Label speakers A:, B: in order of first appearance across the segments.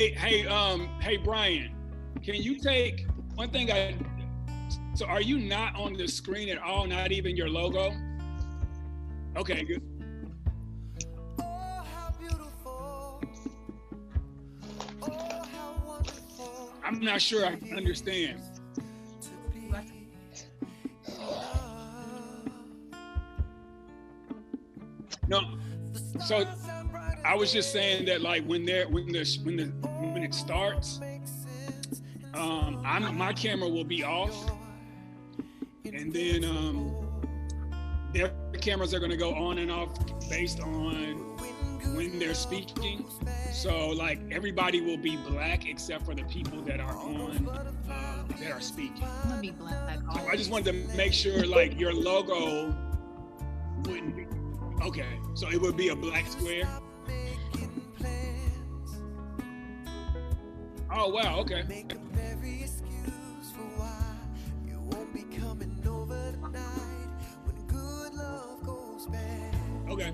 A: Hey, Brian, can you take one thing so are you not on the screen at all, not even your logo? Okay, good. I'm not sure I understand. No, so I was just saying that like when it starts, my camera will be off, and then their cameras are going to go on and off based on when they're speaking. So like everybody will be black except for the people that are on that are speaking.
B: I'm gonna be black.
A: So I just wanted to make sure like your logo wouldn't be okay. So it would be a black square. Oh wow, okay. Okay.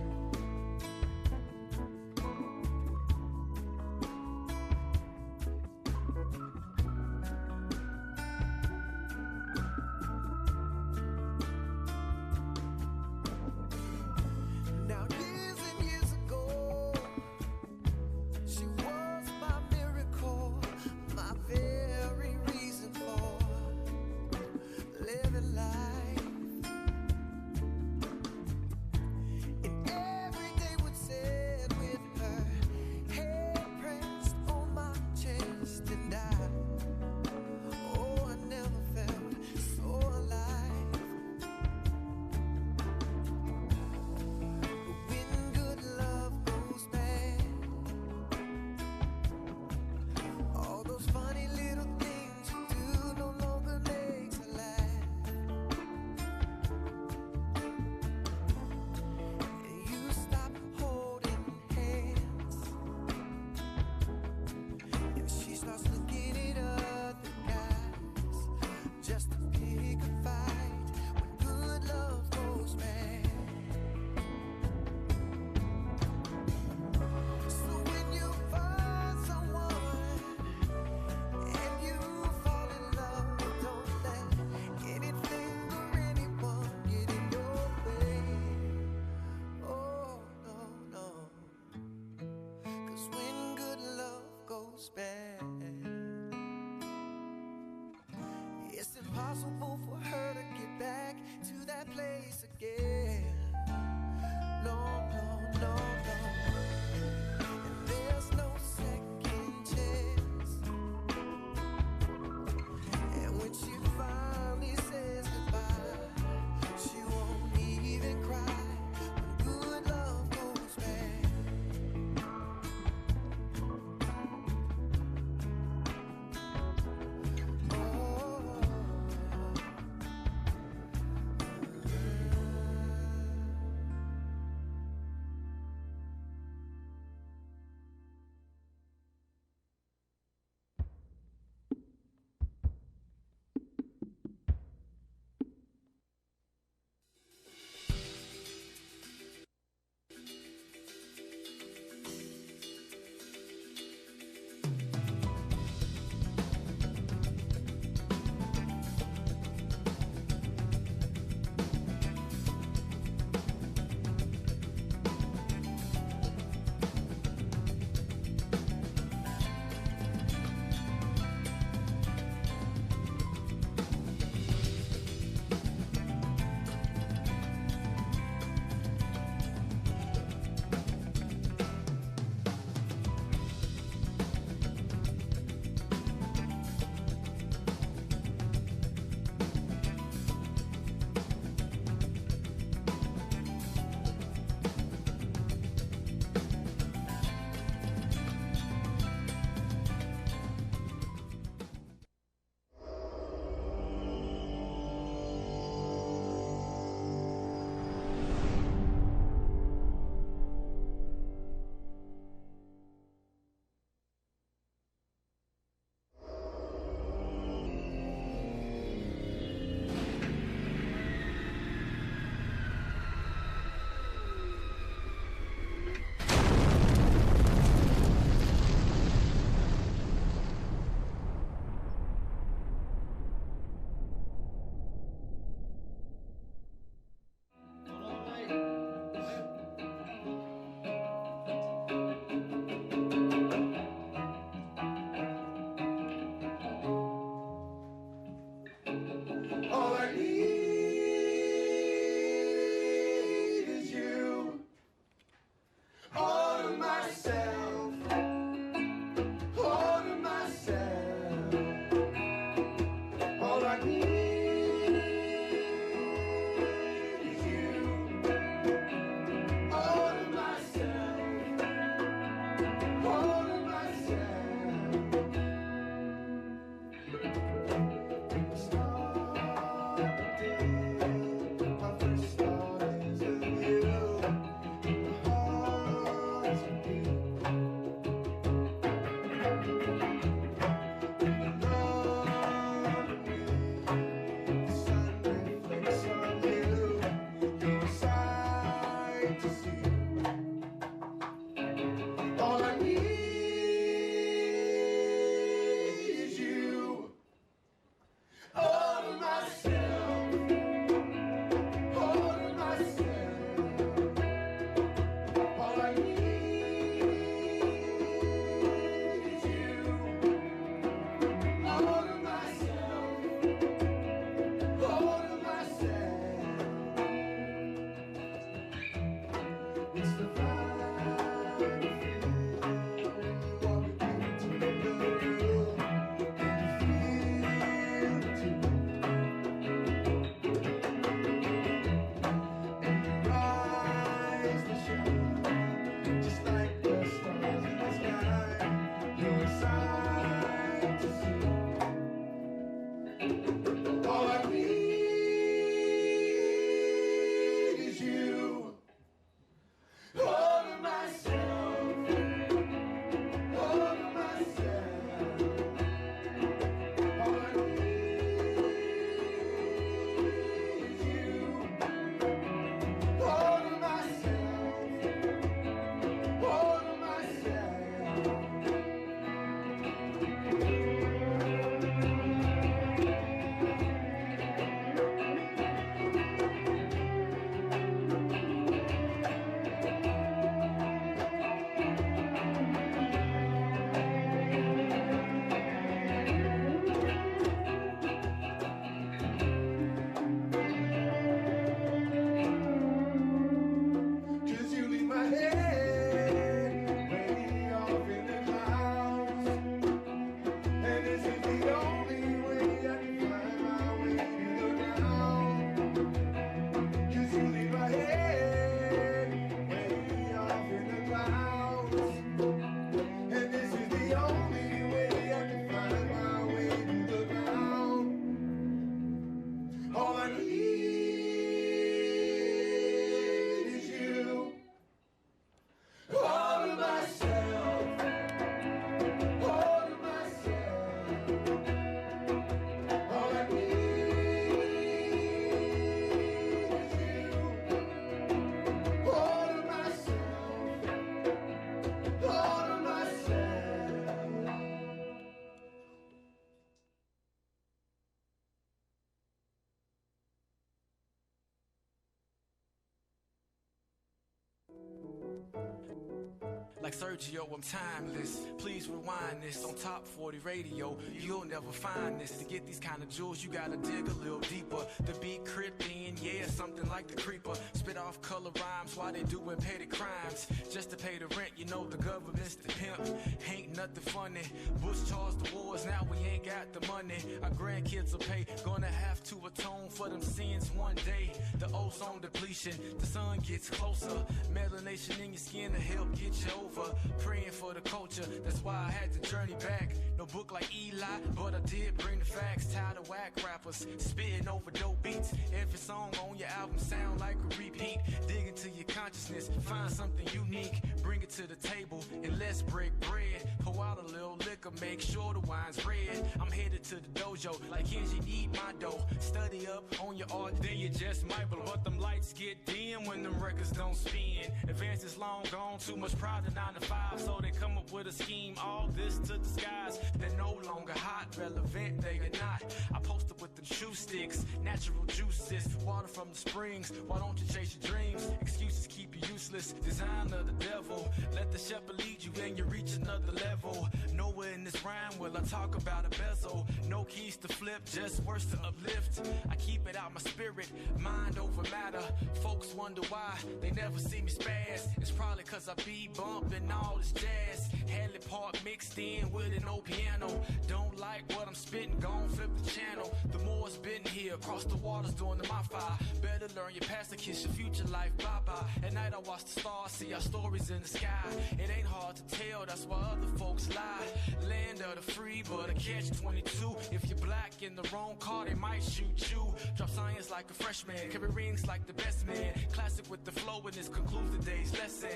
B: Sergio, I'm timeless. Please rewind this on Top 40 Radio. You'll never find this. To get these kind of jewels, you gotta dig a little deeper. The beat crept in, yeah, something like the creeper. Spit off color rhymes while they doing petty crimes. Just to pay the rent, you know the government's the pimp. Ain't nothing funny. Bush charged the wars, now we ain't got the money. Our grandkids will pay, gonna have to atone for them sins one day. The ozone depletion, the sun gets closer. Melanation in your skin to help get you over. Praying for the culture, that's why I had to journey back. No book like Eli, but I did bring the facts. Tired of whack rappers, spitting over dope beats. Every song on your album sound like a repeat. Dig into your consciousness, find something unique. Bring it to the table, and let's break bread. Pour out a little liquor, make sure the wine's red. I'm headed to the dojo, like Kenji need my dough. Study up on your art, then you just might blow. But them lights get dim when them records don't spin. Advance is long gone, too much pride to 9 to 5. So they come up with a scheme, all this to the skies. They're no longer hot, relevant, they are not. I posted with them shoe sticks, natural juices, water from the springs. Why don't you chase your dreams? Excuses keep you useless, design of the devil. Let the shepherd lead you and you reach another level. Nowhere in this rhyme will I talk about a bezel. No keys to flip, just words to uplift. I keep it out my spirit, mind over matter. Folks wonder why they never see me spaz. It's probably cause I be bumping all this jazz. Hadley Park mixed in with an old piano. Don't like what I'm spitting, gon' flip the channel. The more it's been here, across the waters doing the mafia. Better learn your past to kiss your future life bye-bye. At night I watch the stars, see our stories in the sky. It ain't hard to tell, that's why other folks lie. Land of the free, but a catch-22. If you're black in the wrong car, they might shoot you. Drop science like a freshman, carry rings like the best man. Classic with the flow, and this concludes the day's lesson.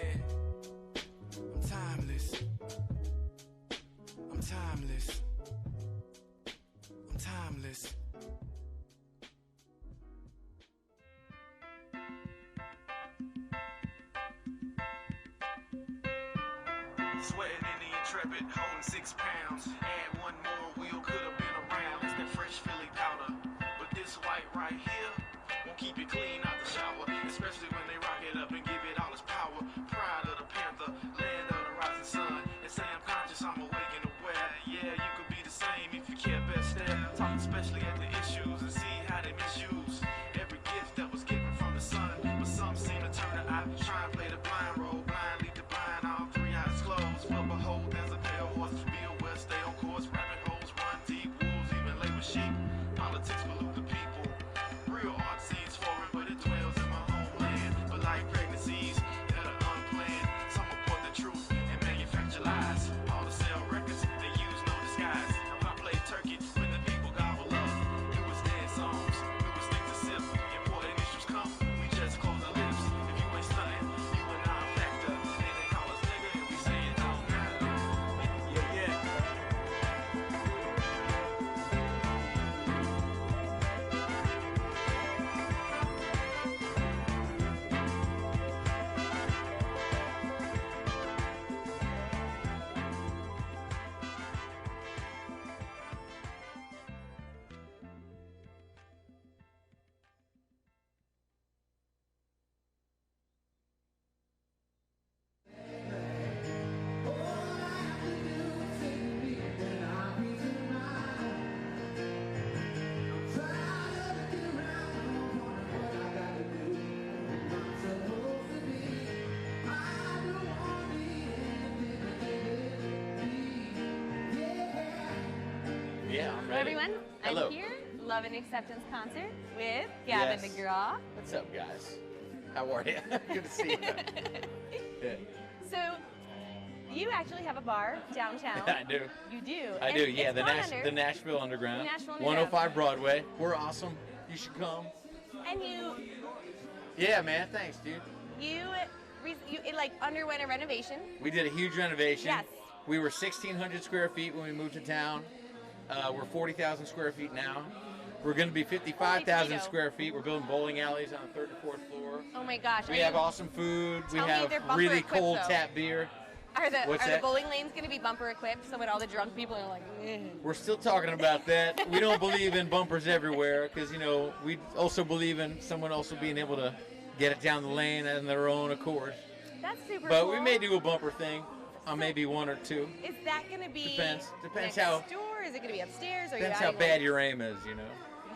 B: I'm timeless. I'm timeless. I'm timeless. Sweating in the intrepid, holding 6 pounds. Add one more wheel, could have been around. It's that fresh Philly powder, but this white right here won't keep it clean out the shower. Especially when they rock it up and give it all its power. Pride of the Panther, land of the rising sun. And say I'm conscious, I'm awake and aware. Yeah, you could be the same if you care best there. Talk especially at the issues and see how they misuse every gift that was given from the sun. But some seem to turn the eye, try and play the blind role. Blind lead the blind, all 3 eyes closed. But behold, there's a pale horse. Be aware, stay on course. Rabbit holes run deep, wolves even labor sheep. Politics pollute the people. Real art seems foreign, but it dwells in my homeland. But like pregnancies that are unplanned, some report the truth and manufacture lies. All to sell records, they use no disguise. Now I play turkey when the people gobble up. It was dance songs, it was stick to sip. Important issues come, we just close our lips. If you ain't stunting, you a non-factor. Then they call us nigga and we say it don't matter. Yeah.
C: Yeah, I'm
D: Hello
C: ready.
D: everyone,
C: Hello.
D: I'm here, Love and Acceptance Concert with Gavin
C: Yes.
D: McGraw.
C: What's up, guys? How are you? Good to see you. Yeah.
D: So, you actually have a bar downtown.
C: I do.
D: You do.
C: I
D: And
C: do, yeah.
D: it's
C: The,
D: gone under.
C: the Nashville Underground.
D: The Nashville Underground.
C: 105 Broadway. We're awesome. You should come.
D: And you
C: Yeah, man. Thanks, dude.
D: it like underwent a renovation.
C: We did a huge renovation.
D: Yes.
C: We were 1,600 square feet when we moved to town. We're 40,000 square feet now. We're going to be 55,000
D: Toledo.
C: square feet. We're building bowling alleys on the 3rd and 4th floor.
D: Oh my gosh.
C: We have awesome food. We
D: Tell me
C: have
D: they're bumper
C: really
D: equipped,
C: cold
D: though.
C: tap beer.
D: Are the
C: What's
D: are the
C: that?
D: bowling lanes going to be bumper equipped so when all the drunk people are like,
C: We're still talking about that. We don't believe in bumpers everywhere because, you know, we also believe in someone also being able to get it down the lane on their own accord.
D: that's super
C: But
D: cool.
C: we may do a bumper thing. maybe one or two.
D: Is that going to be
C: Depends
D: next
C: how.
D: door? Is it going to be upstairs? Or
C: Depends
D: you
C: how bad your aim is,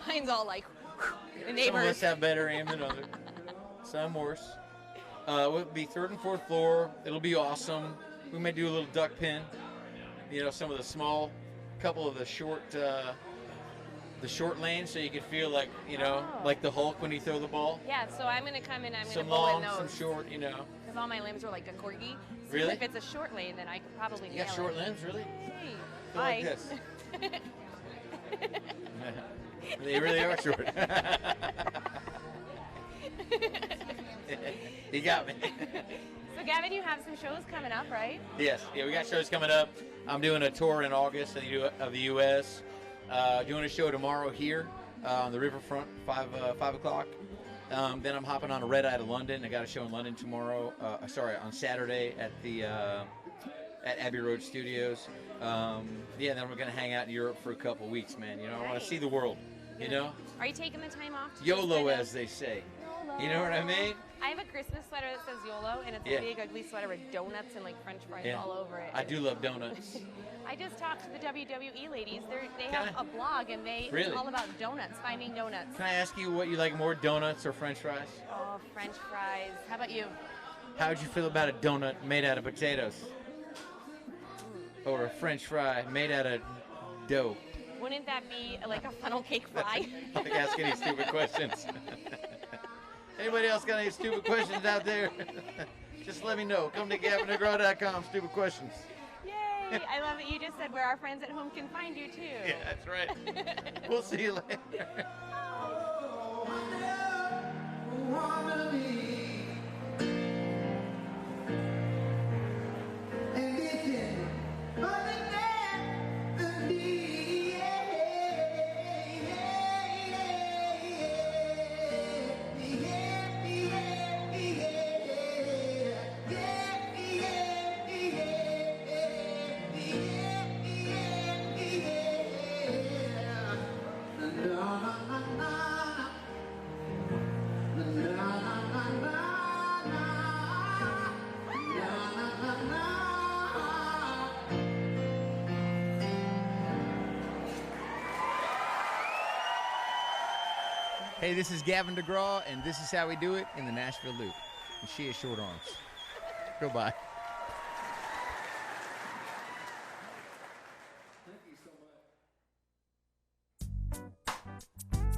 D: Mine's all like the
C: Some
D: neighbors.
C: of us have better aim than others. Some worse. It'll be 3rd and 4th floor. It'll be awesome. We may do a little duck pin. Some of the small, couple of the short lanes, so you can feel like like the Hulk when you throw the ball.
D: Yeah, so I'm going to come in. I'm going to
C: Some
D: bowl
C: long,
D: in those.
C: some short.
D: Because all my limbs are like a corgi. So
C: Really?
D: if it's a short lane, then I could probably
C: You
D: nail
C: got short
D: it.
C: limbs, really?
D: Hey,
C: Go like
D: bye.
C: this. They really are short. You got me.
D: So Gavin, you have some shows coming up, right?
C: Yes, yeah, we got shows coming up. I'm doing a tour in August of the U.S. Doing a show tomorrow here on the riverfront, 5 o'clock. Then I'm hopping on a red eye to London. I got a show in London tomorrow. On Saturday at the at Abbey Road Studios. Then we're gonna hang out in Europe for a couple weeks, man. I want to see the world.
D: Are you taking the time off? To
C: YOLO, as they say.
D: YOLO.
C: You know what I mean?
D: I have a Christmas sweater that says YOLO, and it's a big, ugly sweater with donuts and like French fries all over it.
C: I do love donuts.
D: I just talked to the WWE ladies. They have a blog, and
C: Really?
D: it's all about donuts, finding donuts.
C: Can I ask you what you like more, donuts or French fries?
D: Oh, French fries. How about you?
C: How would you feel about a donut made out of potatoes? Or a French fry made out of dough?
D: Wouldn't that be like a funnel cake fry?
C: Like ask any stupid questions. Anybody else got any stupid questions out there? Just let me know. Come to GavinDeGraw.com. Stupid questions.
D: Yay! I love it. You just said where our friends at home can find you too.
C: Yeah, that's right. We'll see you later. Hey, this is Gavin DeGraw, and this is how we do it in the Nashville Loop. And she has short arms. Goodbye.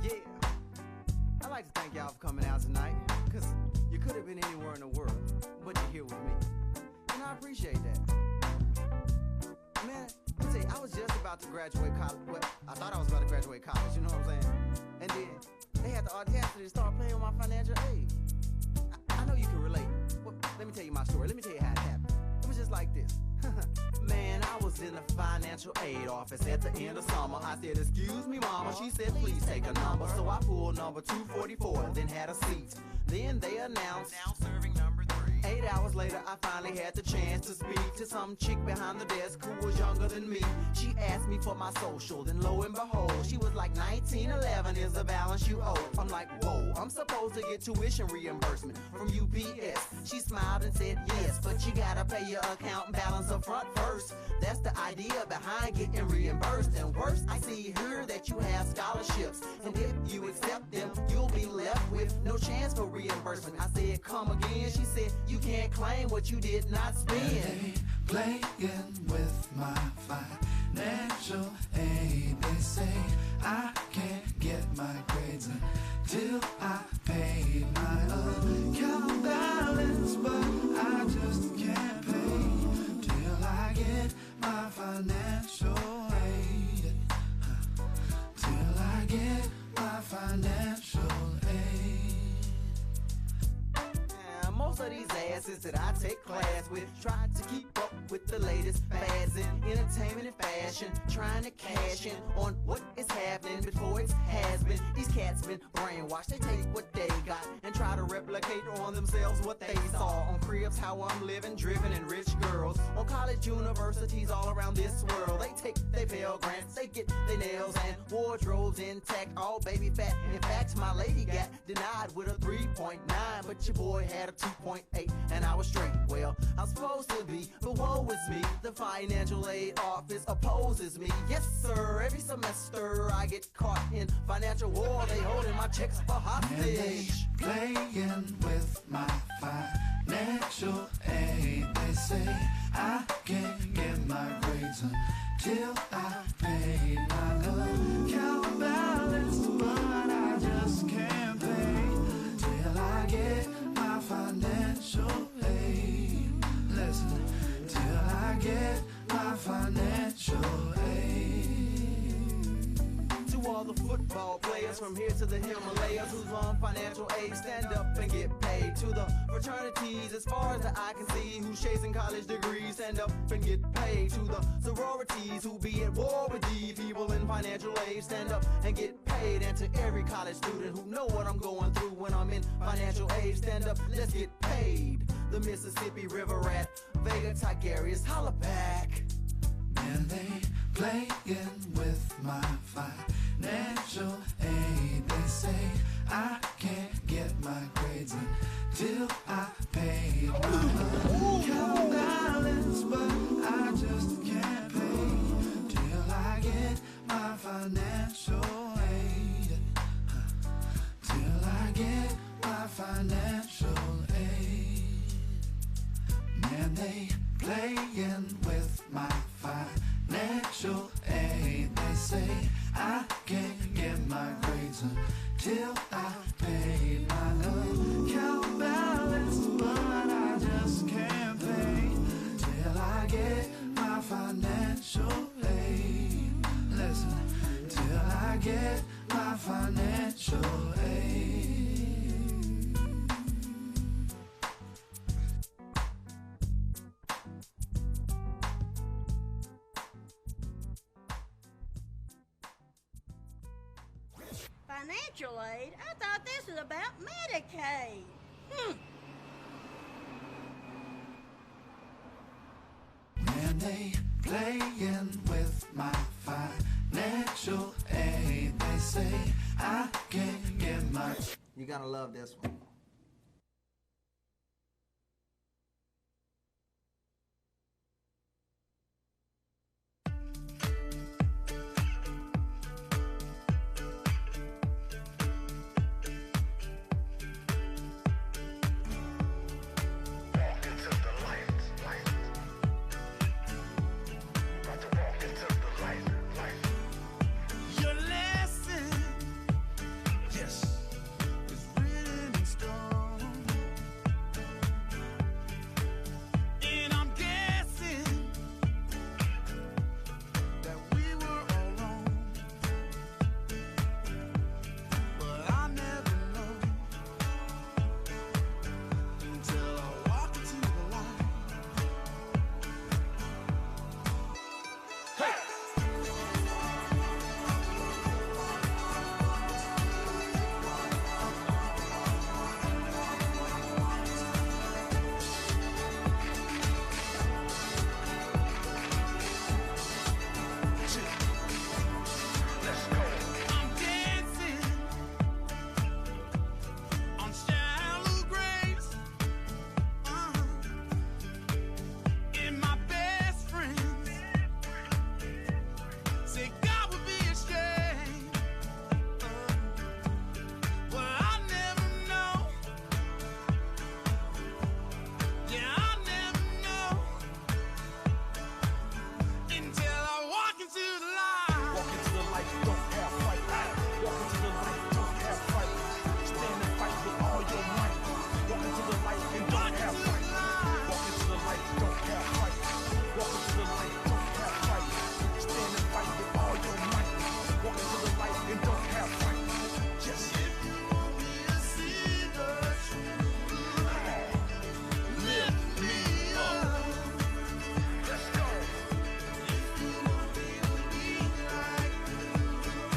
E: Yeah, I'd like to thank y'all for coming out tonight, because you could have been anywhere in the world, but you're here with me, and I appreciate that. Man, let me tell you, I was just about to graduate college. Well, I thought I was about to graduate college, you know what I'm saying? And then they had the audacity to start playing with my financial aid. I know you can relate. Well, let me tell you my story. Let me tell you how it happened. It was just like this. Man, I was in the financial aid office at the end of summer. I said, excuse me, mama. She said, please take a number. So I pulled number 244, then had a seat. Then they announced, now serving number 3. 8 hours later, I finally had the chance to speak to some chick behind the desk who was younger than me. She asked me for my social, then lo and behold, she was like, 1911 is the balance you owe. I'm like, whoa, I'm supposed to get tuition reimbursement from UPS. She smiled and said, yes, but you gotta pay your account balance up front first. That's the idea behind getting reimbursed. And worse, I see here that you have scholarships, and if you accept them, you'll be left with no chance for reimbursement. I said, come again? She said, you can't claim what you did not spend.
F: Playing with my financial aid. They say I can't get my grades until I paid my account balance, but I just can't pay till I get my financial aid. Till I get my financial aid.
E: Most of these asses that I take class with try to keep up with the latest fads in entertainment and fashion, trying to cash in on what is happening before it has been. These cats been brainwashed, they take what they got and try to replicate on themselves what they saw. On cribs, how I'm living, driven and rich girls. On college universities all around this world. They take their Pell Grants, they get their nails and wardrobes intact, all baby fat. In fact, my lady got denied with a 3.9, but your boy had a 2.8, and I was straight. Well, I'm supposed to be, but woe is me. The financial aid office opposes me. Yes, sir, every semester I get caught in financial war. They holding my checks for hostage.
F: And they playing with my financial aid. They say I can't get my grades until I pay my account balance, but I just can't pay till I get my financial aid. Listen, till I get my financial aid.
E: To all the football players from here to the Himalayas who's on financial aid, stand up and get paid. To the fraternities as far as the eye can see who's chasing college degrees, stand up and get paid. To the sororities who be at war with the people in financial aid, stand up and get paid. And to every college student who know what I'm going through when I'm in financial aid, stand up, let's get paid. The Mississippi River Rat, Vega Tigarius, holla back.
F: Man, they playing with my financial aid. They say I can't get my grades until I pay my account balance, but I just can't pay till I get my financial aid. Till I get my financial aid. Man, they playing with my financial aid. They say I can't get my grades until I pay my account balance, but I just can't pay till I get my financial aid. Listen, till I get my financial aid.
G: Financial aid? I thought this was about Medicaid.
F: And they playing with my financial aid. They say I can't get my...
E: You're gonna love this one.
B: Your lesson, yes, is written in stone. And I'm guessing that we were all wrong, but I never know until I walk into the light. I'm dancing on shallow graves, and my best friends say God would be ashamed, but I never know. Yeah, I never know until I walk into the light.
H: Walk into the light, don't have fight. Walk into the light, don't have fight. Stand and fight with all your might. Walk into the light and don't have fight. Walk into the light, don't have fight. Walk into the light, don't have fight. Stand and fight with all your might. Walk into the light and don't have fight. Just
B: If you want me to see the truth, lift me up.
H: let's go.
B: If you want me to be like you,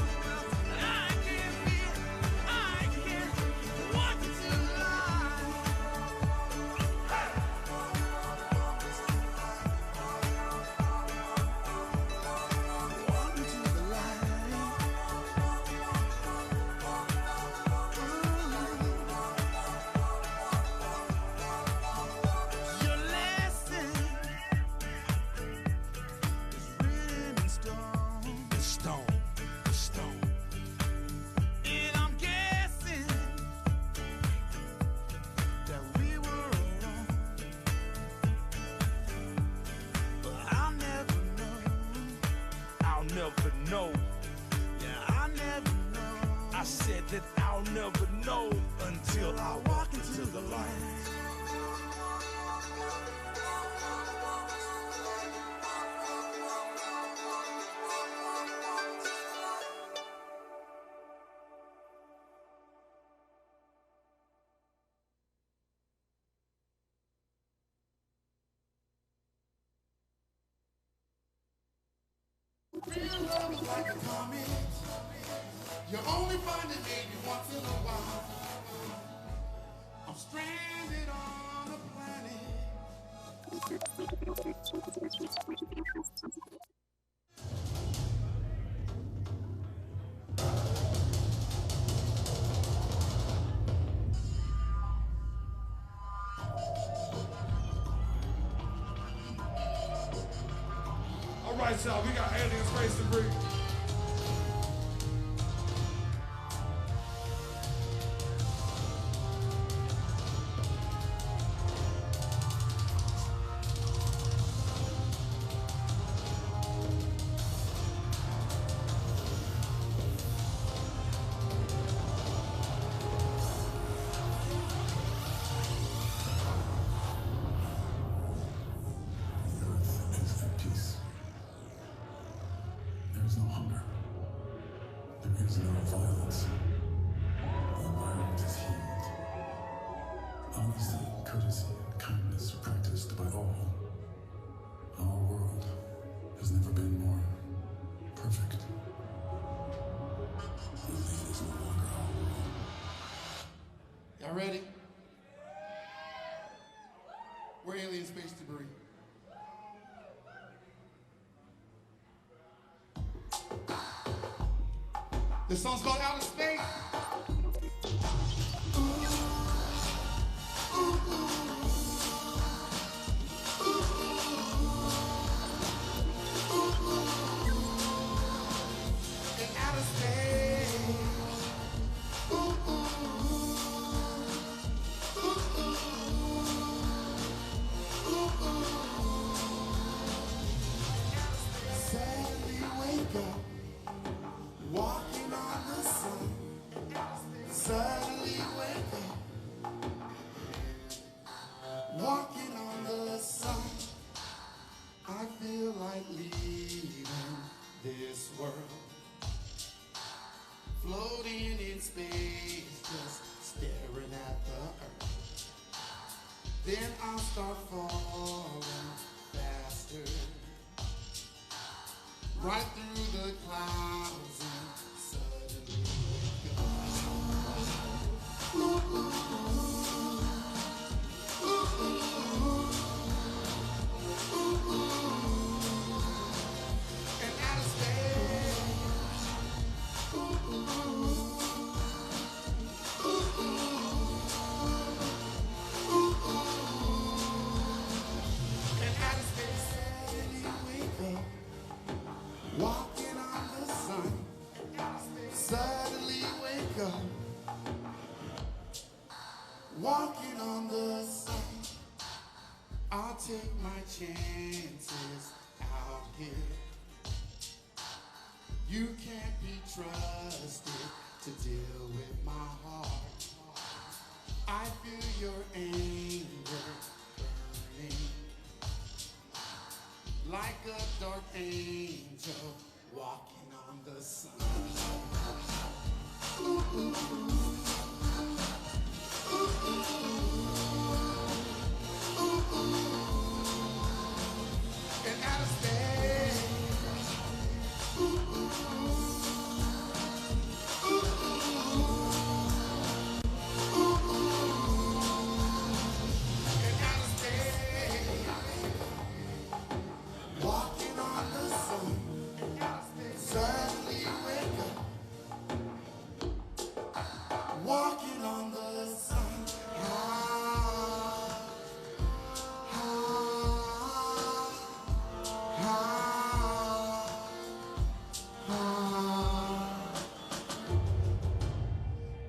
H: never know. Yeah, I never know. I said that I'll never know until I walk into the light.
F: Real love is like a comet. You only find it maybe once in a while. I'm stranded on a
I: All right, y'all, we got alien space debris.
J: There's no hunger. There is no violence. The environment is healed. Honesty, courtesy, and kindness are practiced by all. Our world has never been more perfect. Alien is no longer our world.
F: Y'all ready? We're alien space debris. This song's called Outer Space. In outer space. Sadly wake up, walking on the sun. Suddenly wake up, walking on the sun. I feel like leaving this world, floating in space, just staring at the earth. Then I'll start falling faster, right through the clouds and suddenly wake up. And outer space. And outer space, suddenly wake up, walking on the sun. Suddenly wake up, walking on the sun. I'll take my chances out here. You can't be trusted to deal with my heart. I feel your anger burning like a dark angel walking on the sun. In outer space. In outer space. Walking on the sun. Suddenly wake up, walking on the sun.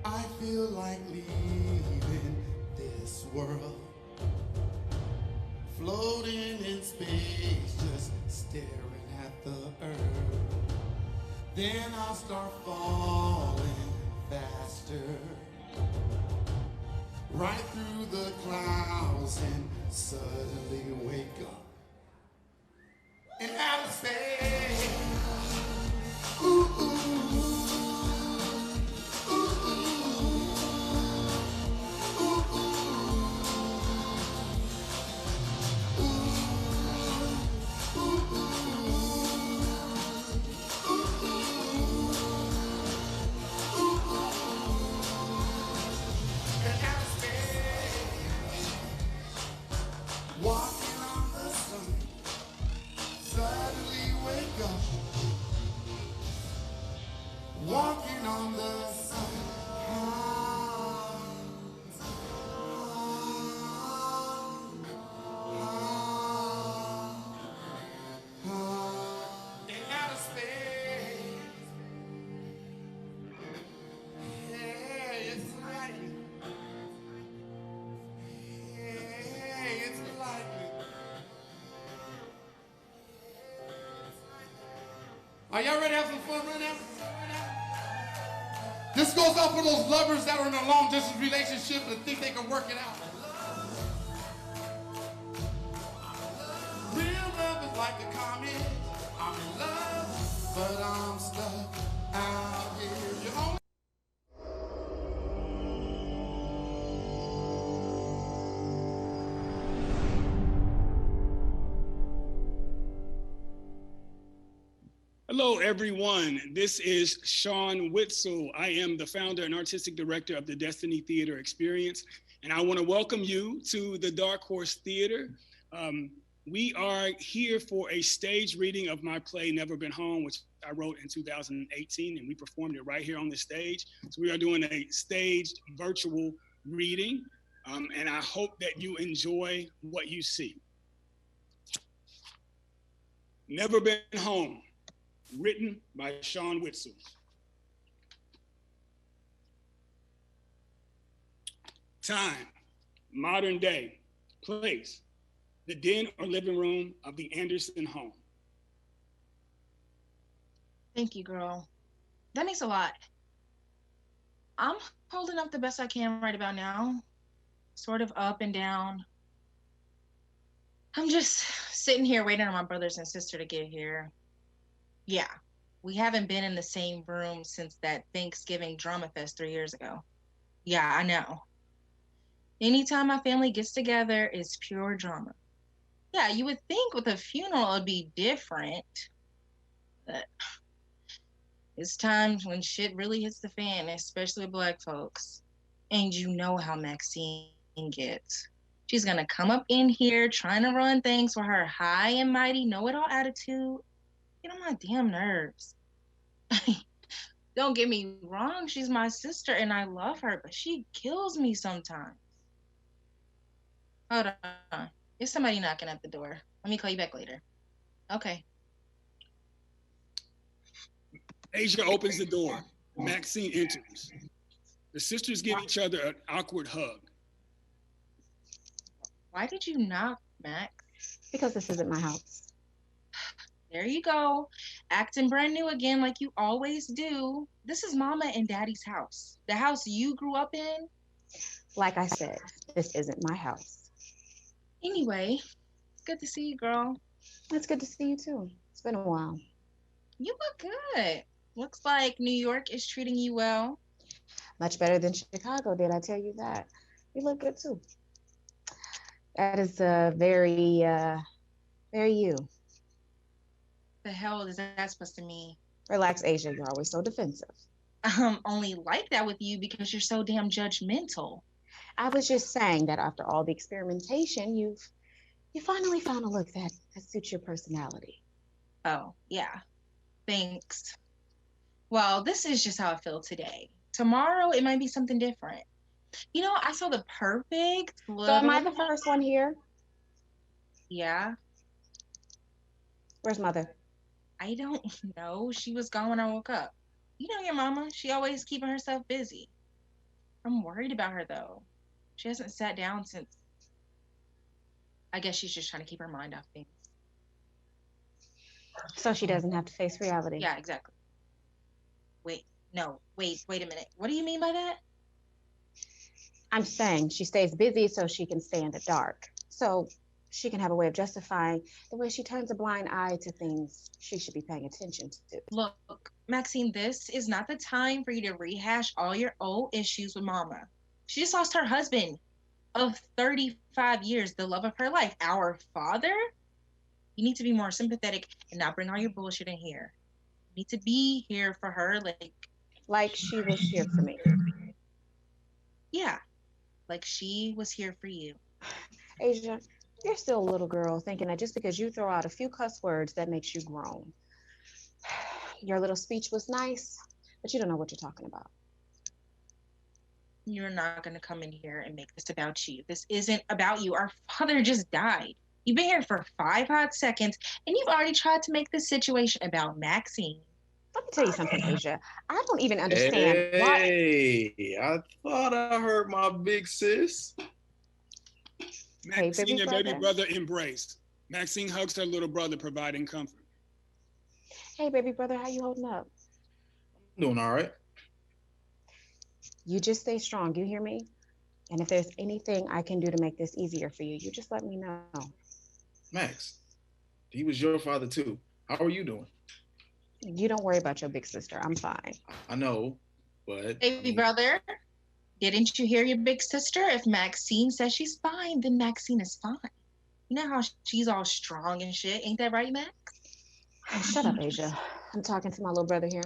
F: I feel like leaving this world, floating in space, just staring at the earth. then I'll start falling faster. Right through the clouds and suddenly wake up in outer space. Ooh, ooh, ooh, ooh, ooh, walking on the sun, suddenly wake up. Walking on the sun. In outer space. Hey, it's lightning. Hey, it's lightning. Are y'all ready to have some fun right now? This goes out for those lovers that are in a long distance relationship and think they can work it out. Real love is like a comet. I'm in love, but I'm stuck out here. You only
A: Hello, everyone. This is Shawn Whitsell. I am the founder and artistic director of the Destiny Theater Experience, and I want to welcome you to the Dark Horse Theater. We are here for a stage reading of my play, Never Been Home, which I wrote in 2018, and we performed it right here on the stage. So we are doing a staged virtual reading, and I hope that you enjoy what you see. Never Been Home, written by Shawn Whitsell. Time, modern day. Place, the den or living room of the Anderson home.
K: Thank you, girl. That means a lot. I'm holding up the best I can right about now. Sort of up and down. I'm just sitting here waiting on my brothers and sister to get here. Yeah, we haven't been in the same room since that Thanksgiving drama fest 3 years ago. Yeah, I know. Anytime my family gets together, it's pure drama. Yeah, you would think with a funeral it'd be different, but it's times when shit really hits the fan, especially with Black folks. And you know how Maxine gets. She's gonna come up in here trying to run things with her high and mighty know-it-all attitude. Get on my damn nerves. Don't get me wrong, she's my sister and I love her, but she kills me sometimes. Hold on. There's somebody knocking at the door. Let me call you back later. Okay.
A: Asia opens the door. Maxine enters. The sisters give each other an awkward hug.
K: Why did you knock, Max?
L: Because this isn't my house.
K: There you go. Acting brand new again like you always do. This is Mama and Daddy's house. The house you grew up in.
L: Like I said, this isn't my house.
K: Anyway, it's good to see you, girl.
L: It's good to see you too. It's been a while.
K: You look good. Looks like New York is treating you well.
L: Much better than Chicago did, I tell you that. You look good too. That is very you.
K: The hell is that supposed to mean?
L: Relax, Asia. You're always so defensive.
K: Only like that with you because you're so damn judgmental.
L: I was just saying that after all the experimentation, you finally found a look that suits your personality.
K: Oh, yeah. Thanks. Well, this is just how I feel today. Tomorrow, it might be something different. You know, I saw the perfect little...
L: So am I the first one here?
K: Yeah.
L: Where's Mother?
K: I don't know. She was gone when I woke up. You know your mama. She always keeping herself busy. I'm worried about her, though. She hasn't sat down since... I guess she's just trying to keep her mind off things.
L: So she doesn't have to face reality.
K: Yeah, exactly. Wait, no, wait a minute. What do you mean by that?
L: I'm saying she stays busy so she can stay in the dark. So she can have a way of justifying the way she turns a blind eye to things she should be paying attention to.
K: Look, Maxine, this is not the time for you to rehash all your old issues with Mama. She just lost her husband of 35 years, the love of her life, our father. You need to be more sympathetic and not bring all your bullshit in here. You need to be here for her,
L: like she was here for me.
K: Yeah, like she was here for you.
L: Asia, you're still a little girl thinking that just because you throw out a few cuss words, that makes you grown. Your little speech was nice, but you don't know what you're talking about.
K: You're not going to come in here and make this about you. This isn't about you. Our father just died. You've been here for 5 hot seconds, and you've already tried to make this situation about Maxine.
L: Let me tell you something, Asia. I don't even understand why.
M: Hey, I thought I heard my big sis.
A: Maxine and baby brother embrace. Maxine hugs her little brother, providing comfort.
L: Hey, baby brother, how you holding up?
M: I'm doing all right.
L: You just stay strong, you hear me? And if there's anything I can do to make this easier for you, you just let me know.
M: Max, he was your father too. How are you doing?
L: You don't worry about your big sister. I'm fine.
M: I know, but...
K: Baby brother, didn't you hear your big sister? If Maxine says she's fine, then Maxine is fine. You know how she's all strong and shit. Ain't that right, Max?
L: Oh, shut up, Asia. I'm talking to my little brother here.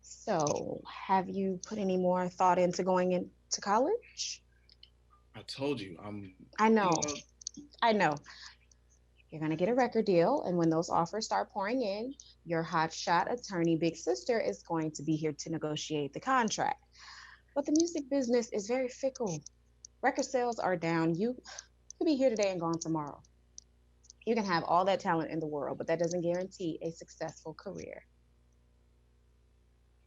L: So, have you put any more thought into going into college?
M: I told you,
L: I know. I know. You're going to get a record deal, and when those offers start pouring in, your hotshot attorney big sister is going to be here to negotiate the contract. But the music business is very fickle. Record sales are down. You could be here today and gone tomorrow. You can have all that talent in the world, but that doesn't guarantee a successful career.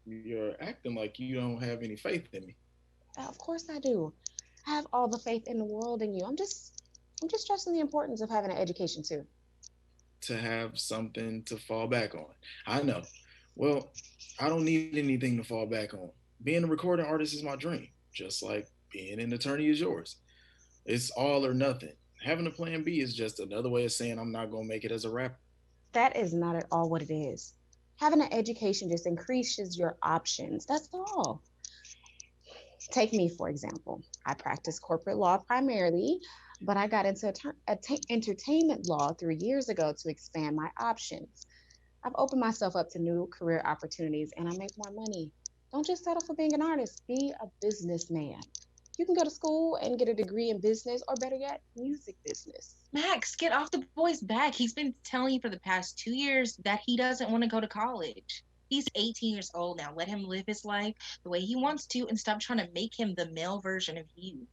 M: You're acting like you don't have any faith in me.
L: Of course I do. I have all the faith in the world in you. I'm just stressing the importance of having an education too.
M: To have something to fall back on. I know. Well, I don't need anything to fall back on. Being a recording artist is my dream, just like being an attorney is yours. It's all or nothing. Having a plan B is just another way of saying I'm not going to make it as a rapper.
L: That is not at all what it is. Having an education just increases your options. That's all. Take me, for example. I practice corporate law primarily, but I got into entertainment law 3 years ago to expand my options. I've opened myself up to new career opportunities and I make more money. Don't just settle for being an artist, be a businessman. You can go to school and get a degree in business, or better yet, music business.
K: Max, get off the boy's back. He's been telling you for the past 2 years that he doesn't want to go to college. He's 18 years old now. Let him live his life the way he wants to and stop trying to make him the male version of you.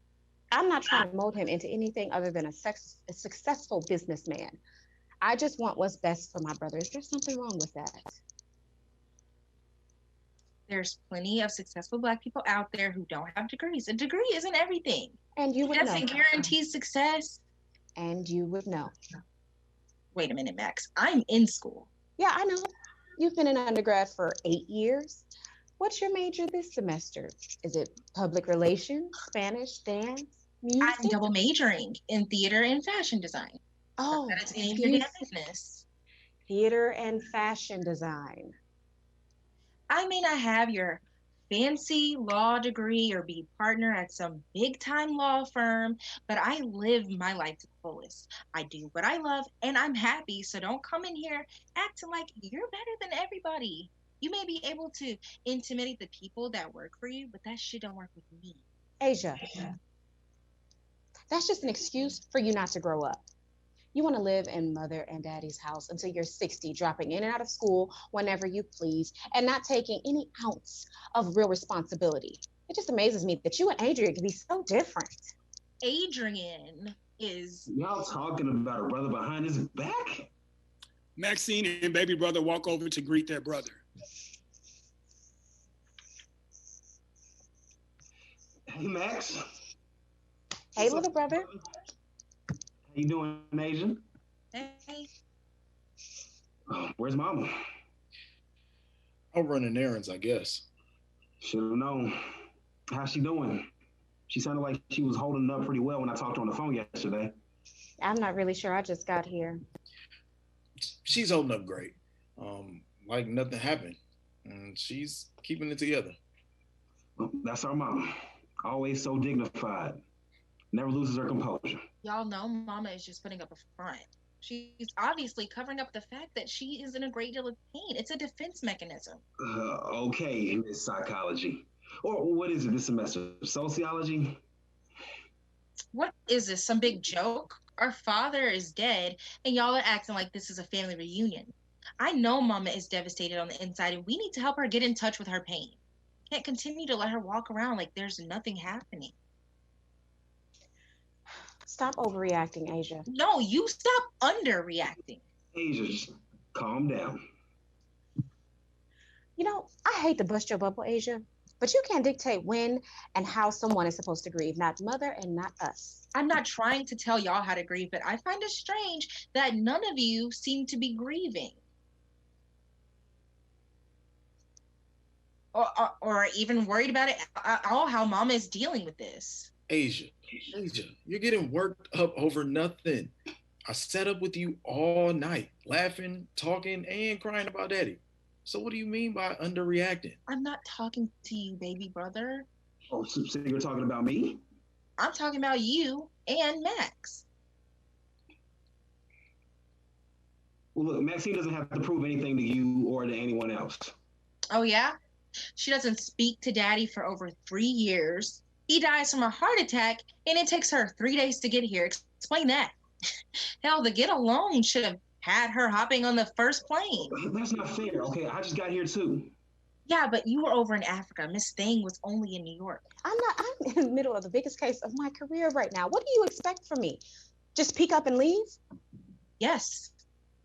L: I'm not trying to mold him into anything other than a successful businessman. I just want what's best for my brother. Is there something wrong with that?
K: There's plenty of successful Black people out there who don't have degrees. A degree isn't everything.
L: And you would know.
K: It doesn't guarantee success.
L: And you would know.
K: Wait a minute, Max. I'm in school.
L: Yeah, I know. You've been in undergrad for 8 years. What's your major this semester? Is it public relations, Spanish, dance, music?
K: I'm double majoring in theater and fashion design.
L: Oh,
K: that is any of your business.
L: Theater and fashion design.
K: I may not have your fancy law degree or be partner at some big time law firm, but I live my life to the fullest. I do what I love and I'm happy. So don't come in here acting like you're better than everybody. You may be able to intimidate the people that work for you, but that shit don't work with me.
L: Asia, that's just an excuse for you not to grow up. You want to live in mother and daddy's house until you're 60, dropping in and out of school whenever you please, and not taking any ounce of real responsibility. It just amazes me that you and Adrian can be so different.
K: Adrian is...
N: Y'all talking about a brother behind his back?
A: Maxine and baby brother walk over to greet their brother.
N: Hey, Max.
L: Hey, little brother.
N: How you doing, Asian?
K: Hey.
N: Where's Mama?
M: Out running errands, I guess.
N: Should have known. How's she doing? She sounded like she was holding up pretty well when I talked to her on the phone yesterday.
L: I'm not really sure. I just got here.
M: She's holding up great. Like nothing happened. And she's keeping it together.
N: Well, that's our mom. Always so dignified. Never loses her composure.
K: Y'all know Mama is just putting up a front. She's obviously covering up the fact that she is in a great deal of pain. It's a defense mechanism.
N: Okay, Miss Psychology. Or what is it this semester? Sociology?
K: What is this, some big joke? Our father is dead, and y'all are acting like this is a family reunion. I know Mama is devastated on the inside, and we need to help her get in touch with her pain. Can't continue to let her walk around like there's nothing happening.
L: Stop overreacting, Asia.
K: No, you stop underreacting.
N: Asia, just calm down.
L: You know, I hate to bust your bubble, Asia, but you can't dictate when and how someone is supposed to grieve, not mother and not us.
K: I'm not trying to tell y'all how to grieve, but I find it strange that none of you seem to be grieving. Or even worried about it all, how Mama is dealing with this.
M: Asia, you're getting worked up over nothing. I sat up with you all night, laughing, talking, and crying about Daddy. So what do you mean by underreacting?
K: I'm not talking to you, baby brother.
N: Oh, so you're talking about me?
K: I'm talking about you and Max.
N: Well, look, Maxine doesn't have to prove anything to you or to anyone else.
K: Oh, yeah? She doesn't speak to Daddy for over 3 years. He dies from a heart attack, and it takes her 3 days to get here. Explain that. Hell, the get alone should have had her hopping on the first plane.
N: That's not fair, okay? I just got here too.
K: Yeah, but you were over in Africa. Miss Thing was only in New York.
L: I'm in the middle of the biggest case of my career right now. What do you expect from me? Just pick up and leave?
K: Yes,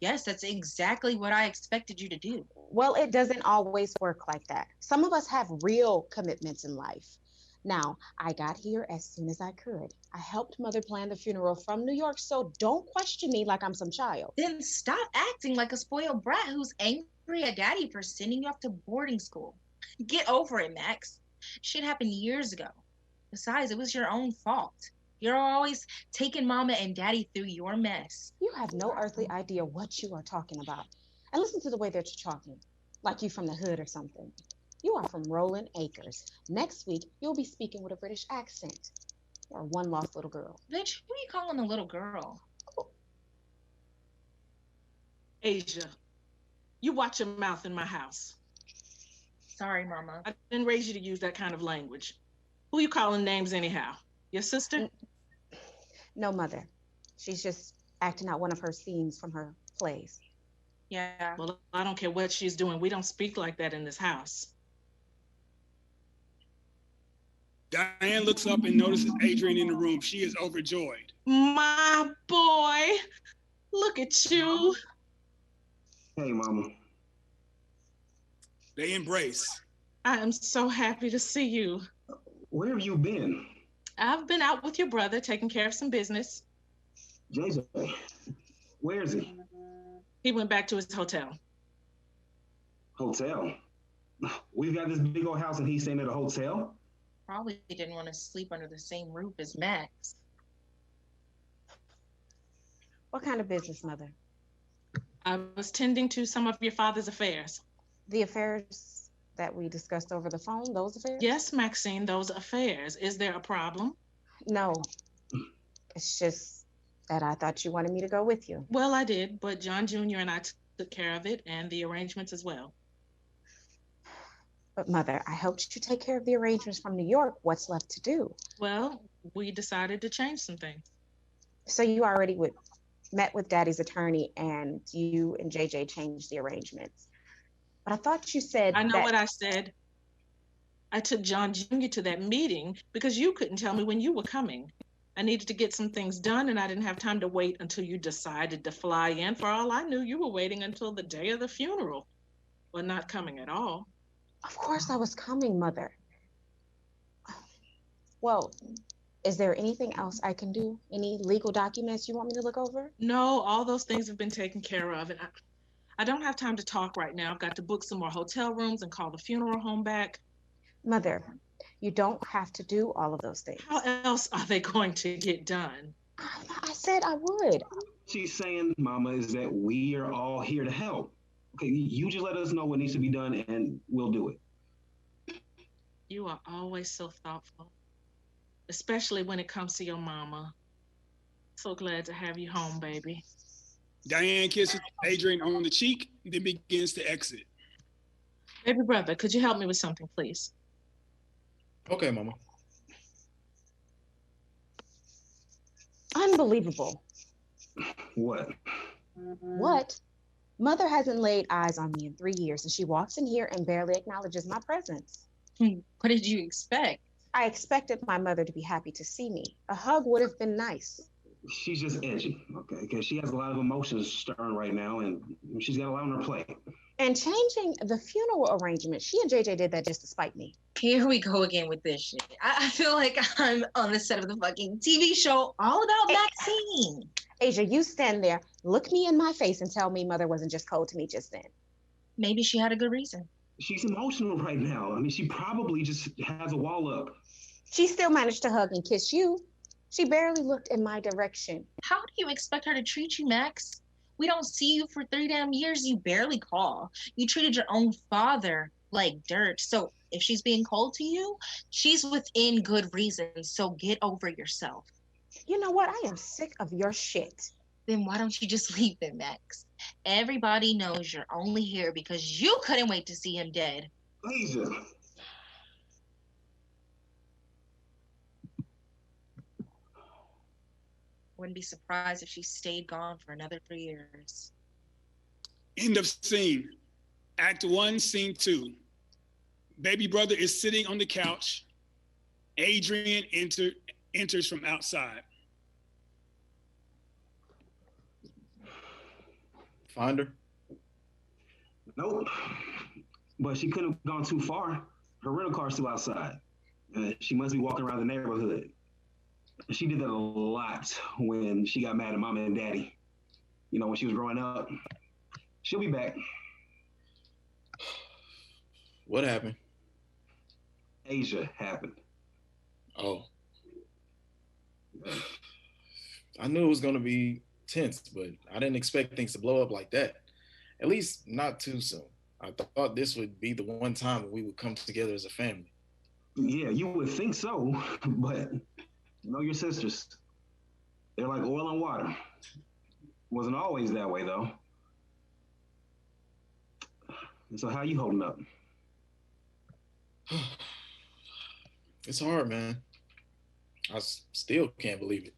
K: that's exactly what I expected you to do.
L: Well, it doesn't always work like that. Some of us have real commitments in life. Now, I got here as soon as I could. I helped Mother plan the funeral from New York, so don't question me like I'm some child.
K: Then stop acting like a spoiled brat who's angry at Daddy for sending you off to boarding school. Get over it, Max. Shit happened years ago. Besides, it was your own fault. You're always taking Mama and Daddy through your mess.
L: You have no earthly idea what you are talking about. And listen to the way that you're talking, like you from the hood or something. You are from Rolling Acres. Next week, you'll be speaking with a British accent. You're one lost little girl.
K: Bitch, who are you calling a little girl?
O: Asia, you watch your mouth in my house.
K: Sorry, Mama.
O: I didn't raise you to use that kind of language. Who you calling names anyhow? Your sister?
L: No, Mother. She's just acting out one of her scenes from her plays.
O: Yeah. Well, I don't care what she's doing. We don't speak like that in this house.
A: Diane looks up and notices Adrian in the room. She is overjoyed.
O: My boy, look at you.
N: Hey, Mama.
A: They embrace.
O: I am so happy to see you.
N: Where have you been?
O: I've been out with your brother taking care of some business.
N: JJ, where is he?
O: He went back to his hotel.
N: Hotel? We've got this big old house and he's staying at a hotel?
K: Probably didn't want to sleep under the same roof as Max.
L: What kind of business, Mother?
O: I was tending to some of your father's affairs.
L: The affairs that we discussed over the phone, those affairs?
O: Yes, Maxine, those affairs. Is there a problem?
L: No. It's just that I thought you wanted me to go with you.
O: Well, I did, but John Jr. and I took care of it and the arrangements as well.
L: But Mother, I hoped you take care of the arrangements from New York. What's left to do?
O: Well, we decided to change some things.
L: So you already met with Daddy's attorney and you and JJ changed the arrangements. But I thought you said
O: I know what I said. I took John Jr. to that meeting because you couldn't tell me when you were coming. I needed to get some things done and I didn't have time to wait until you decided to fly in. For all I knew, you were waiting until the day of the funeral or not coming at all.
L: Of course I was coming, Mother. Well, is there anything else I can do? Any legal documents you want me to look over?
O: No, all those things have been taken care of. And I don't have time to talk right now. I've got to book some more hotel rooms and call the funeral home back.
L: Mother, you don't have to do all of those things.
O: How else are they going to get done?
L: I said I would.
N: She's saying, Mama, is that we are all here to help. Okay, you just let us know what needs to be done and we'll do it.
O: You are always so thoughtful, especially when it comes to your mama. So glad to have you home, baby.
A: Diane kisses Adrian on the cheek, then begins to exit.
O: Baby brother, could you help me with something, please?
M: Okay, Mama.
L: Unbelievable.
N: What?
L: What? Mother hasn't laid eyes on me in 3 years, and she walks in here and barely acknowledges my presence.
K: What did you expect?
L: I expected my mother to be happy to see me. A hug would have been nice.
N: She's just edgy, okay? Because she has a lot of emotions stirring right now, and she's got a lot on her plate.
L: And changing the funeral arrangement, she and JJ did that just to spite me.
K: Here we go again with this shit. I feel like I'm on the set of the fucking TV show all about Maxine.
L: Asia, you stand there, look me in my face, and tell me Mother wasn't just cold to me just then.
K: Maybe she had a good reason.
N: She's emotional right now. I mean, she probably just has a wall up.
L: She still managed to hug and kiss you. She barely looked in my direction.
K: How do you expect her to treat you, Max? We don't see you for 3 damn years. You barely call. You treated your own father like dirt. So if she's being cold to you, she's within good reasons. So get over yourself.
L: You know what? I am sick of your shit.
K: Then why don't you just leave it, Max? Everybody knows you're only here because you couldn't wait to see him dead.
N: Asia.
K: Wouldn't be surprised if she stayed gone for another 3 years.
A: End of scene. Act 1, Scene 2. Baby brother is sitting on the couch. Adrian enters from outside.
M: Find her?
N: Nope. But she couldn't have gone too far. Her rental car's still outside. She must be walking around the neighborhood. She did that a lot when she got mad at Mama and Daddy. You know, when she was growing up. She'll be back.
M: What happened?
N: Asia happened.
M: Oh. I knew it was going to be tense, but I didn't expect things to blow up like that. At least not too soon. I thought this would be the one time we would come together as a family.
N: Yeah, you would think so, but you know your sisters. They're like oil and water. Wasn't always that way, though. So how you holding up?
M: It's hard, man. I still can't believe it.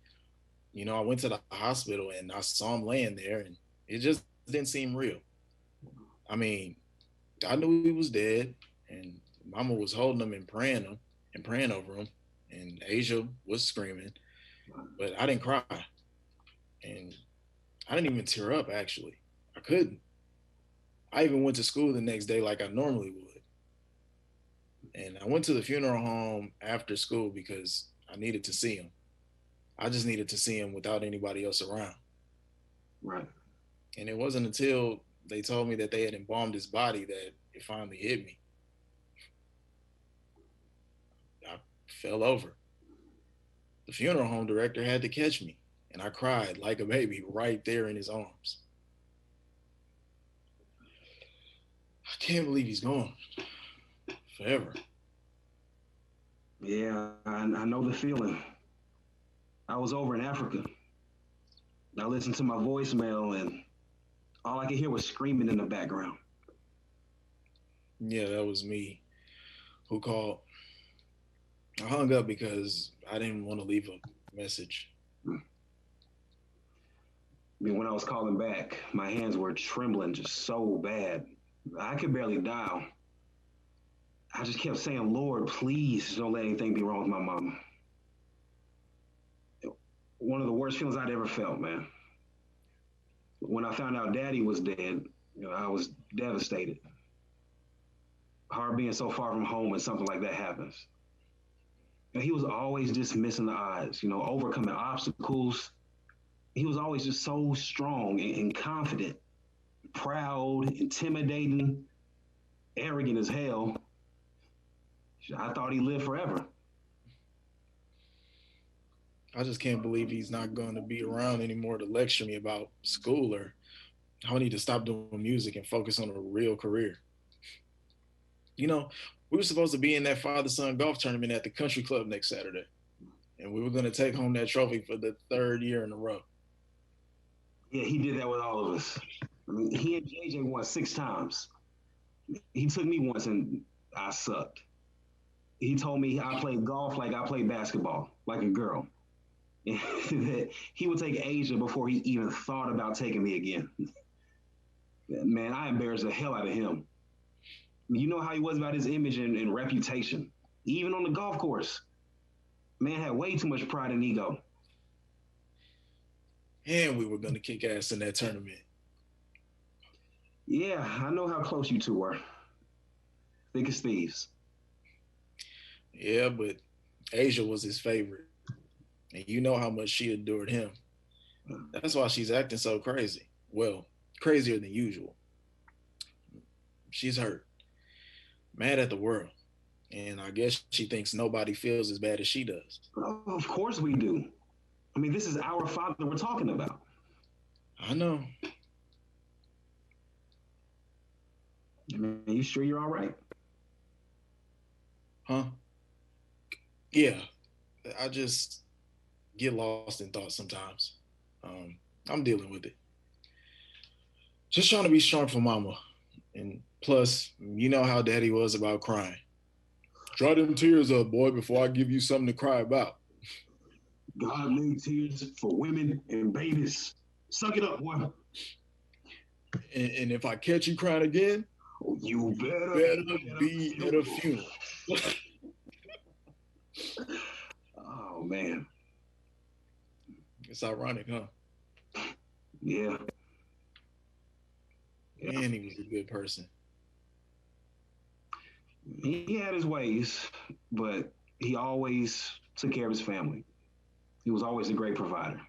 M: You know, I went to the hospital and I saw him laying there and it just didn't seem real. I mean, I knew he was dead and Mama was holding him and praying over him. And Asia was screaming, but I didn't cry. And I didn't even tear up, actually. I couldn't. I even went to school the next day like I normally would. And I went to the funeral home after school because I needed to see him. I just needed to see him without anybody else around.
N: Right.
M: And it wasn't until they told me that they had embalmed his body that it finally hit me. I fell over. The funeral home director had to catch me, and I cried like a baby right there in his arms. I can't believe he's gone. Forever.
N: Yeah, I know the feeling. I was over in Africa. I listened to my voicemail and all I could hear was screaming in the background.
M: Yeah, that was me who called. I hung up because I didn't want to leave a message.
N: I mean, when I was calling back, my hands were trembling just so bad. I could barely dial. I just kept saying, Lord, please don't let anything be wrong with my mom. One of the worst feelings I'd ever felt, man. When I found out Daddy was dead, I was devastated. Hard being so far from home when something like that happens. He was always just missing the odds, overcoming obstacles. He was always just so strong and confident. proud, intimidating, arrogant as hell. I thought he lived forever.
M: I just can't believe he's not going to be around anymore to lecture me about school, or I need to stop doing music and focus on a real career. You know, we were supposed to be in that father-son golf tournament at the country club next Saturday, and we were going to take home that trophy for the third year in a row.
N: Yeah, he did that with all of us. I mean, he and JJ won 6 times. He took me once and I sucked. He told me I played golf like I played basketball, like a girl. That he would take Asia before he even thought about taking me again. Man, I embarrassed the hell out of him. You know how he was about his image and reputation. Even on the golf course, man had way too much pride and ego.
M: And we were going to kick ass in that tournament.
N: Yeah, I know how close you two were. Thick as thieves.
M: Yeah, but Asia was his favorite. And you know how much she adored him. That's why she's acting so crazy. Well, crazier than usual. She's hurt. Mad at the world. And I guess she thinks nobody feels as bad as she does.
N: Oh, of course we do. I mean, this is our father we're talking about.
M: I know.
N: Man, you sure you're all right?
M: Huh? Yeah. I just get lost in thought sometimes. I'm dealing with it. Just trying to be strong for mama. And plus, you know how daddy was about crying. Dry them tears up, boy, before I give you something to cry about.
N: God made tears for women and babies. Suck it up, boy.
M: And if I catch you crying again,
N: you better
M: be at a funeral.
N: Oh, man.
M: It's ironic, huh?
N: Yeah.
M: Man, he was a good person.
N: He had his ways, but he always took care of his family. He was always a great provider.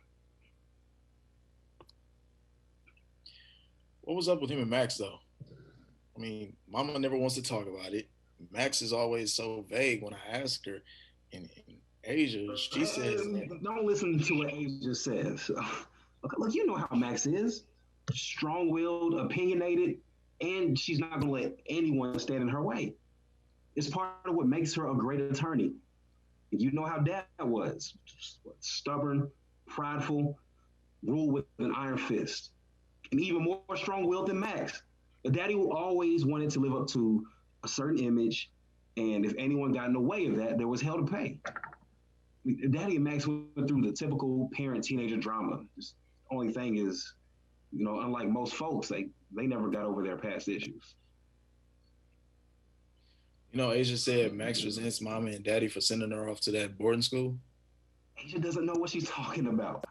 M: What was up with him and Max, though? I mean, mama never wants to talk about it. Max is always so vague when I ask her. And Asia, she says...
N: Don't listen to what Asia says. Look, you know how Max is. Strong-willed, opinionated, and she's not going to let anyone stand in her way. It's part of what makes her a great attorney. You know how Dad was. Stubborn, prideful, ruled with an iron fist. And even more strong-willed than Max. Daddy always wanted to live up to a certain image, and if anyone got in the way of that, there was hell to pay. Daddy and Max went through the typical parent-teenager drama. The only thing is, you know, unlike most folks, they never got over their past issues.
M: You know, Asia said Max resents mama and daddy for sending her off to that boarding school.
N: Asia doesn't know what she's talking about.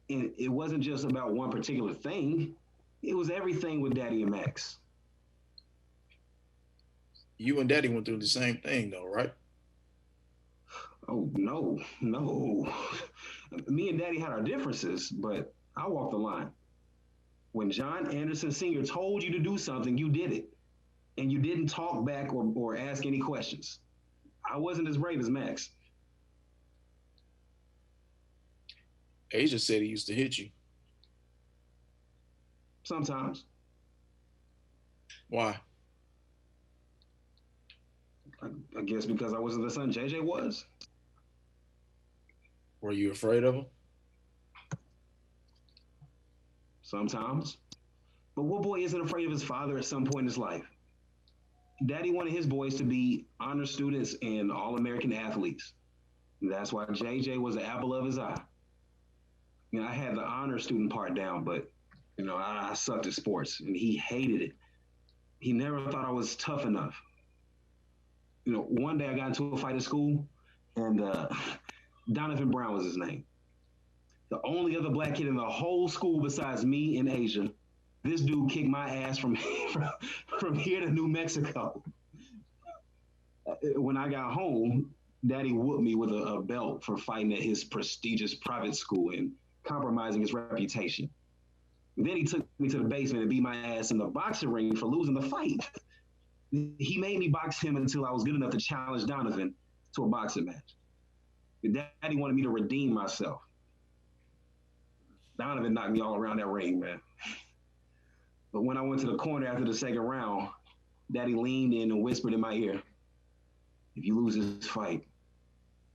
N: And it wasn't just about one particular thing. It was everything with Daddy and Max.
M: You and Daddy went through the same thing, though, right?
N: Oh, no. Me and Daddy had our differences, but I walked the line. When John Anderson Sr. told you to do something, you did it. And you didn't talk back or ask any questions. I wasn't as brave as Max.
M: Asia said he used to hit you.
N: Sometimes.
M: Why?
N: I guess because I wasn't the son JJ was.
M: Were you afraid of him?
N: Sometimes. But what boy isn't afraid of his father at some point in his life? Daddy wanted his boys to be honor students and all-American athletes. And that's why JJ was the apple of his eye. You know, I had the honor student part down, but, you know, I sucked at sports, and he hated it. He never thought I was tough enough. You know, one day I got into a fight at school, and Donovan Brown was his name. The only other black kid in the whole school besides me and Asia. This dude kicked my ass from here to New Mexico. When I got home, Daddy whooped me with a belt for fighting at his prestigious private school and compromising his reputation. Then he took me to the basement and beat my ass in the boxing ring for losing the fight. He made me box him until I was good enough to challenge Donovan to a boxing match. Daddy wanted me to redeem myself. Donovan knocked me all around that ring, man. But when I went to the corner after the second round, Daddy leaned in and whispered in my ear, "If you lose this fight,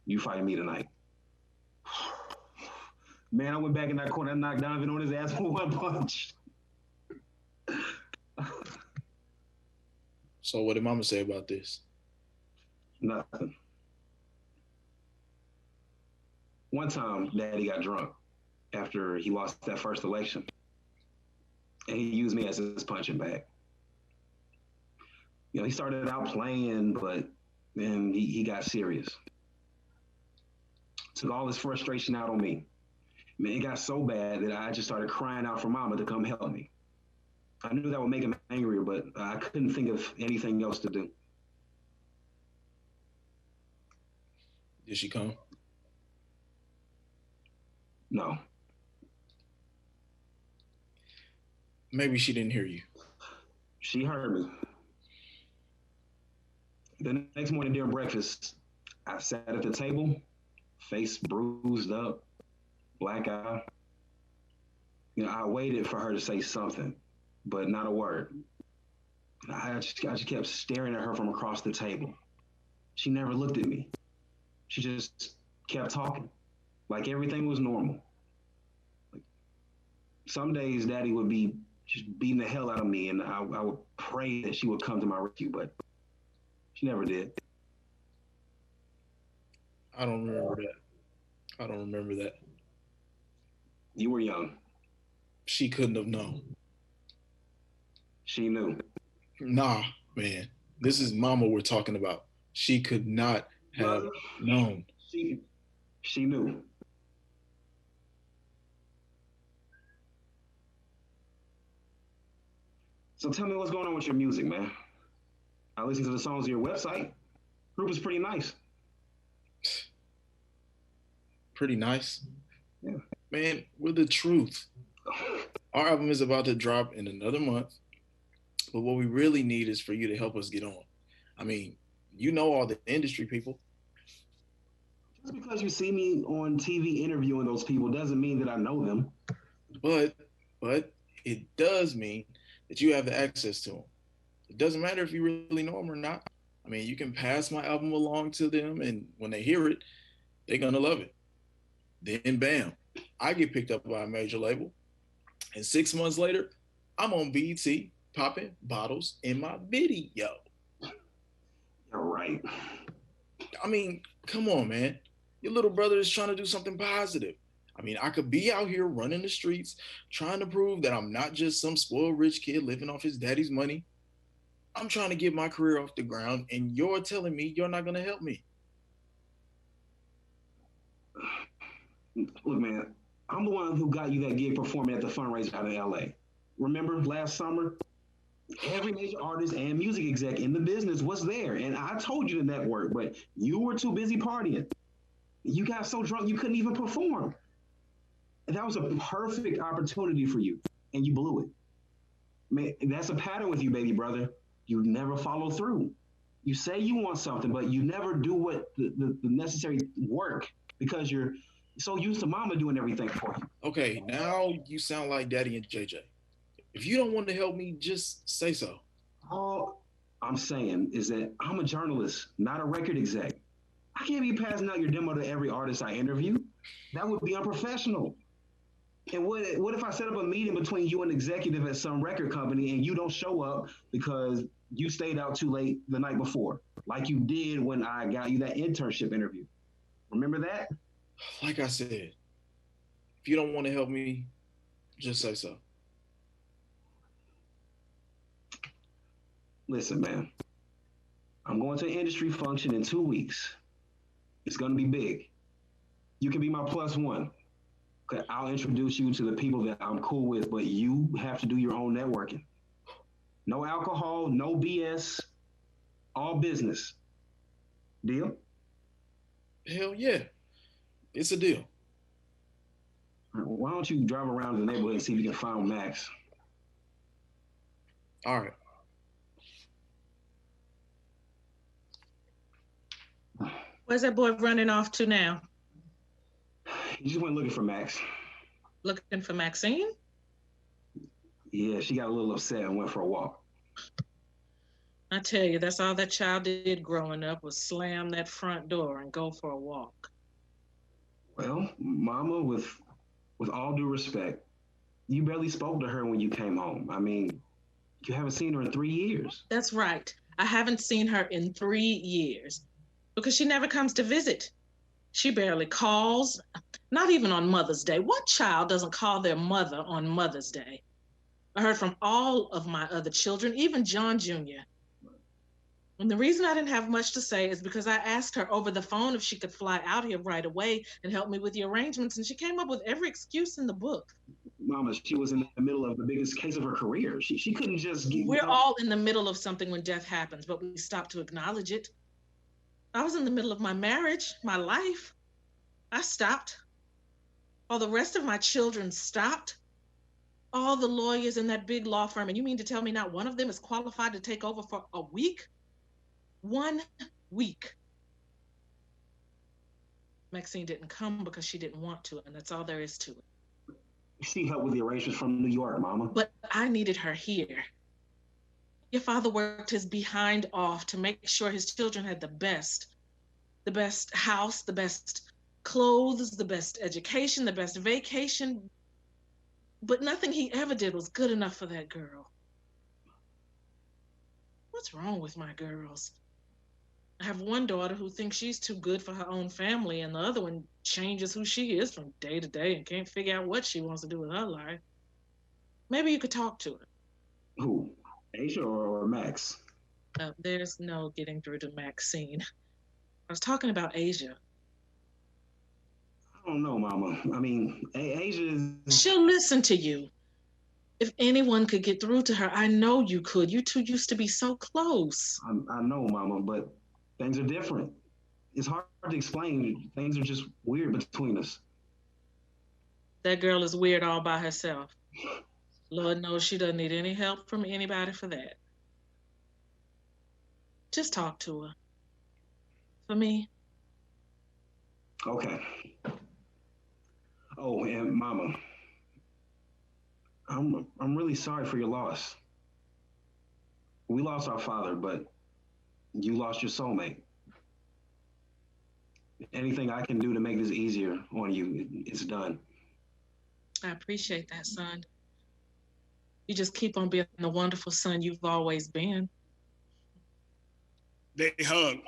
N: you fight me tonight." Man, I went back in that corner and knocked Donovan on his ass for one punch.
M: So what did Mama say about this?
N: Nothing. One time, Daddy got drunk after he lost that first election. And he used me as his punching bag. You know, he started out playing, but then he got serious. Took all his frustration out on me. Man, it got so bad that I just started crying out for Mama to come help me. I knew that would make him angrier, but I couldn't think of anything else to do.
M: Did she come?
N: No.
M: Maybe she didn't hear you.
N: She heard me. The next morning during breakfast, I sat at the table, face bruised up, black eye. You know, I waited for her to say something, but not a word. I just kept staring at her from across the table. She never looked at me. She just kept talking, like everything was normal. Like, some days Daddy would be just beating the hell out of me, and I would pray that she would come to my rescue, but she never did.
M: I don't remember that. I don't remember that.
N: You were young.
M: She couldn't have known.
N: She knew.
M: Nah, man. This is Mama we're talking about. She could not have known.
N: She knew. So tell me what's going on with your music, man. I listened to the songs on your website. Group is pretty nice.
M: Pretty nice?
N: Yeah.
M: Man, we're the truth. Our album is about to drop in another month, but what we really need is for you to help us get on. I mean, you know all the industry people.
N: Just because you see me on TV interviewing those people doesn't mean that I know them.
M: But it does mean that you have the access to them. It doesn't matter if you really know them or not. I mean, you can pass my album along to them, and when they hear it, they're gonna love it. Then bam, I get picked up by a major label, and 6 months later, I'm on BET popping bottles in my video.
N: You're right.
M: I mean, come on, man. Your little brother is trying to do something positive. I mean, I could be out here running the streets, trying to prove that I'm not just some spoiled rich kid living off his daddy's money. I'm trying to get my career off the ground, and you're telling me you're not going to help me.
N: Look, man, I'm the one who got you that gig performing at the fundraiser out in LA. Remember last summer? Every major artist and music exec in the business was there, and I told you to network, but you were too busy partying. You got so drunk you couldn't even perform. And that was a perfect opportunity for you, and you blew it. Man, that's a pattern with you, baby brother. You never follow through. You say you want something, but you never do what the necessary work because you're so used to Mama doing everything for you.
M: Okay, now you sound like Daddy and JJ. If you don't want to help me, just say so.
N: All I'm saying is that I'm a journalist, not a record exec. I can't be passing out your demo to every artist I interview. That would be unprofessional. And what if I set up a meeting between you and executive at some record company and you don't show up because you stayed out too late the night before, like you did when I got you that internship interview? Remember that?
M: Like I said, if you don't want to help me, just say so.
N: Listen, man, I'm going to an industry function in 2 weeks. It's going to be big. You can be my plus one. Okay, I'll introduce you to the people that I'm cool with, but you have to do your own networking. No alcohol, no BS, all business. Deal?
M: Hell yeah. It's a deal.
N: Why don't you drive around the neighborhood and see if you can find Max?
M: All right.
O: Where's that boy running off to now?
N: He just went looking for Max.
O: Looking for Maxine?
N: Yeah, she got a little upset and went for a walk.
O: I tell you, that's all that child did growing up was slam that front door and go for a walk.
N: Well, Mama, with all due respect, you barely spoke to her when you came home. I mean, you haven't seen her in 3 years.
O: That's right. I haven't seen her in 3 years because she never comes to visit. She barely calls, not even on Mother's Day. What child doesn't call their mother on Mother's Day? I heard from all of my other children, even John Jr. And the reason I didn't have much to say is because I asked her over the phone if she could fly out here right away and help me with the arrangements, and she came up with every excuse in the book.
N: Mama, she was in the middle of the biggest case of her career. She couldn't just get...
O: We're all in the middle of something when death happens, but we stop to acknowledge it. I was in the middle of my marriage, my life. I stopped. All the rest of my children stopped. All the lawyers in that big law firm, and you mean to tell me not one of them is qualified to take over for a week? 1 week. Maxine didn't come because she didn't want to, and that's all there is to it.
N: She helped with the arrangements from New York, Mama.
O: But I needed her here. Your father worked his behind off to make sure his children had the best house, the best clothes, the best education, the best vacation. But nothing he ever did was good enough for that girl. What's wrong with my girls? I have one daughter who thinks she's too good for her own family, and the other one changes who she is from day to day and can't figure out what she wants to do with her life. Maybe you could talk to her.
N: Who? Asia or Max?
O: There's no getting through to Maxine. I was talking about Asia.
N: I don't know, Mama. I mean, Asia is...
O: She'll listen to you. If anyone could get through to her, I know you could. You two used to be so close.
N: I know, Mama, but things are different. It's hard to explain. Things are just weird between us.
O: That girl is weird all by herself. Lord knows she doesn't need any help from anybody for that. Just talk to her. For me.
N: Okay. Oh, and Mama, I'm really sorry for your loss. We lost our father, but you lost your soulmate. Anything I can do to make this easier on you, it's done.
O: I appreciate that, son. You just keep on being the wonderful son you've always been.
A: They hug.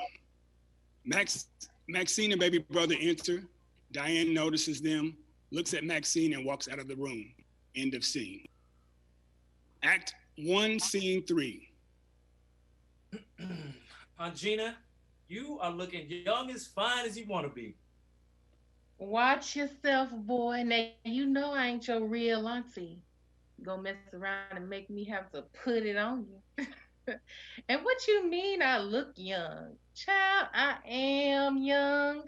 A: Maxine and baby brother enter. Diane notices them, looks at Maxine, and walks out of the room. End of scene. Act 1, Scene 3.
P: Aunt Gina, you are looking young as fine as you want to be.
K: Watch yourself, boy. Now, you know I ain't your real auntie. Gonna mess around and make me have to put it on you. And what you mean I look young? Child, I am young.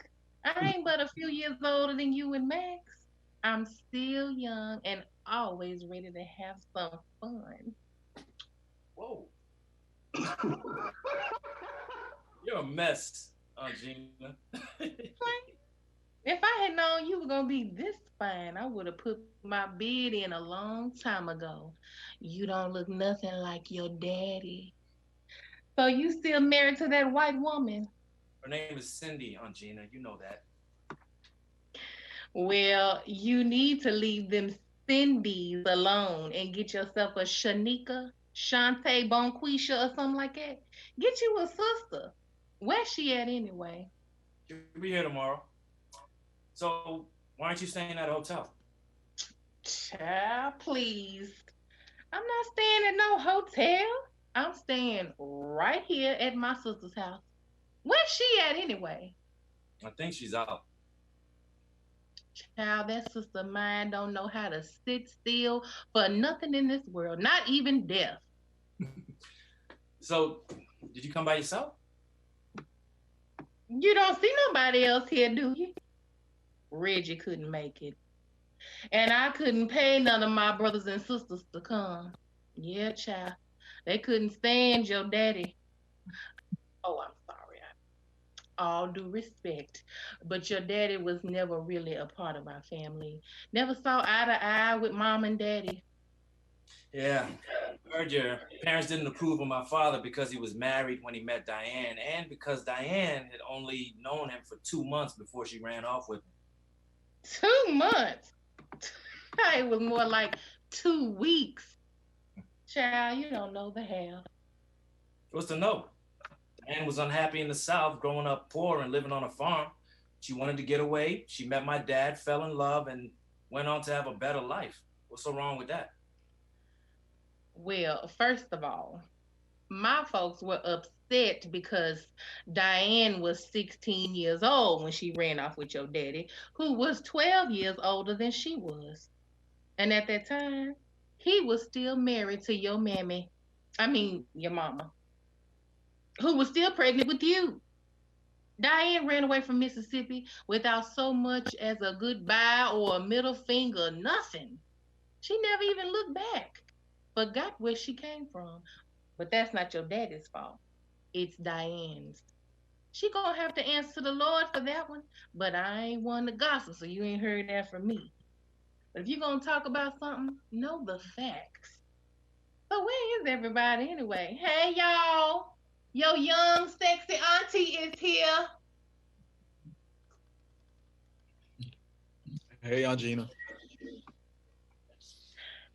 K: I ain't but a few years older than you and Max. I'm still young and always ready to have some fun.
P: Whoa. You're a mess, Aunt Gina.
K: If I had known you were gonna be this fine, I would have put my bid in a long time ago. You don't look nothing like your daddy. So you still married to that white woman?
P: Her name is Cindy, Aunt Gina. You know that.
K: Well, you need to leave them Cindy's alone and get yourself a Shanika, Shantae, Bonquisha, or something like that. Get you a sister. Where's she at anyway?
P: She'll be here tomorrow. So why aren't you staying at a hotel?
K: Child, please. I'm not staying at no hotel. I'm staying right here at my sister's house. Where's she at anyway?
P: I think she's out.
K: Child, that sister of mine don't know how to sit still for nothing in this world, not even death.
P: So, did you come by yourself?
K: You don't see nobody else here, do you? Reggie couldn't make it. And I couldn't pay none of my brothers and sisters to come. Yeah, child. They couldn't stand your daddy. Oh, I'm sorry. All due respect. But your daddy was never really a part of our family. Never saw eye to eye with mom and daddy.
P: Yeah, I heard your parents didn't approve of my father because he was married when he met Diane, and because Diane had only known him for 2 months before she ran off with him.
K: 2 months? It was more like 2 weeks. Child, you don't know the half.
P: What's to know? Diane was unhappy in the South, growing up poor and living on a farm. She wanted to get away. She met my dad, fell in love, and went on to have a better life. What's so wrong with that?
K: Well, first of all, my folks were upset because Diane was 16 years old when she ran off with your daddy, who was 12 years older than she was. And at that time, he was still married to your mammy. I mean, your mama, who was still pregnant with you. Diane ran away from Mississippi without so much as a goodbye or a middle finger, nothing. She never even looked back. Forgot where she came from. But that's not your daddy's fault. It's Diane's. She gonna have to answer the Lord for that one. But I ain't one to gossip, so you ain't heard that from me. But if you're gonna talk about something, know the facts. So where is everybody anyway? Hey y'all. Your young, sexy auntie is here.
M: Hey, Aunt Gina.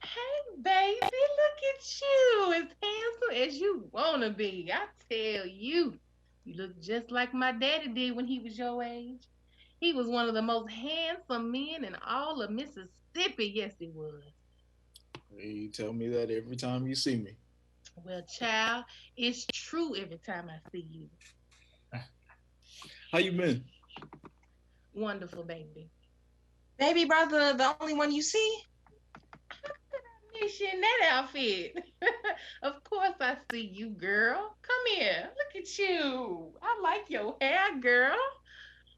K: Hey, baby, look at you. As handsome as you want to be. I tell you, you look just like my daddy did when he was your age. He was one of the most handsome men in all of Mississippi. Yes, he was.
M: You tell me that every time you see me.
K: Well, child, it's true every time I see you.
M: How you been?
K: Wonderful, baby.
O: Baby brother, the only one you see?
K: Miss you in that outfit. Of course I see you, girl. Come here. Look at you. I like your hair, girl.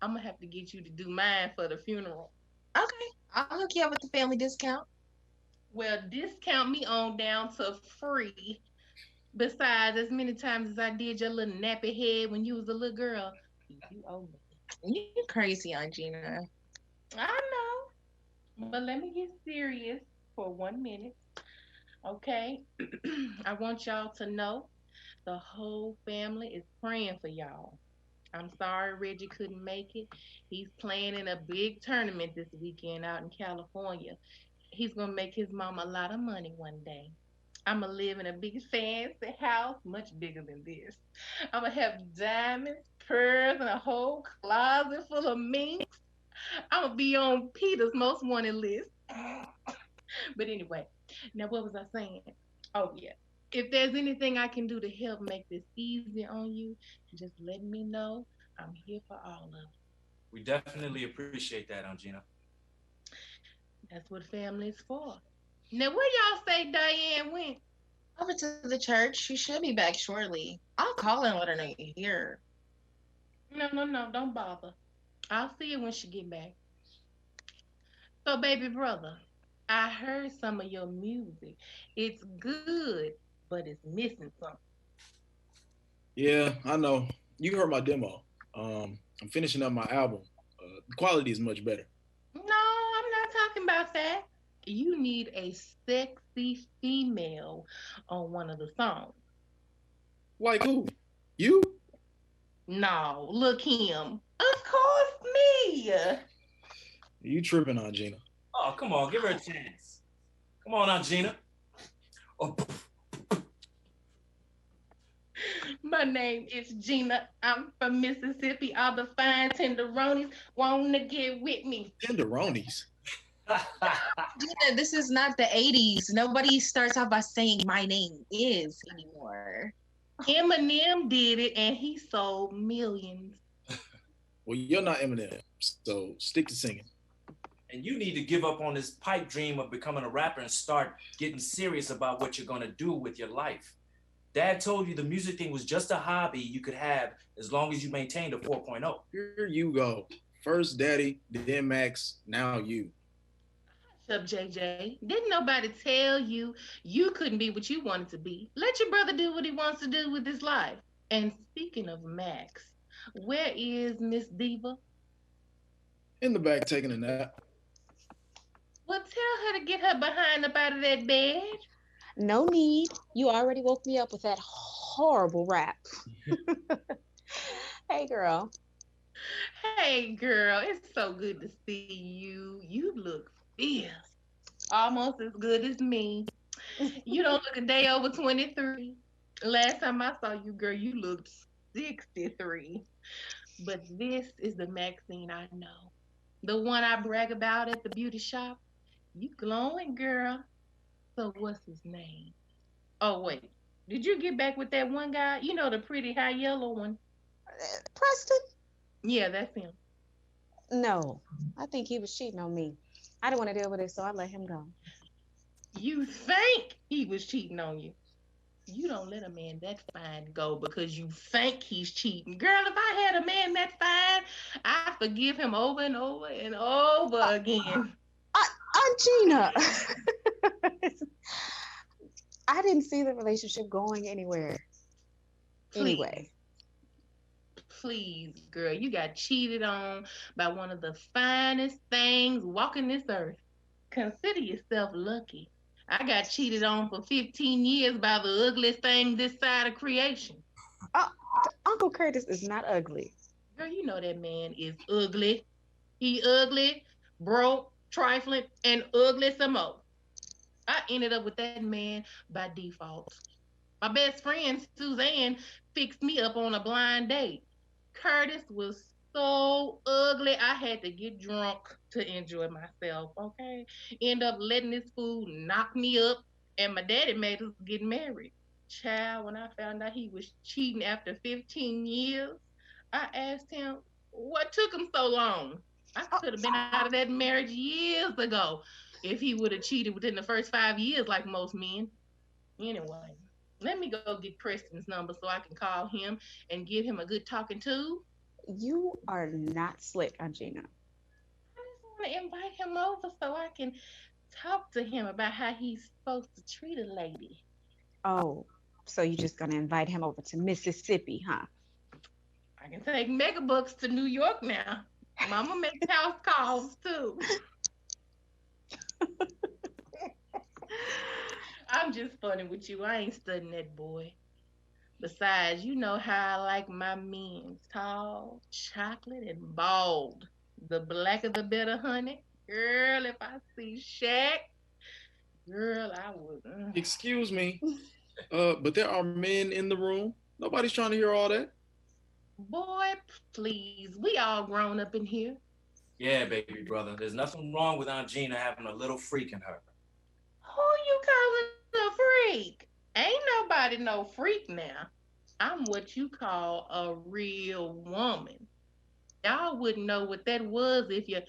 K: I'm gonna have to get you to do mine for the funeral.
O: Okay, I'll hook you up with the family discount.
K: Well, discount me on down to free. Besides, as many times as I did your little nappy head when you was a little girl, you owe me.
O: You crazy, Aunt Gina.
K: I know. But let me get serious for 1 minute. Okay? I want y'all to know the whole family is praying for y'all. I'm sorry Reggie couldn't make it. He's playing in a big tournament this weekend out in California. He's gonna make his mom a lot of money one day. I'm gonna live in a big fancy house, much bigger than this. I'm gonna have diamonds, pearls, and a whole closet full of minks. I'm gonna be on Peter's most wanted list. But anyway, now what was I saying? Oh yeah. If there's anything I can do to help make this easy on you, just let me know. I'm here for all of it.
P: We definitely appreciate that, Aunt Gina.
K: That's what family's for. Now, where y'all say Diane went?
O: Over to the church. She should be back shortly. I'll call and let her know you're here.
K: No, don't bother. I'll see her when she get back. So, baby brother, I heard some of your music. It's good, but it's missing something.
M: Yeah, I know. You heard my demo. I'm finishing up my album. The quality is much better.
K: No, I'm not talking about that. You need a sexy female on one of the songs.
M: Like who? You?
K: No, look him. Of course, me.
M: You tripping, Aunt Gina.
P: Oh, come on, give her a chance. Come on, Aunt Gina. Oh.
K: My name is Gina. I'm from Mississippi. All the fine tenderonis want to get with me.
M: Tenderonis?
O: Gina, this is not the 80s. Nobody starts off by saying my name is anymore.
K: Eminem did it, and he sold millions.
M: Well, you're not Eminem, so stick to singing.
P: And you need to give up on this pipe dream of becoming a rapper and start getting serious about what you're going to do with your life. Dad told you the music thing was just a hobby you could have as long as you maintained a 4.0.
M: Here you go. First Daddy, then Max, now you.
K: up, JJ. Didn't nobody tell you you couldn't be what you wanted to be? Let your brother do what he wants to do with his life. And speaking of Max, where is Miss Diva?
M: In the back taking a nap.
K: Well, tell her to get her behind up out of that bed.
L: No need. You already woke me up with that horrible rap. Hey, girl.
K: Hey, girl. It's so good to see you. You look fierce. Almost as good as me. You don't look a day over 23. Last time I saw you, girl, you looked 63. But this is the Maxine I know. The one I brag about at the beauty shop. You glowing, girl. So what's his name? Oh, wait. Did you get back with that one guy? You know, the pretty high yellow one?
L: Preston?
K: Yeah, that's him.
L: No, I think he was cheating on me. I didn't want to deal with it, so I let him go.
K: You think he was cheating on you? You don't let a man that fine go because you think he's cheating. Girl, if I had a man that fine, I'd forgive him over and over and over again.
L: Aunt Gina. I didn't see the relationship going anywhere. Anyway.
K: Please, girl, you got cheated on by one of the finest things walking this earth. Consider yourself lucky. I got cheated on for 15 years by the ugliest thing this side of creation.
L: Uncle Curtis is not ugly.
K: Girl, you know that man is ugly. He ugly, broke, trifling, and ugly some more. I ended up with that man by default. My best friend, Suzanne, fixed me up on a blind date. Curtis was so ugly, I had to get drunk to enjoy myself, okay? End up letting this fool knock me up, and my daddy made us get married. Child, when I found out he was cheating after 15 years, I asked him, what took him so long? I could have been out of that marriage years ago if he would have cheated within the first 5 years like most men. Anyway, let me go get Preston's number so I can call him and give him a good talking to.
L: You are not slick, Aunt Gina.
K: I just want to invite him over so I can talk to him about how he's supposed to treat a lady.
L: Oh, so you're just going to invite him over to Mississippi, huh?
K: I can take megabucks to New York now. Mama makes house calls, too. I'm just funny with you. I ain't studying that boy. Besides, you know how I like my men. Tall, chocolate, and bald. The blacker the better, honey. Girl, if I see Shaq, girl, I would.
M: Excuse me, but there are men in the room. Nobody's trying to hear all that.
K: Boy, please. We all grown up in here.
P: Yeah, baby brother. There's nothing wrong with Aunt Gina having a little freak in her.
K: Who you calling a freak? Ain't nobody no freak now. I'm what you call a real woman. Y'all wouldn't know what that was if your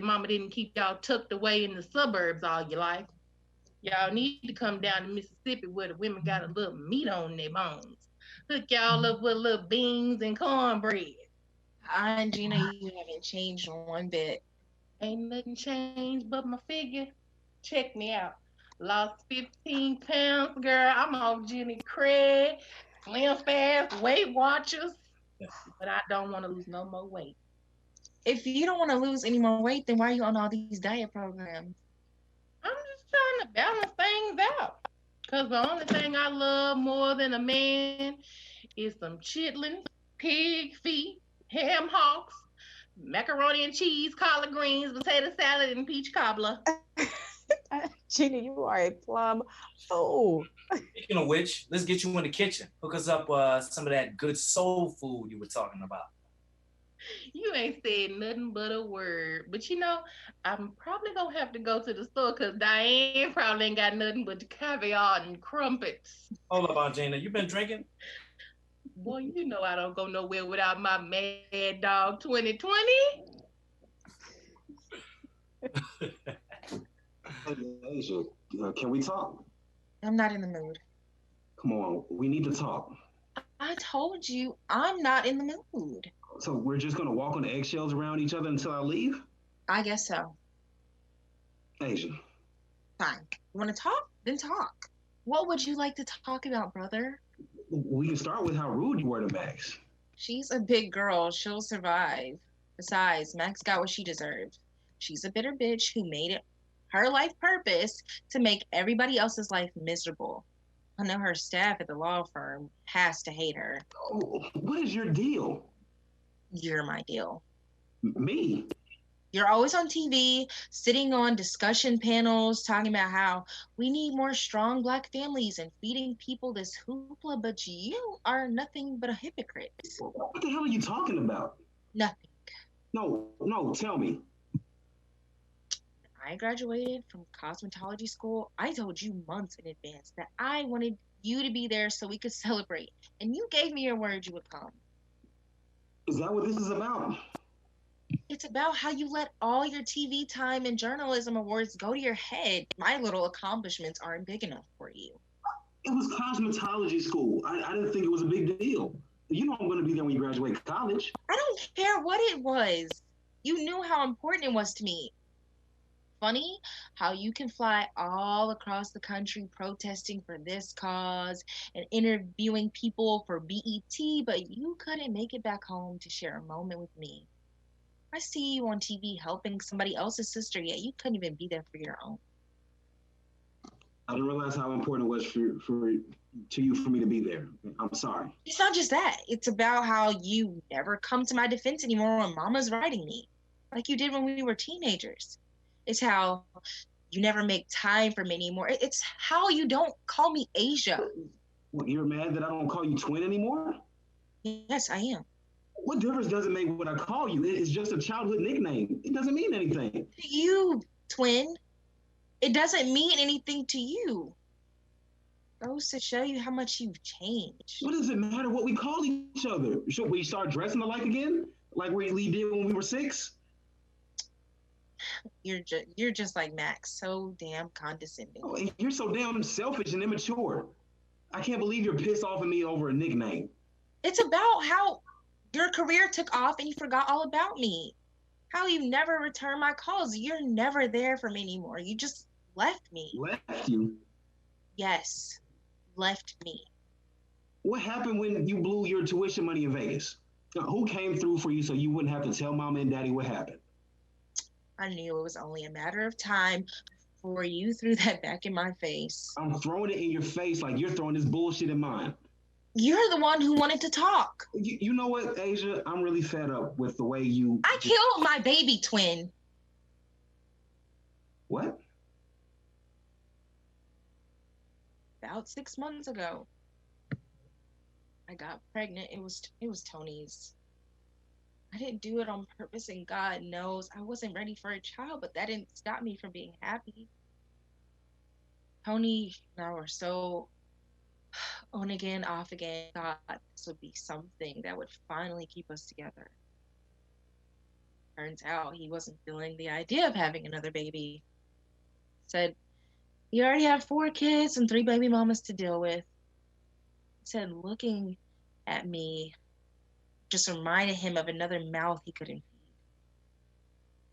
K: mama didn't keep y'all tucked away in the suburbs all your life. Y'all need to come down to Mississippi where the women got a little meat on their bones. Hook y'all up with little beans and cornbread.
O: Aunt Gina, you haven't changed one bit.
K: Ain't nothing changed but my figure. Check me out. Lost 15 pounds, girl. I'm off Jenny Craig, Slim Fast, Weight Watchers. But I don't want to lose no more weight.
O: If you don't want to lose any more weight, then why are you on all these diet programs?
K: I'm just trying to balance things out. Because the only thing I love more than a man is some chitlins, pig feet, ham hocks, macaroni and cheese, collard greens, potato salad, and peach cobbler.
L: Gina, you are a plum fool.
P: Speaking of which, let's get you in the kitchen. Hook us up some of that good soul food you were talking about.
K: You ain't said nothing but a word. But you know, I'm probably going to have to go to the store because Diane probably ain't got nothing but caviar and crumpets.
P: Hold up, Aunt Gina. You been drinking?
K: Boy, you know I don't go nowhere without my Mad Dog 2020.
N: Asia, can we talk?
O: I'm not in the mood.
N: Come on, we need to talk.
O: I told you I'm not in the mood.
N: So we're just gonna walk on eggshells around each other until I leave?
O: I guess so.
N: Asia.
K: Fine. You want to talk? Then talk. What would you like to talk about, brother?
N: We can start with how rude you were to Max.
K: She's a big girl. She'll survive. Besides, Max got what she deserved. She's a bitter bitch who made it her life purpose to make everybody else's life miserable. I know her staff at the law firm has to hate her.
N: Oh, what is your deal?
K: You're my deal.
N: Me?
K: You're always on TV, sitting on discussion panels, talking about how we need more strong Black families and feeding people this hoopla, but you are nothing but a hypocrite.
N: What the hell are you talking about?
K: Nothing.
N: No, tell me.
K: I graduated from cosmetology school. I told you months in advance that I wanted you to be there so we could celebrate, and you gave me your word you would come.
N: Is that what this is about?
K: It's about how you let all your TV time and journalism awards go to your head. My little accomplishments aren't big enough for you.
N: It was cosmetology school. I didn't think it was a big deal. You know I'm going to be there when you graduate college.
K: I don't care what it was. You knew how important it was to me. Funny how you can fly all across the country protesting for this cause and interviewing people for BET, but you couldn't make it back home to share a moment with me. I see you on TV helping somebody else's sister, yet you couldn't even be there for your own.
N: I didn't realize how important it was to you for me to be there. I'm sorry.
K: It's not just that. It's about how you never come to my defense anymore when mama's writing me, like you did when we were teenagers. It's how you never make time for me anymore. It's how you don't call me Asia.
N: What, you're mad that I don't call you twin anymore?
K: Yes, I am.
N: What difference does it make what I call you? It's just a childhood nickname. It doesn't mean anything.
K: To you, twin. It doesn't mean anything to you. Goes to show you how much you've changed.
N: What does it matter what we call each other? Should we start dressing alike again? Like we did when we were 6?
K: You're just like Max, so damn condescending.
N: Oh, and you're so damn selfish and immature. I can't believe you're pissed off at me over a nickname.
K: It's about how your career took off and you forgot all about me. How you never return my calls. You're never there for me anymore. You just left me.
N: Left you?
K: Yes, left me.
N: What happened when you blew your tuition money in Vegas? Who came through for you so you wouldn't have to tell mama and daddy what happened?
K: I knew it was only a matter of time before you threw that back in my face.
N: I'm throwing it in your face like you're throwing this bullshit in mine.
K: You're the one who wanted to talk.
N: You know what, Asia? I'm really fed up with the way you...
K: I killed my baby twin.
N: What?
K: About 6 months ago. I got pregnant. It was Tony's. I didn't do it on purpose, and God knows I wasn't ready for a child, but that didn't stop me from being happy. Tony and I were so on again, off again. God, this would be something that would finally keep us together. Turns out he wasn't feeling the idea of having another baby. Said, you already have 4 kids and 3 baby mamas to deal with. Said, looking at me just reminded him of another mouth he couldn't feed.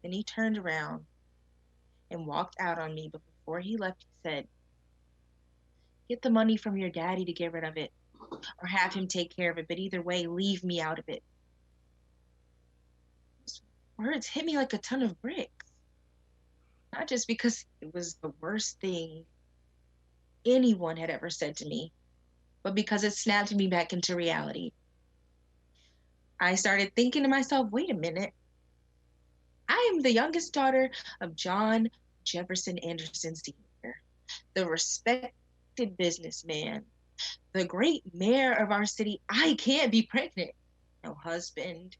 K: Then he turned around and walked out on me, but before he left, he said, get the money from your daddy to get rid of it, or have him take care of it, but either way, leave me out of it. Those words hit me like a ton of bricks. Not just because it was the worst thing anyone had ever said to me, but because it snapped me back into reality. I started thinking to myself, wait a minute. I am the youngest daughter of John Jefferson Anderson Sr., the respected businessman, the great mayor of our city. I can't be pregnant. No husband,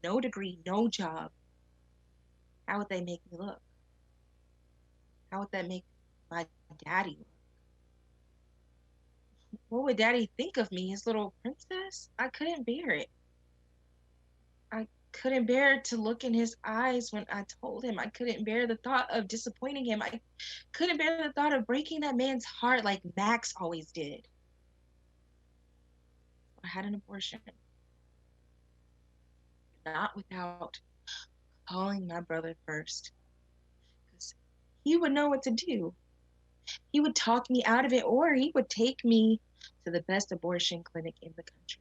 K: no degree, no job. How would they make me look? How would that make my daddy look? What would daddy think of me, his little princess? I couldn't bear it. I couldn't bear to look in his eyes when I told him. I couldn't bear the thought of disappointing him. I couldn't bear the thought of breaking that man's heart like Max always did. I had an abortion. Not without calling my brother first. Because he would know what to do. He would talk me out of it, or he would take me to the best abortion clinic in the country.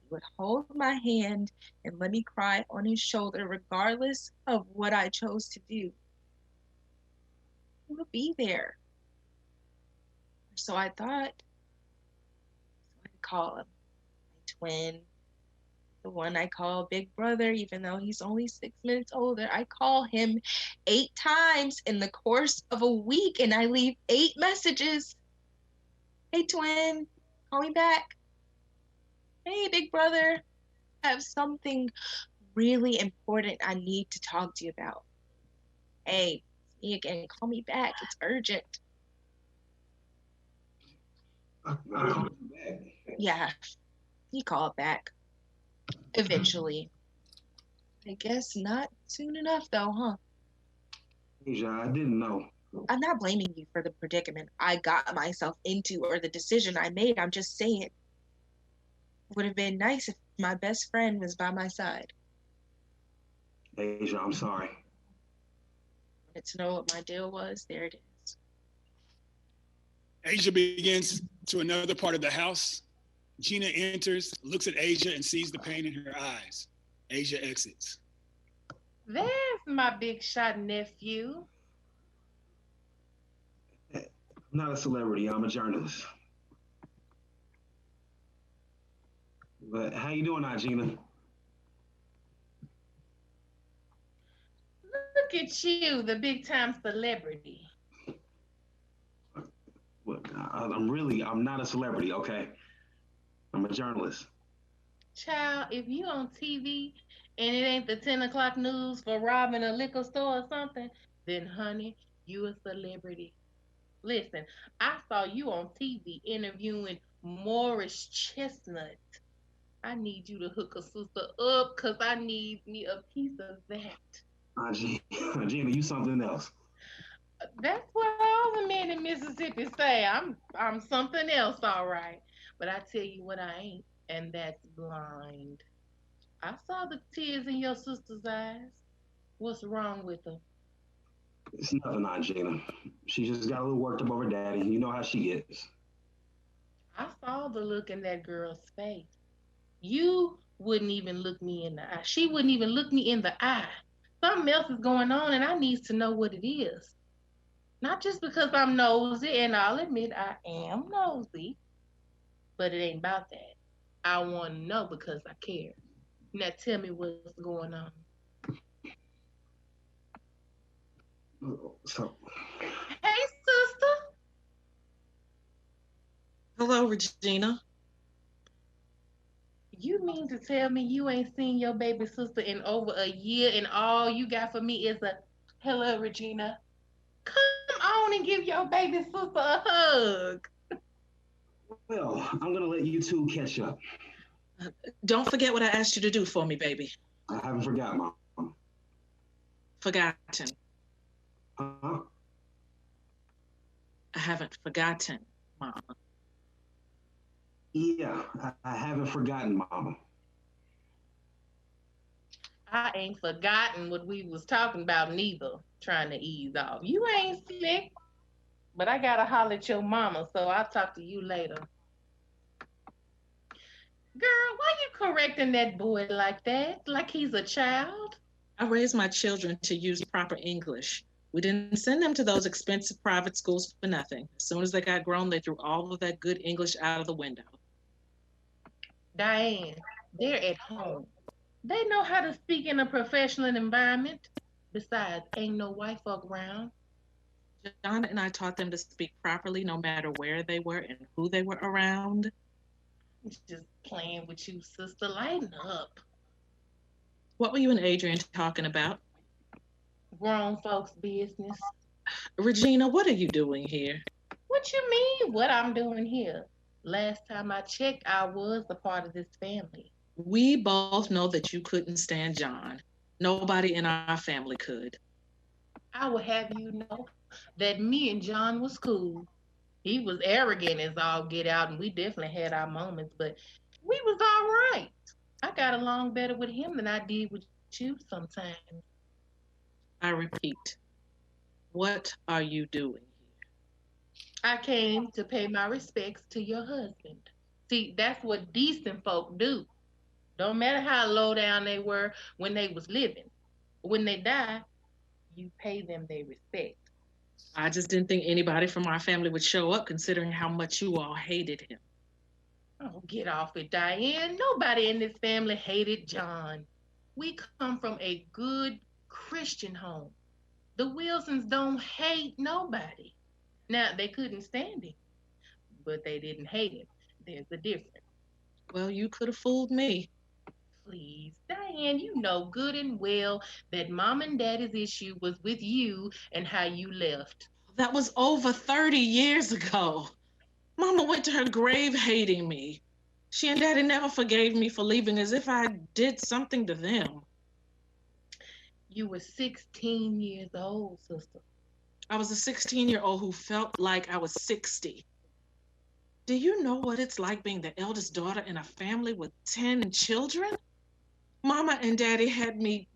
K: He would hold my hand and let me cry on his shoulder, regardless of what I chose to do. He would be there. So I thought, I'd call him, my twin, the one I call Big Brother, even though he's only 6 minutes older. I call him 8 times in the course of a week, and I leave 8 messages. Hey, twin, call me back. Hey, Big Brother, I have something really important I need to talk to you about. Hey, it's me again, call me back. It's urgent.
N: I called you back.
K: Yeah, he called back. Eventually. I guess not soon enough, though, huh?
N: Asia, I didn't know.
K: I'm not blaming you for the predicament I got myself into or the decision I made. I'm just saying it would have been nice if my best friend was by my side.
N: Asia, I'm sorry.
K: Wanted to know what my deal was? There it is.
A: Asia begins to another part of the house. Gina enters, looks at Asia, and sees the pain in her eyes. Asia exits.
Q: There's my big shot nephew.
N: I'm not a celebrity, I'm a journalist. But how you doing now, Gina?
Q: Look at you, the big time celebrity.
N: Look, I'm not a celebrity, okay? I'm a journalist.
Q: Child, if you on TV and it ain't the 10 o'clock news for robbing a liquor store or something, then honey, you a celebrity. Listen, I saw you on TV interviewing Morris Chestnut. I need you to hook a sister up because I need me a piece of that.
N: Gina, you something else.
Q: That's what all the men in Mississippi say. I'm something else, all right. But I tell you what I ain't, and that's blind. I saw the tears in your sister's eyes. What's wrong with her?
N: It's nothing on Gina. She just got a little worked up over daddy. You know how she gets.
Q: I saw the look in that girl's face. You wouldn't even look me in the eye. She wouldn't even look me in the eye. Something else is going on, and I need to know what it is. Not just because I'm nosy, and I'll admit I am nosy, but it ain't about that. I want to know because I care. Now tell me what's going on.
N: So,
Q: hey, sister.
O: Hello, Regina.
Q: You mean to tell me you ain't seen your baby sister in over a year and all you got for me is a hello, Regina? Come on and give your baby sister a hug.
N: Well, I'm going to let you two catch up.
O: Don't forget what I asked you to do for me, baby.
N: I haven't forgotten, Mom.
O: Forgotten.
N: Huh?
O: I haven't forgotten, Mama.
N: Yeah, I haven't forgotten, Mama.
Q: I ain't forgotten what we was talking about neither, trying to ease off. You ain't slick, but I gotta holler at your mama, so I'll talk to you later. Girl, why you correcting that boy like that? Like he's a child?
O: I raised my children to use proper English. We didn't send them to those expensive private schools for nothing. As soon as they got grown, they threw all of that good English out of the window.
Q: Diane, they're at home. They know how to speak in a professional environment. Besides, ain't no white folk around.
O: John and I taught them to speak properly no matter where they were and who they were around.
Q: Just playing with you, sister. Lighten up.
O: What were you and Adrian talking about?
Q: Grown folks' business.
O: Regina, what are you doing here?
Q: What you mean, what I'm doing here? Last time I checked, I was a part of this family.
O: We both know that you couldn't stand John. Nobody in our family could.
Q: I will have you know that me and John was cool. He was arrogant as all get out, and we definitely had our moments, but we was all right. I got along better with him than I did with you sometimes.
O: I repeat, What are you doing?
Q: I came to pay my respects to your husband. See, that's what decent folk do. Don't matter how low down they were when they was living. When they die, you pay them their respect.
O: I just didn't think anybody from our family would show up considering how much you all hated him.
Q: Oh, get off it, Diane. Nobody in this family hated John. We come from a good Christian home. The Wilsons don't hate nobody. Now, they couldn't stand him, but they didn't hate him. There's a difference.
O: Well, you could have fooled me.
Q: Please, Diane, you know good and well that Mom and Daddy's issue was with you and how you left.
O: That was over 30 years ago. Mama went to her grave hating me. She and Daddy never forgave me for leaving as if I did something to them.
Q: You were 16 years old, sister.
O: I was a 16-year-old who felt like I was 60. Do you know what it's like being the eldest daughter in a family with 10 children? Mama and Daddy had me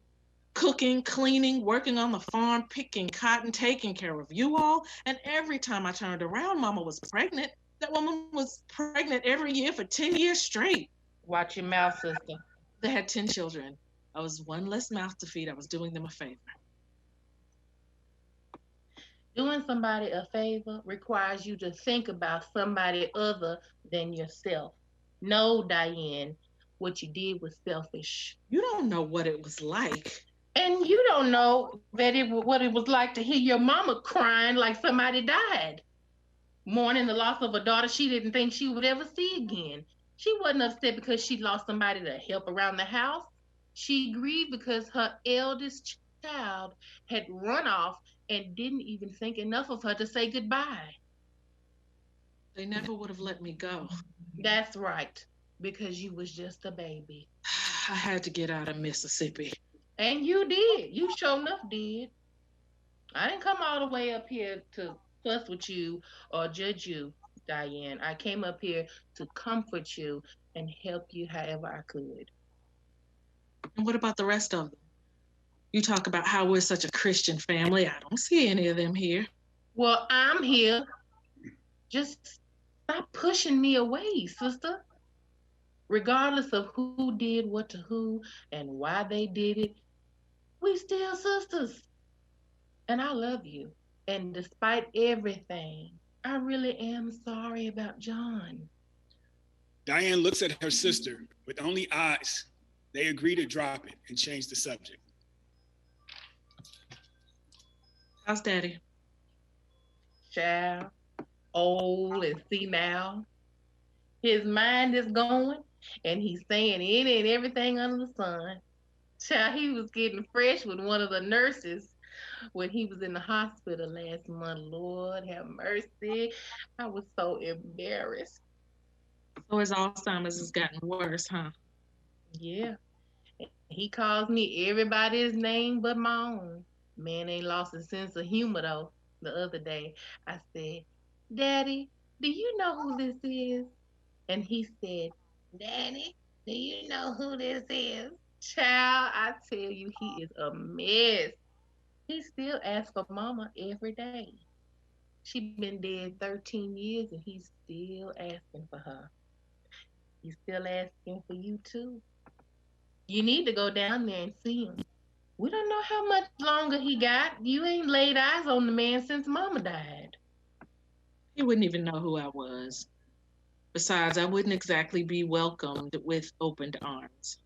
O: cooking, cleaning, working on the farm, picking cotton, taking care of you all. And every time I turned around, Mama was pregnant. That woman was pregnant every year for 10 years straight.
Q: Watch your mouth, sister.
O: They had 10 children. I was one less mouth to feed. I was doing them a favor.
Q: Doing somebody a favor requires you to think about somebody other than yourself. No, Diane, what you did was selfish.
O: You don't know what it was like.
Q: And you don't know what it was like to hear your mama crying like somebody died. Mourning the loss of a daughter she didn't think she would ever see again. She wasn't upset because she lost somebody to help around the house. She grieved because her eldest child had run off and didn't even think enough of her to say goodbye.
O: They never would have let me go.
Q: That's right, because you was just a baby.
O: I had to get out of Mississippi.
Q: And you did. You sure enough did. I didn't come all the way up here to fuss with you or judge you, Diane. I came up here to comfort you and help you however I could.
O: And what about the rest of them? You talk about how we're such a Christian family. I don't see any of them here.
Q: Well, I'm here. Just stop pushing me away, sister. Regardless of who did what to who and why they did it, we still sisters. And I love you. And despite everything, I really am sorry about John.
A: Diane looks at her sister with only eyes. They agree to drop it and change the subject.
O: How's Daddy?
Q: Child, old and senile. His mind is going, and he's saying any and everything under the sun. Child, he was getting fresh with one of the nurses when he was in the hospital last month. Lord have mercy. I was so embarrassed.
O: So his Alzheimer's has gotten worse, huh?
Q: Yeah. He calls me everybody's name but my own. Man ain't lost his sense of humor, though. The other day, I said, Daddy, do you know who this is? And he said, Daddy, do you know who this is? Child, I tell you, he is a mess. He still asks for Mama every day. She been dead 13 years and he's still asking for her. He's still asking for you too. You need to go down there and see him. We don't know how much longer he got. You ain't laid eyes on the man since Mama died.
O: He wouldn't even know who I was. Besides, I wouldn't exactly be welcomed with opened arms.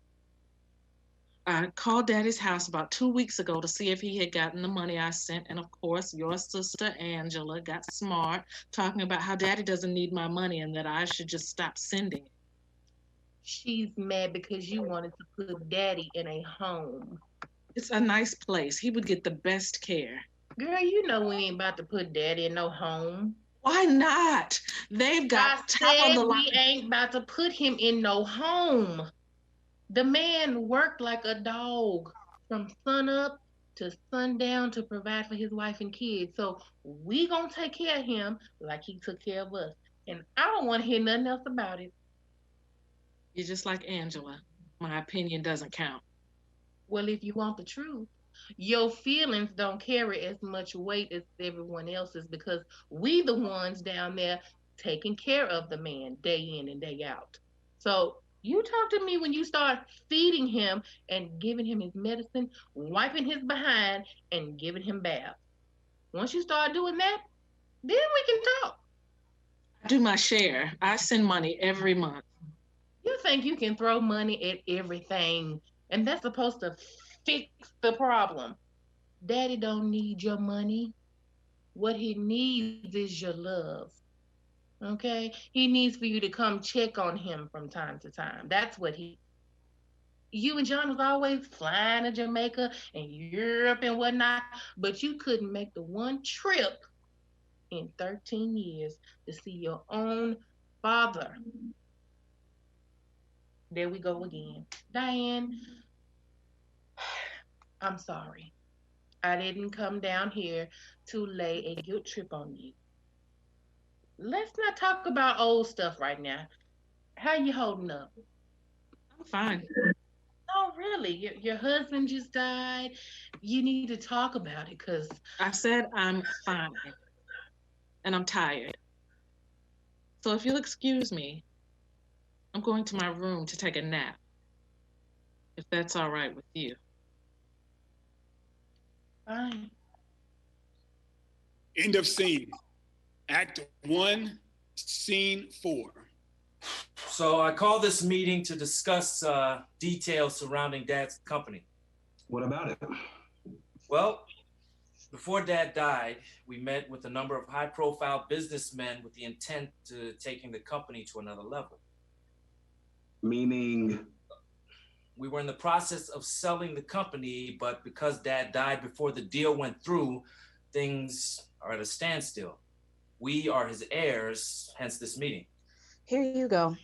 O: I called Daddy's house about 2 weeks ago to see if he had gotten the money I sent. And of course, your sister Angela got smart, talking about how Daddy doesn't need my money and that I should just stop sending it.
Q: She's mad because you wanted to put Daddy in a home.
O: It's a nice place. He would get the best care.
Q: Girl, you know we ain't about to put Daddy in no home.
O: Why not? They've got
Q: top of the line. We ain't about to put him in no home. The man worked like a dog from sun up to sundown to provide for his wife and kids. So we gonna take care of him like he took care of us. And I don't want to hear nothing else about it.
O: You're just like Angela. My opinion doesn't count.
Q: Well, if you want the truth, Your feelings don't carry as much weight as everyone else's because we the ones down there taking care of the man day in and day out. So you talk to me when you start feeding him and giving him his medicine, wiping his behind, and giving him baths. Once you start doing that, then we can talk.
O: I do my share. I send money every month.
Q: You think you can throw money at everything, and that's supposed to fix the problem. Daddy don't need your money. What he needs is your love. Okay? He needs for you to come check on him from time to time. That's what he. You and John was always flying to Jamaica and Europe and whatnot, but you couldn't make the one trip in 13 years to see your own father. There we go again. Diane, I'm sorry. I didn't come down here to lay a guilt trip on you. Let's not talk about old stuff right now. How you holding up?
O: I'm fine.
Q: Oh, really? Your husband just died. You need to talk about it because
O: I said I'm fine. And I'm tired. So if you'll excuse me, I'm going to my room to take a nap. If that's all right with you.
Q: Fine.
A: End of scene. Act 1, Scene 4.
P: So I called this meeting to discuss details surrounding Dad's company.
N: What about it?
P: Well, before Dad died, we met with a number of high-profile businessmen with the intent to taking the company to another level.
N: Meaning?
P: We were in the process of selling the company, but because Dad died before the deal went through, things are at a standstill. We are his heirs, hence this meeting.
L: Here you go.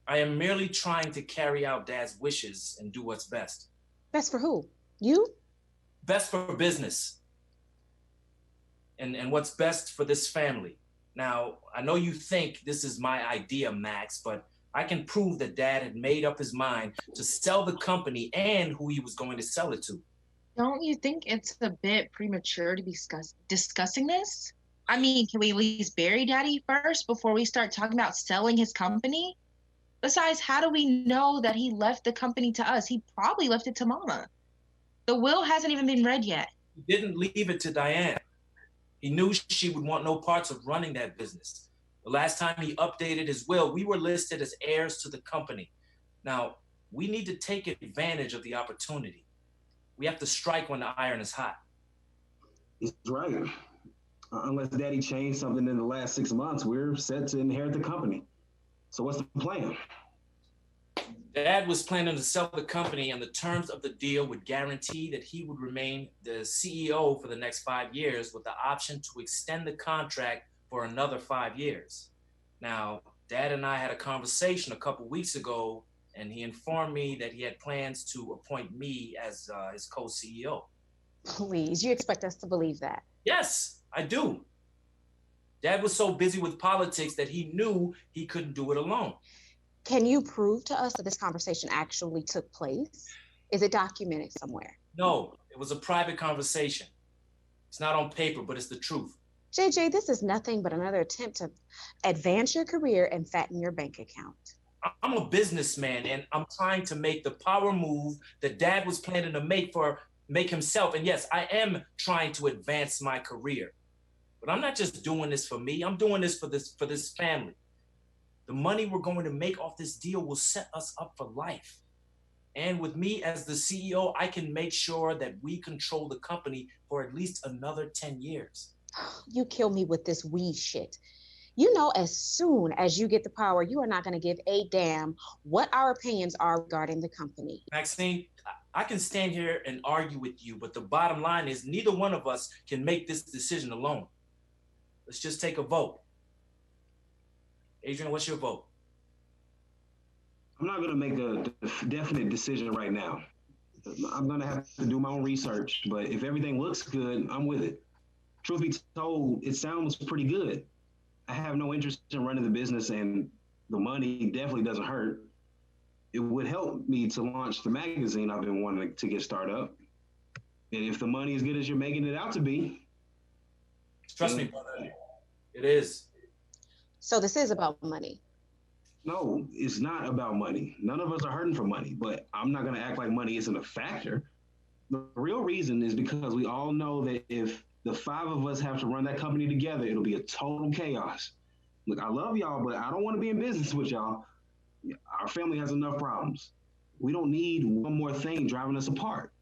P: I am merely trying to carry out Dad's wishes and do what's best.
L: Best for who? You?
P: Best for business. And what's best for this family. Now, I know you think this is my idea, Max, but I can prove that Dad had made up his mind to sell the company and who he was going to sell it to.
K: Don't you think it's a bit premature to be discussing this? I mean, can we at least bury Daddy first before we start talking about selling his company? Besides, how do we know that he left the company to us? He probably left it to Mama. The will hasn't even been read yet.
P: He didn't leave it to Diane. He knew she would want no parts of running that business. The last time he updated his will, we were listed as heirs to the company. Now, we need to take advantage of the opportunity. We have to strike when the iron is hot.
N: He's right. Unless Daddy changed something in the last 6 months, we're set to inherit the company. So what's the plan?
P: Dad was planning to sell the company, and the terms of the deal would guarantee that he would remain the CEO for the next 5 years with the option to extend the contract for another 5 years. Now, Dad and I had a conversation a couple weeks ago, and he informed me that he had plans to appoint me as his co-CEO.
L: Please, you expect us to believe that?
P: Yes, I do. Dad was so busy with politics that he knew he couldn't do it alone.
L: Can you prove to us that this conversation actually took place? Is it documented somewhere?
P: No, it was a private conversation. It's not on paper, but it's the truth.
L: JJ, this is nothing but another attempt to advance your career and fatten your bank account.
P: I'm a businessman, and I'm trying to make the power move that Dad was planning to make himself. And yes, I am trying to advance my career. But I'm not just doing this for me. I'm doing this for this family. The money we're going to make off this deal will set us up for life. And with me as the CEO, I can make sure that we control the company for at least another 10 years.
L: You kill me with this we shit. You know, as soon as you get the power, you are not going to give a damn what our opinions are regarding the company.
P: Maxine, I can stand here and argue with you, but the bottom line is neither one of us can make this decision alone. Let's just take a vote. Adrian, what's your vote?
N: I'm not going to make a definite decision right now. I'm going to have to do my own research, but if everything looks good, I'm with it. Truth be told, it sounds pretty good. I have no interest in running the business, and the money definitely doesn't hurt. It would help me to launch the magazine I've been wanting to get started up. And if the money is good as you're making it out to be,
P: trust me, brother, it is.
L: So this is about money.
N: No, it's not about money. None of us are hurting for money, but I'm not going to act like money isn't a factor. The real reason is because we all know that if the 5 of us have to run that company together, it'll be a total chaos. Look, I love y'all, but I don't want to be in business with y'all. Our family has enough problems. We don't need one more thing driving us apart.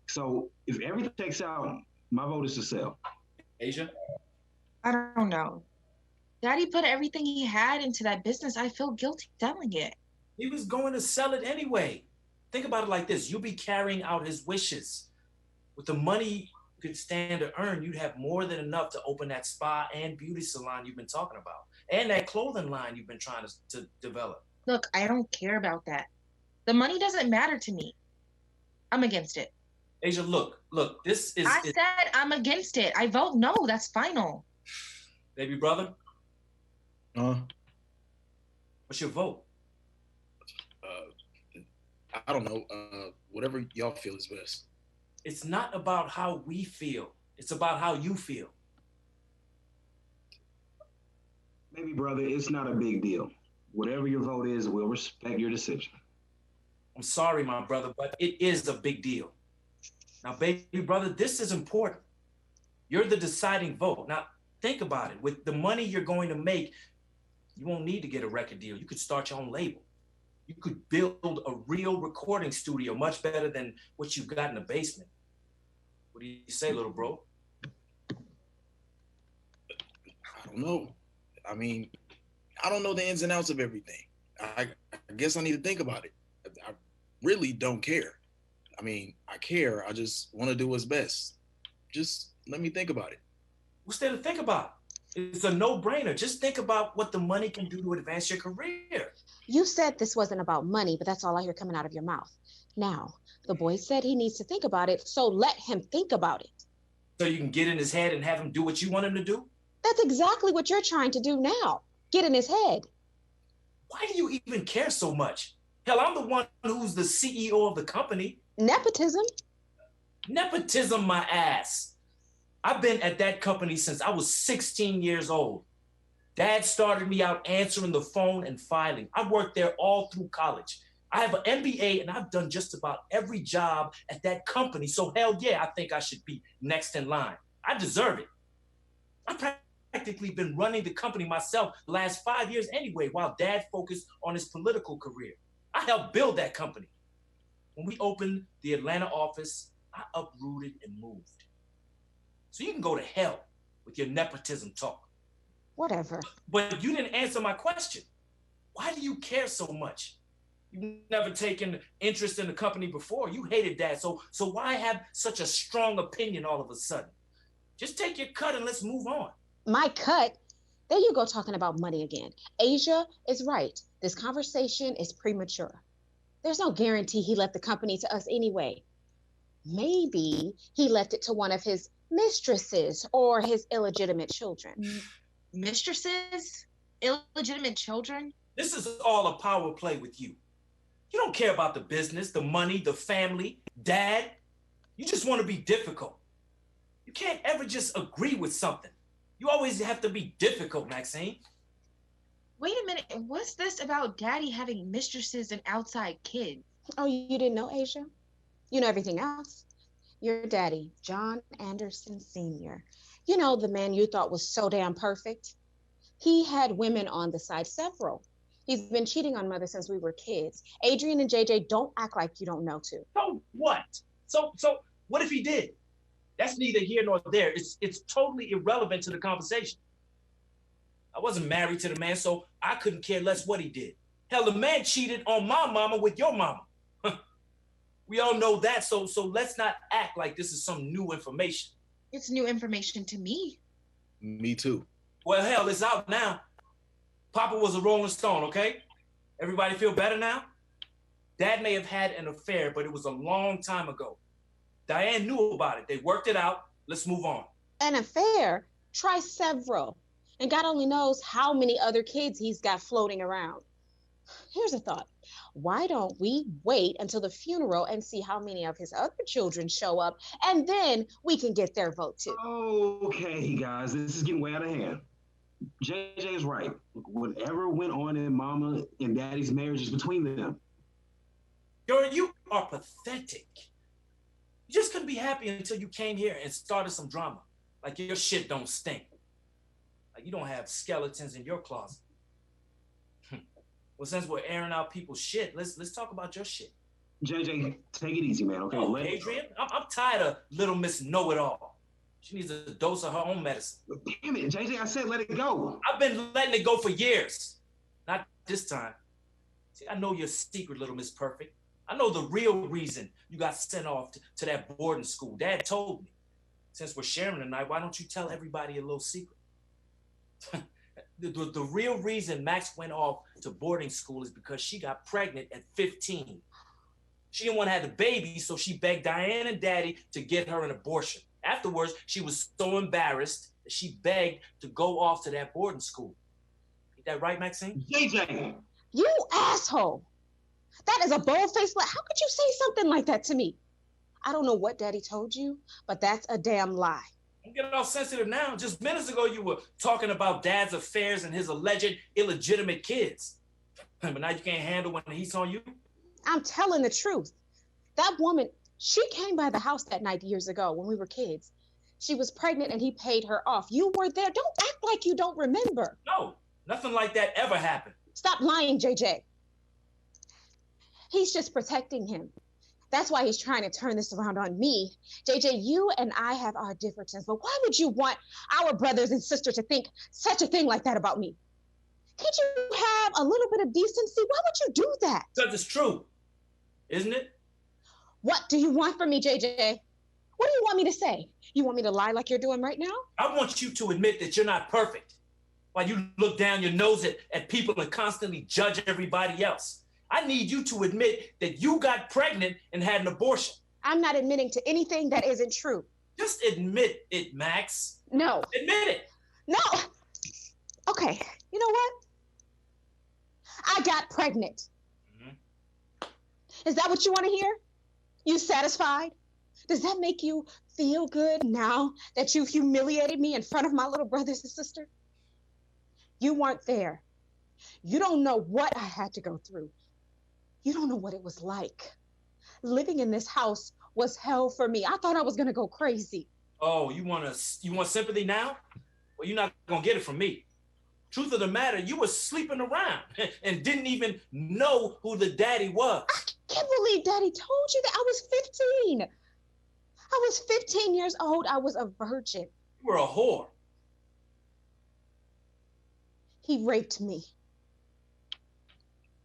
N: So if everything checks out, my vote is to sell.
P: Asia?
K: I don't know. Daddy put everything he had into that business. I feel guilty selling it.
P: He was going to sell it anyway. Think about it like this. You'll be carrying out his wishes. With the money you could stand to earn, you'd have more than enough to open that spa and beauty salon you've been talking about. And that clothing line you've been trying to develop.
K: Look, I don't care about that. The money doesn't matter to me. I'm against it.
P: Asia, look, this is...
K: I said I'm against it. I vote no. That's final.
P: Baby brother? What's your vote?
M: I don't know. Whatever y'all feel is best.
P: It's not about how we feel. It's about how you feel.
N: Baby brother, it's not a big deal. Whatever your vote is, we'll respect your decision.
P: I'm sorry, my brother, but it is a big deal. Now, baby brother, this is important. You're the deciding vote. Now, think about it. With the money you're going to make, you won't need to get a record deal. You could start your own label. You could build a real recording studio much better than what you've got in the basement. What do you say, little bro?
M: I don't know. I mean, I don't know the ins and outs of everything. I guess I need to think about it. I really don't care. I mean, I care. I just want to do what's best. Just let me think about it.
P: What's there to think about? It's a no-brainer. Just think about what the money can do to advance your career.
L: You said this wasn't about money, but that's all I hear coming out of your mouth. Now, the boy said he needs to think about it, so let him think about it.
P: So you can get in his head and have him do what you want him to do?
L: That's exactly what you're trying to do now. Get in his head.
P: Why do you even care so much? Hell, I'm the one who's the CEO of the company.
L: Nepotism?
P: Nepotism, my ass. I've been at that company since I was 16 years old. Dad started me out answering the phone and filing. I worked there all through college. I have an MBA and I've done just about every job at that company. So hell yeah, I think I should be next in line. I deserve it. I've practically been running the company myself the last 5 years anyway, while Dad focused on his political career. I helped build that company. When we opened the Atlanta office, I uprooted and moved. So you can go to hell with your nepotism talk.
L: Whatever.
P: But you didn't answer my question. Why do you care so much? You've never taken interest in the company before. You hated Dad, so why have such a strong opinion all of a sudden? Just take your cut and let's move on.
L: My cut? There you go talking about money again. Asia is right. This conversation is premature. There's no guarantee he left the company to us anyway. Maybe he left it to one of his mistresses or his illegitimate children.
K: Mistresses? Illegitimate children?
P: This is all a power play with you. You don't care about the business, the money, the family, Dad. You just want to be difficult. You can't ever just agree with something. You always have to be difficult, Maxine.
K: Wait a minute. What's this about Daddy having mistresses and outside kids?
L: Oh, you didn't know, Asia? You know everything else. Your daddy, John Anderson Sr., you know, the man you thought was so damn perfect. He had women on the side, several. He's been cheating on Mother since we were kids. Adrian and JJ, don't act like you don't know too.
P: So what? So what if he did? That's neither here nor there. It's totally irrelevant to the conversation. I wasn't married to the man, so I couldn't care less what he did. Hell, the man cheated on my mama with your mama. We all know that, so let's not act like this is some new information.
K: It's new information to me.
M: Me too.
P: Well, hell, it's out now. Papa was a Rolling Stone, okay? Everybody feel better now? Dad may have had an affair, but it was a long time ago. Diane knew about it. They worked it out. Let's move on.
L: An affair? Try several. And God only knows how many other kids he's got floating around. Here's a thought. Why don't we wait until the funeral and see how many of his other children show up, and then we can get their vote too?
N: Okay, guys, this is getting way out of hand. JJ is right. Whatever went on in Mama and Daddy's marriage is between them.
P: Girl, you are pathetic. You just couldn't be happy until you came here and started some drama. Like your shit don't stink. Like you don't have skeletons in your closet. Well, since we're airing out people's shit, let's talk about your shit.
N: JJ, take it easy, man. Okay.
P: Oh, Adrian, I'm tired of little Miss Know-It-All. She needs a dose of her own medicine.
N: Damn it, JJ, I said let it go.
P: I've been letting it go for years. Not this time. See, I know your secret, little Miss Perfect. I know the real reason you got sent off to that boarding school. Dad told me. Since we're sharing tonight, why don't you tell everybody a little secret? The real reason Max went off to boarding school is because she got pregnant at 15. She didn't want to have the baby, so she begged Diane and Daddy to get her an abortion. Afterwards, she was so embarrassed that she begged to go off to that boarding school. Ain't that right, Maxine?
N: JJ!
L: You asshole! That is a bold-faced lie. How could you say something like that to me? I don't know what Daddy told you, but that's a damn lie.
P: Don't get all sensitive now. Just minutes ago, you were talking about Dad's affairs and his alleged illegitimate kids. But now you can't handle when he's on you?
L: I'm telling the truth. That woman, she came by the house that night years ago when we were kids. She was pregnant and he paid her off. You were there. Don't act like you don't remember.
P: No, nothing like that ever happened.
L: Stop lying, JJ. He's just protecting him. That's why he's trying to turn this around on me. JJ, you and I have our differences, but why would you want our brothers and sisters to think such a thing like that about me? Can't you have a little bit of decency? Why would you do that?
P: Because it's true, isn't it?
L: What do you want from me, JJ? What do you want me to say? You want me to lie like you're doing right now?
P: I want you to admit that you're not perfect. While you look down your nose at people and constantly judge everybody else. I need you to admit that you got pregnant and had an abortion.
L: I'm not admitting to anything that isn't true.
P: Just admit it, Max.
L: No.
P: Admit it.
L: No. Okay, you know what? I got pregnant. Mm-hmm. Is that what you want to hear? You satisfied? Does that make you feel good now that you've humiliated me in front of my little brothers and sisters? You weren't there. You don't know what I had to go through. You don't know what it was like. Living in this house was hell for me. I thought I was going to go crazy.
P: Oh, you want sympathy now? Well, you're not going to get it from me. Truth of the matter, you were sleeping around and didn't even know who the daddy was.
L: I can't believe Daddy told you that. I was 15. I was 15 years old. I was a virgin.
P: You were a whore.
L: He raped me.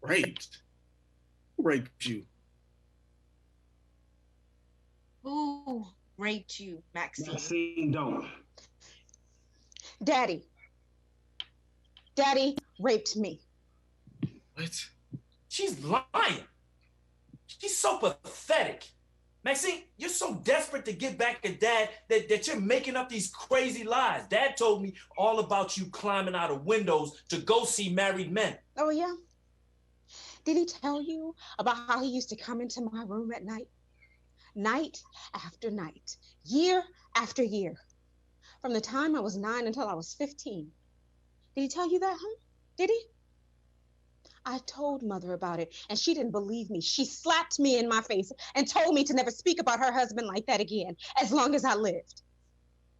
M: Raped? Who raped you?
K: Who raped you, Maxine?
N: Maxine, don't.
L: Daddy. Daddy raped me.
M: What?
P: She's lying. She's so pathetic. Maxine, you're so desperate to get back at Dad that you're making up these crazy lies. Dad told me all about you climbing out of windows to go see married men.
L: Oh, yeah? Did he tell you about how he used to come into my room at night? Night after night, year after year. From the time I was 9 until I was 15. Did he tell you that, huh? Did he? I told Mother about it, and she didn't believe me. She slapped me in my face and told me to never speak about her husband like that again, as long as I lived.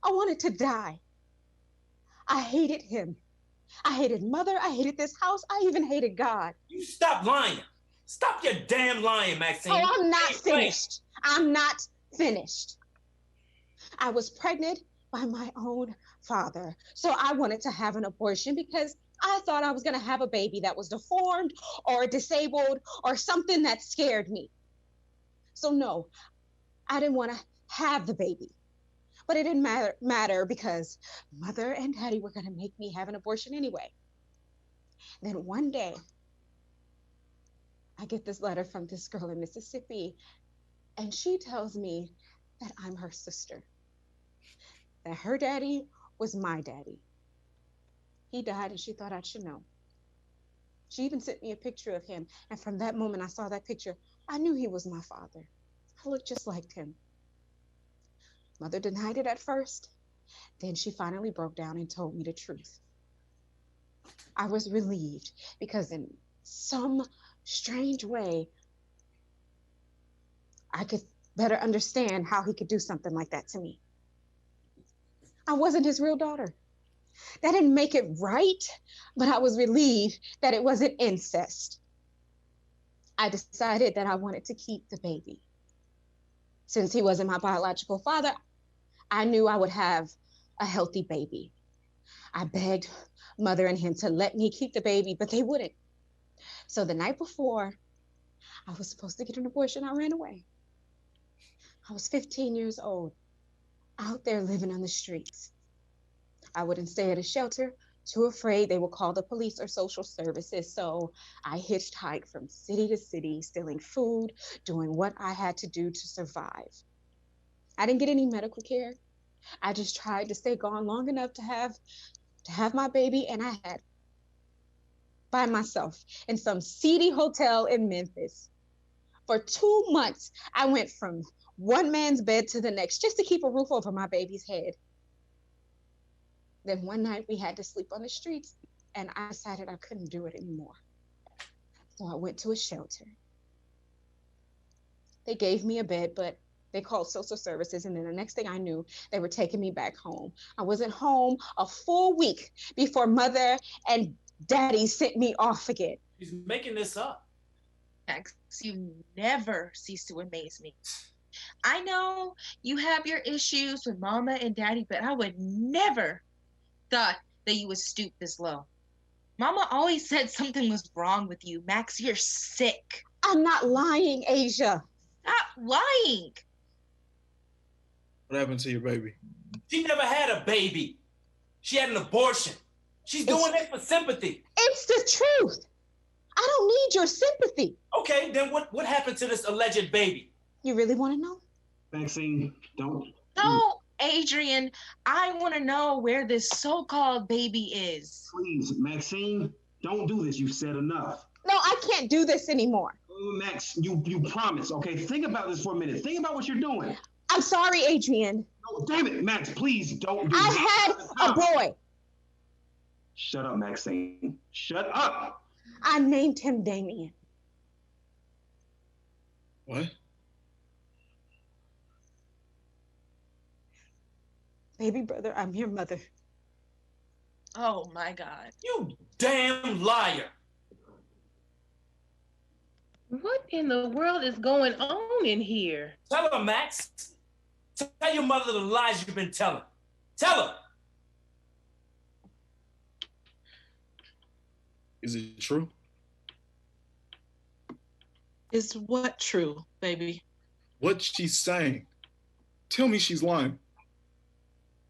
L: I wanted to die. I hated him. I hated Mother. I hated this house. I even hated God.
P: You stop lying. Stop your damn lying, Maxine.
L: Oh, I'm not finished. I'm not finished. I was pregnant by my own father, so I wanted to have an abortion because I thought I was going to have a baby that was deformed or disabled or something that scared me. So no, I didn't want to have the baby. But it didn't matter because Mother and Daddy were going to make me have an abortion anyway. Then one day, I get this letter from this girl in Mississippi, and she tells me that I'm her sister, that her daddy was my daddy. He died, and she thought I should know. She even sent me a picture of him. And from that moment I saw that picture, I knew he was my father. I looked just like him. Mother denied it at first. Then she finally broke down and told me the truth. I was relieved because in some strange way, I could better understand how he could do something like that to me. I wasn't his real daughter. That didn't make it right, but I was relieved that it wasn't incest. I decided that I wanted to keep the baby. Since he wasn't my biological father, I knew I would have a healthy baby. I begged Mother and him to let me keep the baby, but they wouldn't. So the night before I was supposed to get an abortion, I ran away. I was 15 years old, out there living on the streets. I wouldn't stay at a shelter, too afraid they would call the police or social services. So I hitchhiked from city to city, stealing food, doing what I had to do to survive. I didn't get any medical care. I just tried to stay gone long enough to have my baby, and I had by myself in some seedy hotel in Memphis. For 2 months, I went from one man's bed to the next just to keep a roof over my baby's head. Then one night we had to sleep on the streets, and I decided I couldn't do it anymore. So I went to a shelter. They gave me a bed, but they called social services, and then the next thing I knew, they were taking me back home. I wasn't home a full week before Mother and Daddy sent me off again.
P: He's making this up.
K: Max, you never cease to amaze me. I know you have your issues with Mama and Daddy, but I would never thought that you would stoop this low. Mama always said something was wrong with you. Max, you're sick.
L: I'm not lying, Asia.
K: Stop lying.
M: What happened to your baby?
P: She never had a baby. She had an abortion. She's doing it for sympathy.
L: It's the truth. I don't need your sympathy.
P: Okay, then what happened to this alleged baby?
L: You really want to know?
N: Maxine, don't.
K: No, Adrian, I want to know where this so-called baby is.
N: Please, Maxine, don't do this. You've said enough.
L: No, I can't do this anymore.
N: Max, you promise, okay? Think about this for a minute. Think about what you're doing.
L: I'm sorry, Adrian.
N: No, damn it, Max, please don't do this.
L: I had a boy.
N: Shut up, Maxine. Shut up.
L: I named him Damien.
M: What?
L: Baby brother, I'm your mother.
K: Oh my God.
P: You damn liar.
Q: What in the world is going on in here?
P: Tell her, Max. Tell your mother the lies you've been telling. Tell her.
M: Is it true?
O: Is what true, baby?
M: What she's saying. Tell me she's lying.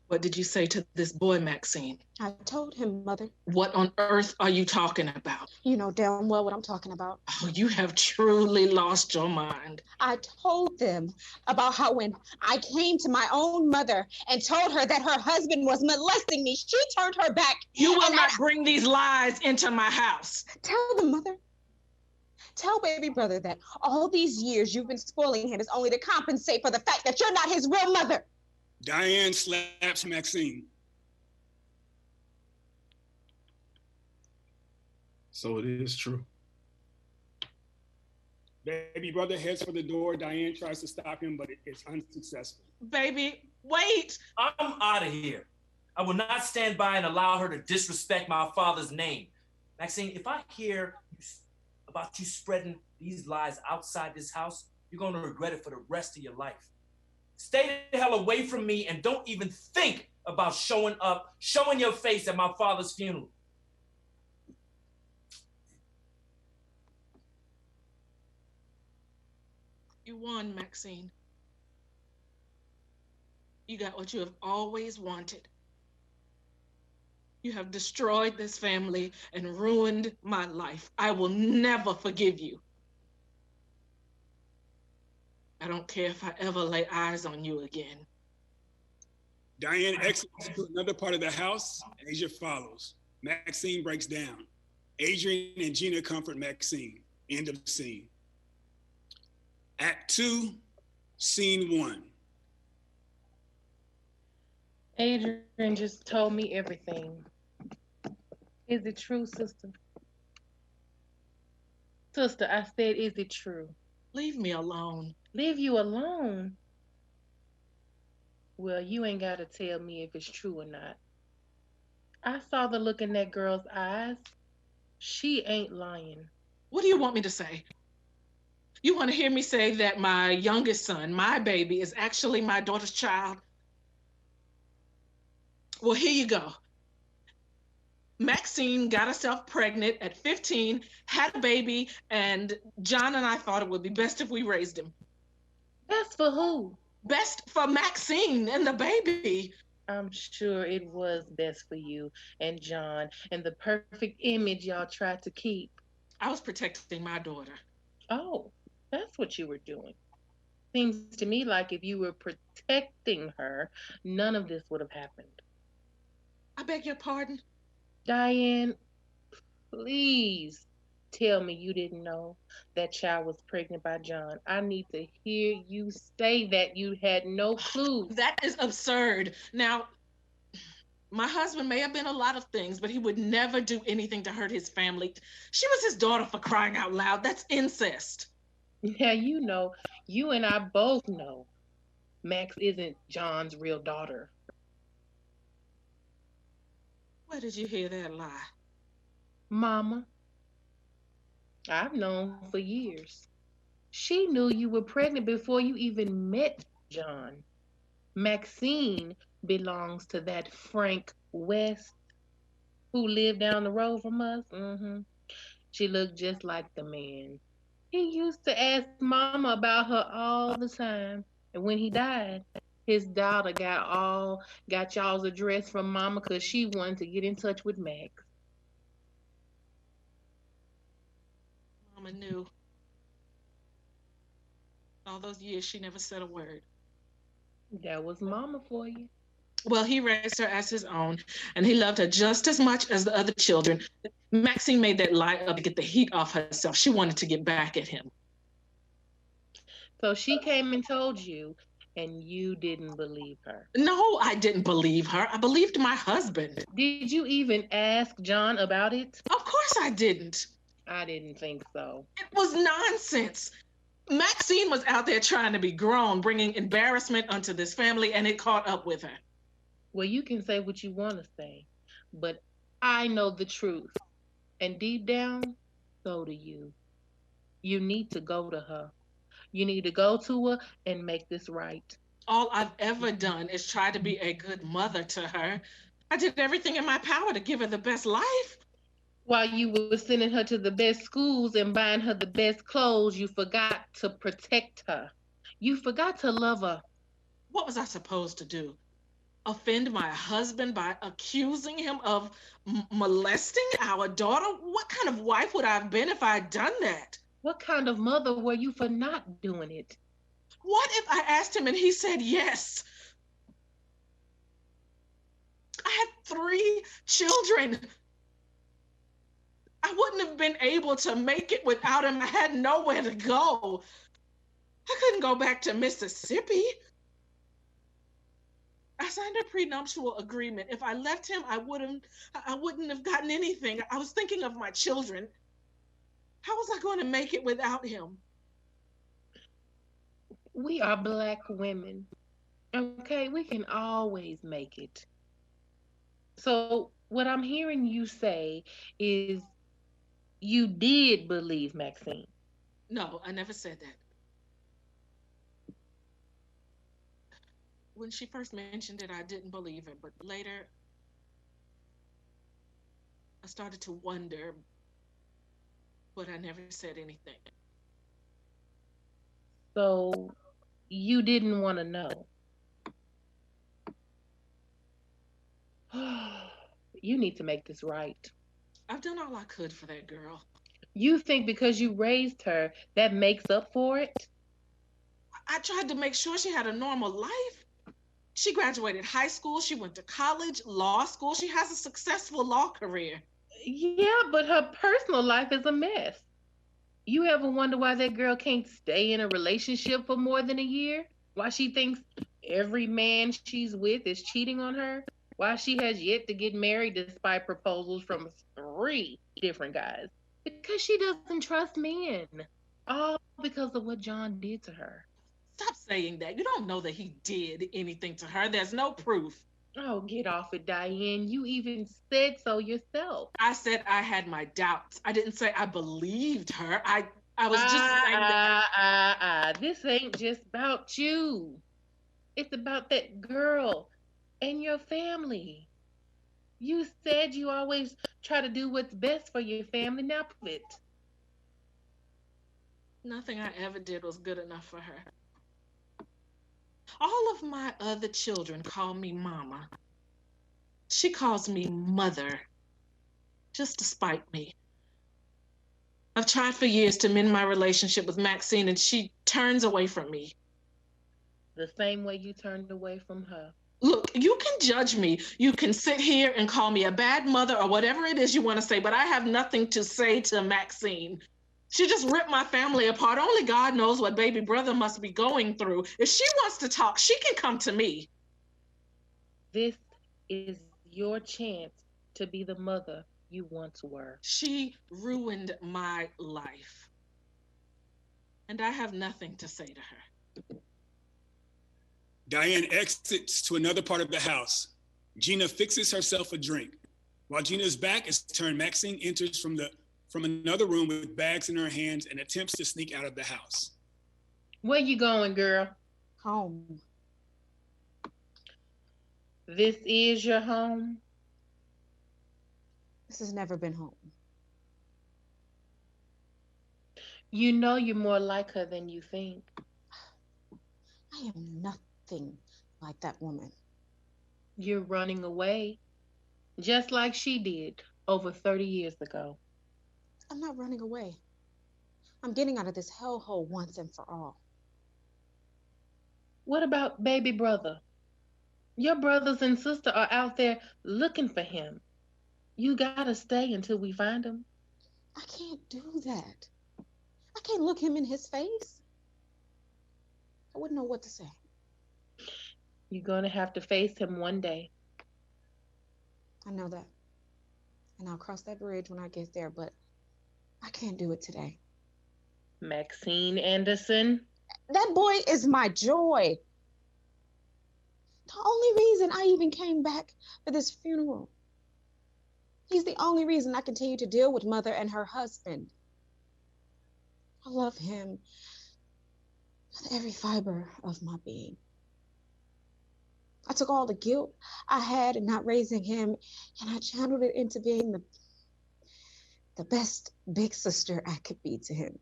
O: What did you say to this boy, Maxine?
L: I told him, Mother.
O: What on earth are you talking about?
L: You know damn well what I'm talking about.
O: Oh, you have truly lost your mind.
L: I told them about how when I came to my own mother and told her that her husband was molesting me, she turned her back.
O: You will not bring these lies into my house.
L: Tell them, Mother. Tell baby brother that all these years you've been spoiling him is only to compensate for the fact that you're not his real mother.
A: Diane slaps Maxine.
M: So it is true.
A: Baby brother heads for the door. Diane tries to stop him, but it's unsuccessful.
O: Baby, wait.
P: I'm out of here. I will not stand by and allow her to disrespect my father's name. Maxine, if I hear about you spreading these lies outside this house, you're going to regret it for the rest of your life. Stay the hell away from me and don't even think about showing up, showing your face at my father's funeral.
O: You won, Maxine. You got what you have always wanted. You have destroyed this family and ruined my life. I will never forgive you. I don't care if I ever lay eyes on you again.
A: Diane exits to another part of the house. Asia follows. Maxine breaks down. Adrian and Gina comfort Maxine. End of scene. Act 2, scene 1.
Q: Adrian just told me everything. Is it true, sister? Sister, I said, is it true?
O: Leave me alone.
Q: Leave you alone? Well, you ain't got to tell me if it's true or not. I saw the look in that girl's eyes. She ain't lying.
O: What do you want me to say? You want to hear me say that my youngest son, my baby, is actually my daughter's child? Well, here you go. Maxine got herself pregnant at 15, had a baby, and John and I thought it would be best if we raised him.
Q: Best for who?
O: Best for Maxine and the baby.
Q: I'm sure it was best for you and John and the perfect image y'all tried to keep.
O: I was protecting my daughter.
Q: Oh, that's what you were doing. Seems to me like if you were protecting her, none of this would have happened.
O: I beg your pardon?
Q: Diane, please tell me you didn't know that child was pregnant by John. I need to hear you say that you had no clue.
O: That is absurd. Now, my husband may have been a lot of things, but he would never do anything to hurt his family. She was his daughter, for crying out loud. That's incest.
Q: Yeah, you know, you and I both know Max isn't John's real daughter.
O: Where did you hear that lie?
Q: Mama, I've known for years. She knew you were pregnant before you even met John. Maxine belongs to that Frank West who lived down the road from us. She looked just like the man. He used to ask Mama about her all the time. And when he died, his daughter got y'all's address from Mama because she wanted to get in touch with Max.
O: Mama knew. All those years, she never said a word.
Q: That was Mama for you.
O: Well, he raised her as his own, and he loved her just as much as the other children. Maxine made that lie up to get the heat off herself. She wanted to get back at him.
Q: So she came and told you, and you didn't believe her.
O: No, I didn't believe her. I believed my husband.
Q: Did you even ask John about it?
O: Of course I didn't.
Q: I didn't think so.
O: It was nonsense. Maxine was out there trying to be grown, bringing embarrassment onto this family, and it caught up with her.
Q: Well, you can say what you want to say, but I know the truth. And deep down, so do you. You need to go to her. You need to go to her and make this right.
O: All I've ever done is try to be a good mother to her. I did everything in my power to give her the best life.
Q: While you were sending her to the best schools and buying her the best clothes, you forgot to protect her. You forgot to love her.
O: What was I supposed to do? Offend my husband by accusing him of molesting our daughter? What kind of wife would I have been if I had done that?
Q: What kind of mother were you for not doing it?
O: What if I asked him and he said yes? I had 3 children. I wouldn't have been able to make it without him. I had nowhere to go. I couldn't go back to Mississippi. I signed a prenuptial agreement. If I left him, I wouldn't have gotten anything. I was thinking of my children. How was I going to make it without him?
Q: We are Black women. Okay, we can always make it. So what I'm hearing you say is you did believe Maxine.
O: No, I never said that. When she first mentioned it, I didn't believe her, but later I started to wonder, but I never said anything.
Q: So you didn't want to know. You need to make this right.
O: I've done all I could for that girl.
Q: You think because you raised her, that makes up for it?
O: I tried to make sure she had a normal life. She graduated high school, she went to college, law school, she has a successful law career.
Q: Yeah, but her personal life is a mess. You ever wonder why that girl can't stay in a relationship for more than a year? Why she thinks every man she's with is cheating on her? Why she has yet to get married despite proposals from three different guys? Because she doesn't trust men. All because of what John did to her.
O: Stop saying that. You don't know that he did anything to her. There's no proof.
Q: Oh, get off it, Diane. You even said so yourself.
O: I said I had my doubts. I didn't say I believed her. I was just saying that.
Q: This ain't just about you. It's about that girl and your family. You said you always try to do what's best for your family. Now prove it.
O: Nothing I ever did was good enough for her. All of my other children call me mama. She calls me mother, just to spite me. I've tried for years to mend my relationship with Maxine, and she turns away from me.
Q: The same way you turned away from her.
O: Look, you can judge me. You can sit here and call me a bad mother or whatever it is you want to say, but I have nothing to say to Maxine. She just ripped my family apart. Only God knows what baby brother must be going through. If she wants to talk, she can come to me.
Q: This is your chance to be the mother you once were.
O: She ruined my life. And I have nothing to say to her.
A: Diane exits to another part of the house. Gina fixes herself a drink. While Gina's back is turned, Maxine enters from another room with bags in her hands and attempts to sneak out of the house.
Q: Where you going, girl?
L: Home.
Q: This is your home?
L: This has never been home.
Q: You know you're more like her than you think.
L: I am nothing like that woman.
Q: You're running away, just like she did over 30 years ago.
L: I'm not running away. I'm getting out of this hellhole once and for all.
Q: What about baby brother? Your brothers and sister are out there looking for him. You gotta stay until we find him.
L: I can't do that. I can't look him in his face. I wouldn't know what to say.
Q: You're gonna have to face him one day.
L: I know that. And I'll cross that bridge when I get there, but I can't do it today.
Q: Maxine Anderson?
L: That boy is my joy. The only reason I even came back for this funeral. He's the only reason I continue to deal with Mother and her husband. I love him with every fiber of my being. I took all the guilt I had in not raising him and I channeled it into being the best big sister I could be to him.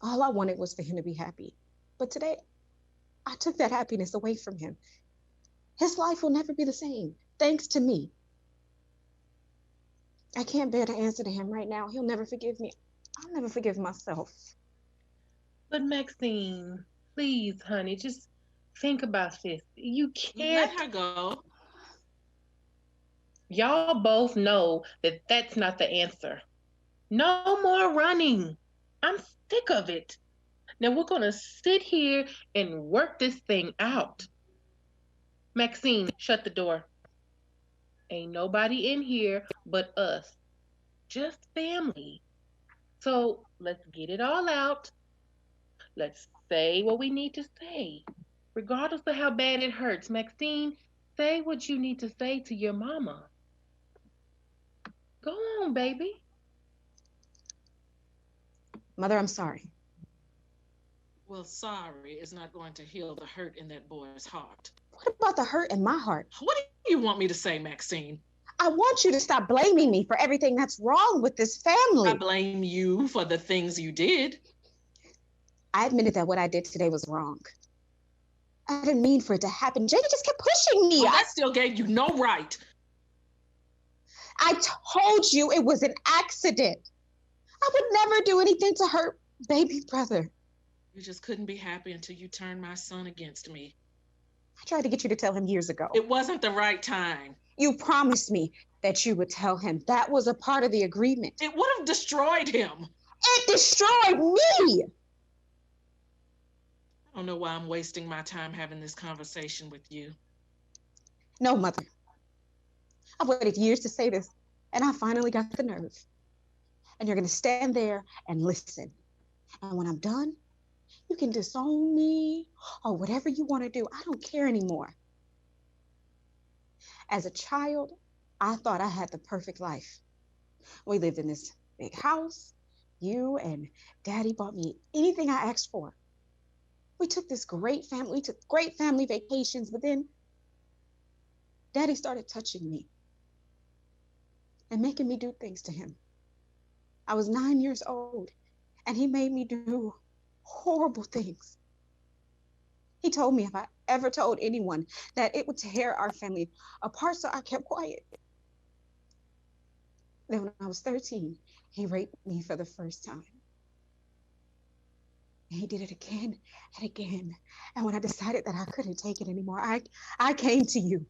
L: All I wanted was for him to be happy. But today, I took that happiness away from him. His life will never be the same, thanks to me. I can't bear to answer to him right now. He'll never forgive me. I'll never forgive myself.
Q: But Maxine, please, honey, just think about this. You can't
O: let her go.
Q: Y'all both know that that's not the answer. No more running. I'm sick of it. Now we're going to sit here and work this thing out. Maxine, shut the door. Ain't nobody in here but us. Just family. So let's get it all out. Let's say what we need to say, regardless of how bad it hurts. Maxine, say what you need to say to your mama. Go on, baby.
L: Mother, I'm sorry.
O: Well, sorry is not going to heal the hurt in that boy's heart.
L: What about the hurt in my heart?
O: What do you want me to say, Maxine?
L: I want you to stop blaming me for everything that's wrong with this family.
O: I blame you for the things you did.
L: I admitted that what I did today was wrong. I didn't mean for it to happen. Jada just kept pushing me.
O: Well, I still gave you no right.
L: I told you it was an accident. I would never do anything to hurt baby brother.
O: You just couldn't be happy until you turned my son against me.
L: I tried to get you to tell him years ago.
O: It wasn't the right time.
L: You promised me that you would tell him. That was a part of the agreement.
O: It would have destroyed him.
L: It destroyed me!
O: I don't know why I'm wasting my time having this conversation with you.
L: No, Mother. I've waited years to say this, and I finally got the nerve. And you're going to stand there and listen. And when I'm done, you can disown me or whatever you want to do. I don't care anymore. As a child, I thought I had the perfect life. We lived in this big house. You and Daddy bought me anything I asked for. We took great family vacations, but then Daddy started touching me and making me do things to him. I was 9 years old, and he made me do horrible things. He told me if I ever told anyone that it would tear our family apart, so I kept quiet. Then when I was 13, he raped me for the first time. And he did it again and again. And when I decided that I couldn't take it anymore, I came to you.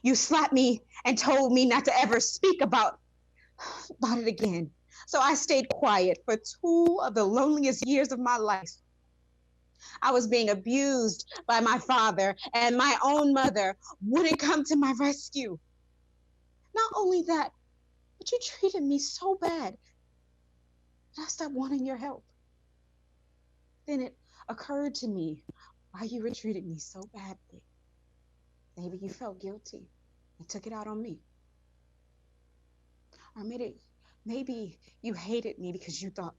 L: You slapped me and told me not to ever speak about it again. So I stayed quiet for 2 of the loneliest years of my life. I was being abused by my father, and my own mother wouldn't come to my rescue. Not only that, but you treated me so bad that I stopped wanting your help. Then it occurred to me why you were treating me so badly. Maybe you felt guilty and took it out on me. Or maybe you hated me because you thought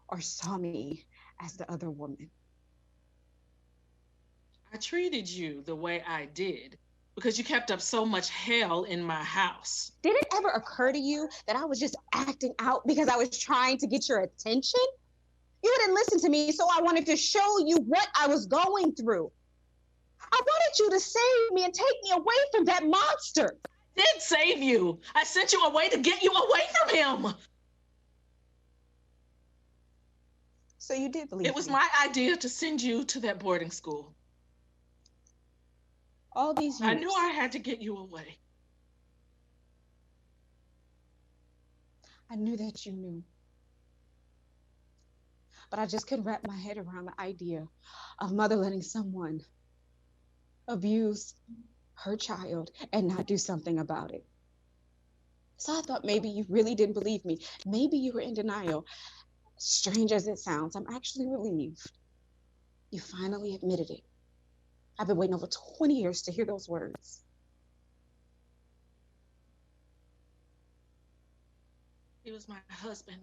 L: or saw me as the other woman.
O: I treated you the way I did because you kept up so much hell in my house.
L: Did it ever occur to you that I was just acting out because I was trying to get your attention? You didn't listen to me, so I wanted to show you what I was going through. I wanted you to save me and take me away from that monster.
O: I did save you. I sent you away to get you away from him.
L: So you did believe
O: It was
L: me.
O: my idea to send you to that boarding school.
L: All these years.
O: I knew I had to get you away.
L: I knew that you knew. But I just couldn't wrap my head around the idea of mother letting someone abuse her child and not do something about it. So I thought maybe you really didn't believe me. Maybe you were in denial. Strange as it sounds, I'm actually relieved. You finally admitted it. I've been waiting over 20 years to hear those words.
O: He was my husband.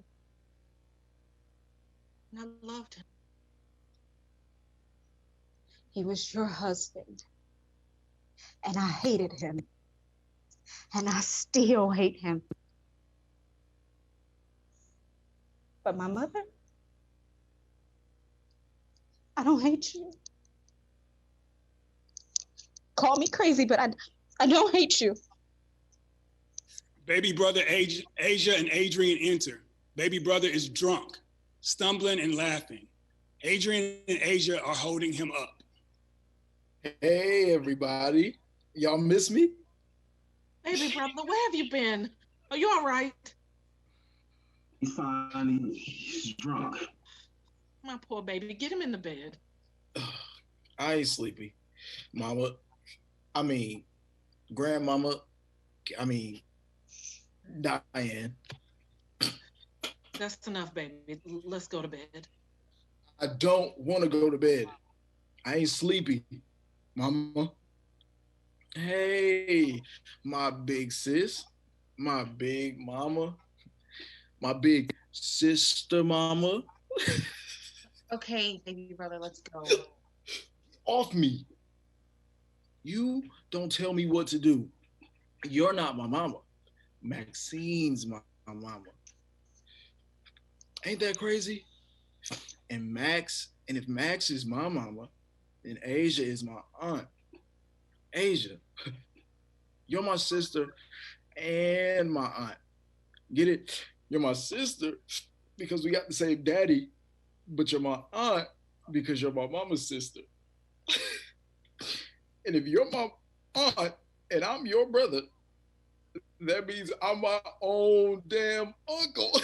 O: And I loved him.
L: He was your husband. And I hated him. And I still hate him. But my mother, I don't hate you. Call me crazy, but I don't hate you.
A: Baby brother Asia and Adrian enter. Baby brother is drunk, stumbling and laughing. Adrian and Asia are holding him up.
M: Hey, everybody. Y'all miss me?
O: Baby brother, where have you been? Are you all right?
N: He's fine. He's drunk.
O: My poor baby. Get him in the bed.
M: I ain't sleepy. Grandmama, Diane.
O: That's enough, baby. Let's go to bed.
M: I don't want to go to bed. I ain't sleepy, Mama. Hey, my big sis, my big mama, my big sister mama.
K: Okay, baby brother, let's go.
M: Off me. You don't tell me what to do. You're not my mama. Maxine's my mama. Ain't that crazy? And if Max is my mama, then Asia is my aunt. Asia, you're my sister and my aunt. Get it? You're my sister because we got the same daddy, but you're my aunt because you're my mama's sister. And if you're my aunt and I'm your brother, that means I'm my own damn uncle.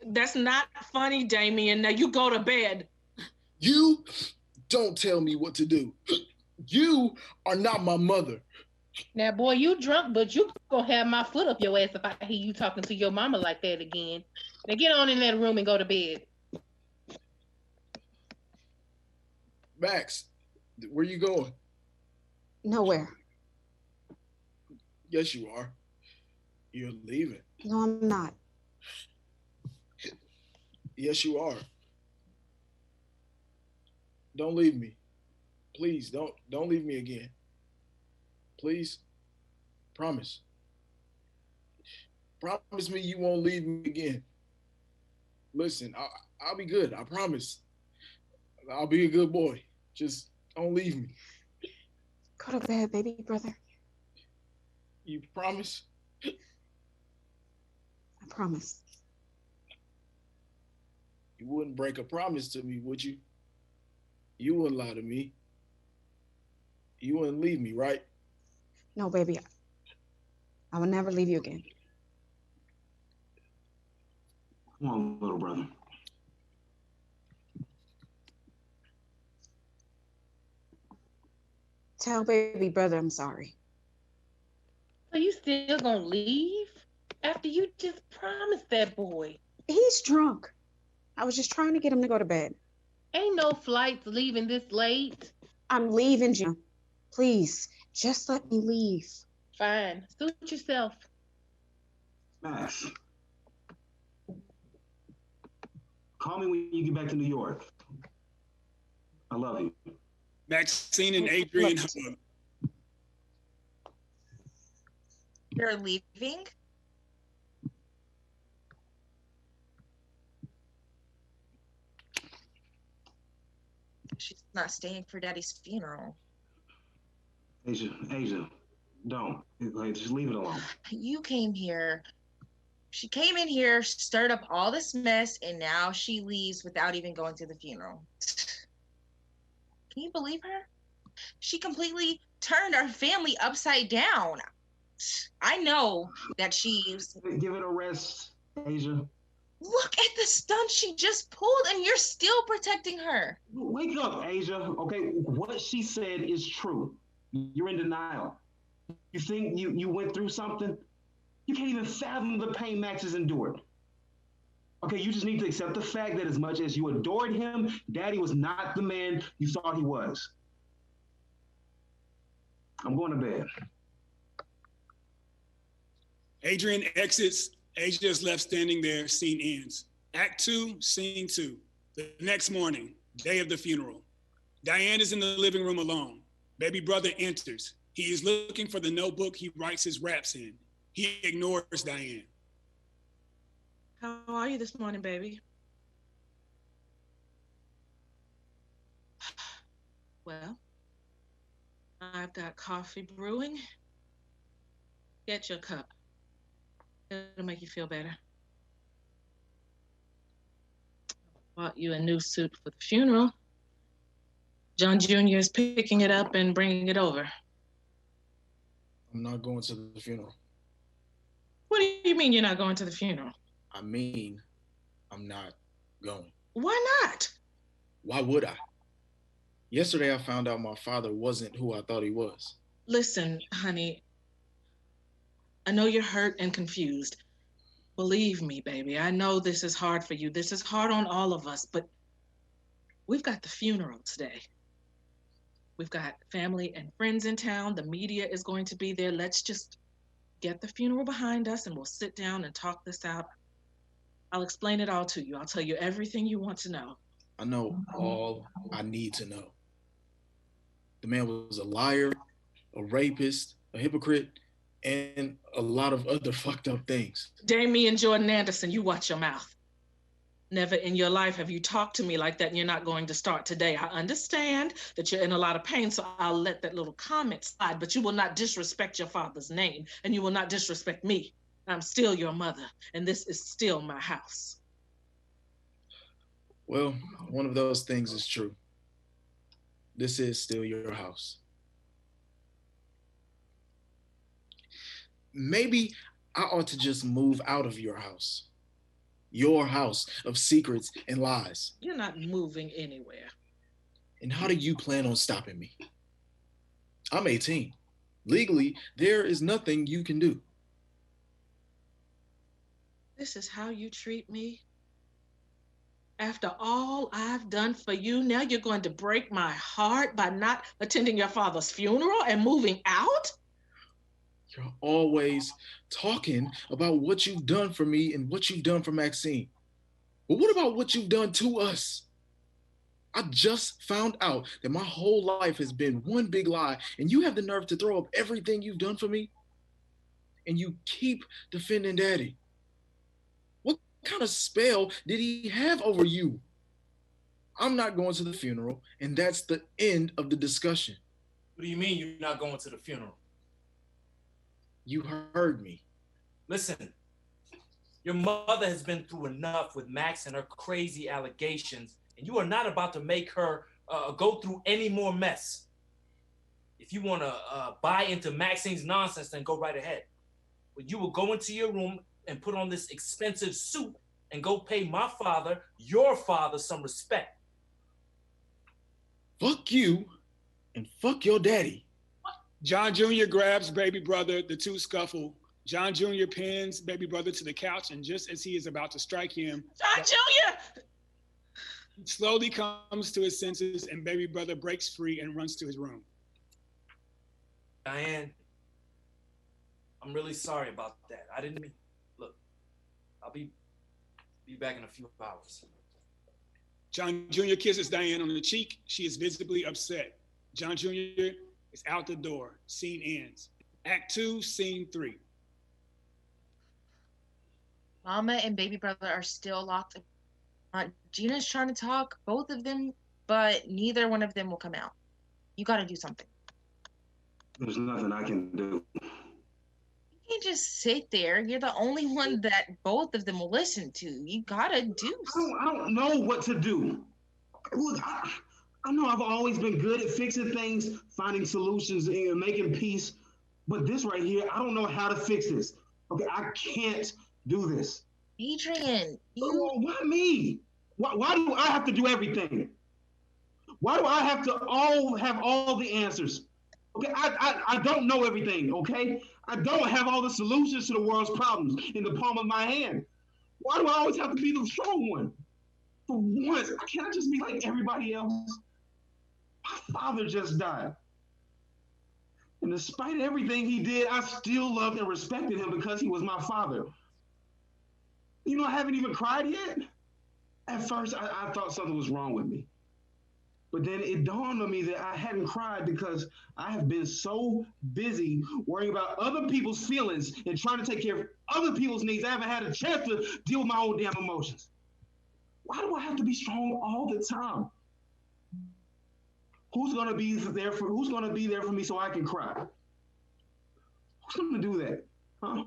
O: That's not funny, Damien. Now you go to bed.
M: You don't tell me what to do. You are not my mother.
Q: Now, boy, you drunk, but you gonna have my foot up your ass if I hear you talking to your mama like that again. Now get on in that room and go to bed.
M: Max, where you going?
L: Nowhere.
M: Yes, you are. You're leaving.
L: No, I'm not.
M: Yes, you are. Don't leave me. Please, don't leave me again. Please. Promise. Promise me you won't leave me again. Listen, I'll be good. I promise. I'll be a good boy. Just don't leave me.
L: Go to bed, baby brother.
M: You promise?
L: I promise.
M: You wouldn't break a promise to me, would you? You wouldn't lie to me. You wouldn't leave me, right?
L: No, baby. I will never leave you again.
N: Come on, little brother.
L: Tell baby brother I'm sorry.
Q: Are you still gonna leave after you just promised that boy?
L: He's drunk. I was just trying to get him to go to bed.
Q: Ain't no flights leaving this late.
L: I'm leaving, Jim. Please, just let me leave.
Q: Fine. Suit yourself.
N: Max. Call me when you get back to New York. I love you.
A: Maxine and Adrian.
K: You're leaving? She's not staying for Daddy's funeral.
N: Asia, don't. Like, just leave it alone.
K: You came here. She came in here, stirred up all this mess, and now she leaves without even going to the funeral. Can you believe her? She completely turned our family upside down. I know that she's...
N: Give it a rest, Asia.
K: Look at the stunt she just pulled, and you're still protecting her.
N: Wake up, Asia. Okay, what she said is true. You're in denial. You think you went through something? You can't even fathom the pain Max has endured. Okay, you just need to accept the fact that as much as you adored him, Daddy was not the man you thought he was. I'm going to bed.
A: Adrian exits. Asia is left standing there. Scene ends. Act 2, scene 2. The next morning, day of the funeral. Diane is in the living room alone. Baby brother enters. He is looking for the notebook he writes his raps in. He ignores Diane.
O: How are you this morning, baby? Well, I've got coffee brewing. Get your cup. It'll make you feel better. Bought you a new suit for the funeral. John Jr. is picking it up and bringing it over.
M: I'm not going to the funeral.
O: What do you mean you're not going to the funeral?
M: I mean, I'm not going.
O: Why not?
M: Why would I? Yesterday, I found out my father wasn't who I thought he was.
O: Listen, honey, I know you're hurt and confused. Believe me, baby, I know this is hard for you. This is hard on all of us, but we've got the funeral today. We've got family and friends in town. The media is going to be there. Let's just get the funeral behind us and we'll sit down and talk this out. I'll explain it all to you. I'll tell you everything you want to know.
M: I know all I need to know. The man was a liar, a rapist, a hypocrite, and a lot of other fucked up things.
O: Damien Jordan Anderson, you watch your mouth. Never in your life have you talked to me like that, and you're not going to start today. I understand that you're in a lot of pain, so I'll let that little comment slide, but you will not disrespect your father's name, and you will not disrespect me. I'm still your mother, and this is still my house.
M: Well, one of those things is true. this is still your house. Maybe I ought to just move out of your house of secrets and lies.
O: You're not moving anywhere.
M: And how do you plan on stopping me? I'm 18. Legally, there is nothing you can do.
O: This is how you treat me? After all I've done for you, now you're going to break my heart by not attending your father's funeral and moving out?
M: You're always talking about what you've done for me and what you've done for Maxine. But what about what you've done to us? I just found out that my whole life has been one big lie, and you have the nerve to throw up everything you've done for me? And you keep defending Daddy. What kind of spell did he have over you? I'm not going to the funeral, and that's the end of the discussion.
P: What do you mean you're not going to the funeral?
M: You heard me.
P: Listen, your mother has been through enough with Max and her crazy allegations, and you are not about to make her go through any more mess. If you want to buy into Maxine's nonsense, then go right ahead. But you will go into your room and put on this expensive suit and go pay my father, your father, some respect.
M: Fuck you and fuck your daddy.
A: John Jr. grabs baby brother, the two scuffle. John Jr. pins baby brother to the couch, and just as he is about to strike him,
O: John Jr.
A: he slowly comes to his senses, and baby brother breaks free and runs to his room.
P: Diane, I'm really sorry about that. I didn't mean. Look, I'll be back in a few hours.
A: John Jr. kisses Diane on the cheek. She is visibly upset. John Jr. is out the door. Scene ends. Act 2, Scene 3.
K: Mama and baby brother are still locked. Gina's trying to talk, both of them, but neither one of them will come out. You got to do something.
N: There's nothing I can do.
K: You can't just sit there. You're the only one that both of them will listen to. You got to do something.
N: I don't know what to do. Look, I know I've always been good at fixing things, finding solutions, and making peace. But this right here, I don't know how to fix this. Okay, I can't do this.
K: Adrian,
N: why me? Why do I have to do everything? Why do I have to have all the answers? Okay, I don't know everything, okay? I don't have all the solutions to the world's problems in the palm of my hand. Why do I always have to be the strong one? For once, can't I just be like everybody else? My father just died. And despite everything he did, I still loved and respected him because he was my father. You know, I haven't even cried yet. At first, I thought something was wrong with me. But then it dawned on me that I hadn't cried because I have been so busy worrying about other people's feelings and trying to take care of other people's needs. I haven't had a chance to deal with my own damn emotions. Why do I have to be strong all the time? Who's gonna be there for me so I can cry? Who's gonna do that? Huh?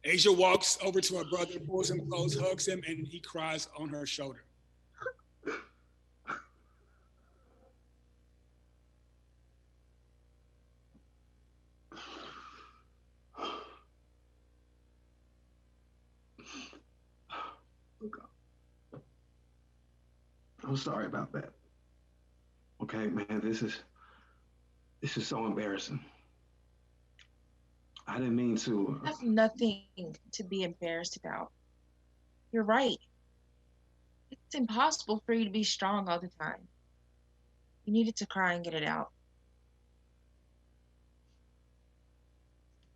A: Asia walks over to her brother, pulls him close, hugs him, and he cries on her shoulder.
N: I'm sorry about that. Okay, man, this is so embarrassing. I didn't mean to.
K: That's nothing to be embarrassed about. You're right. It's impossible for you to be strong all the time. You needed to cry and get it out.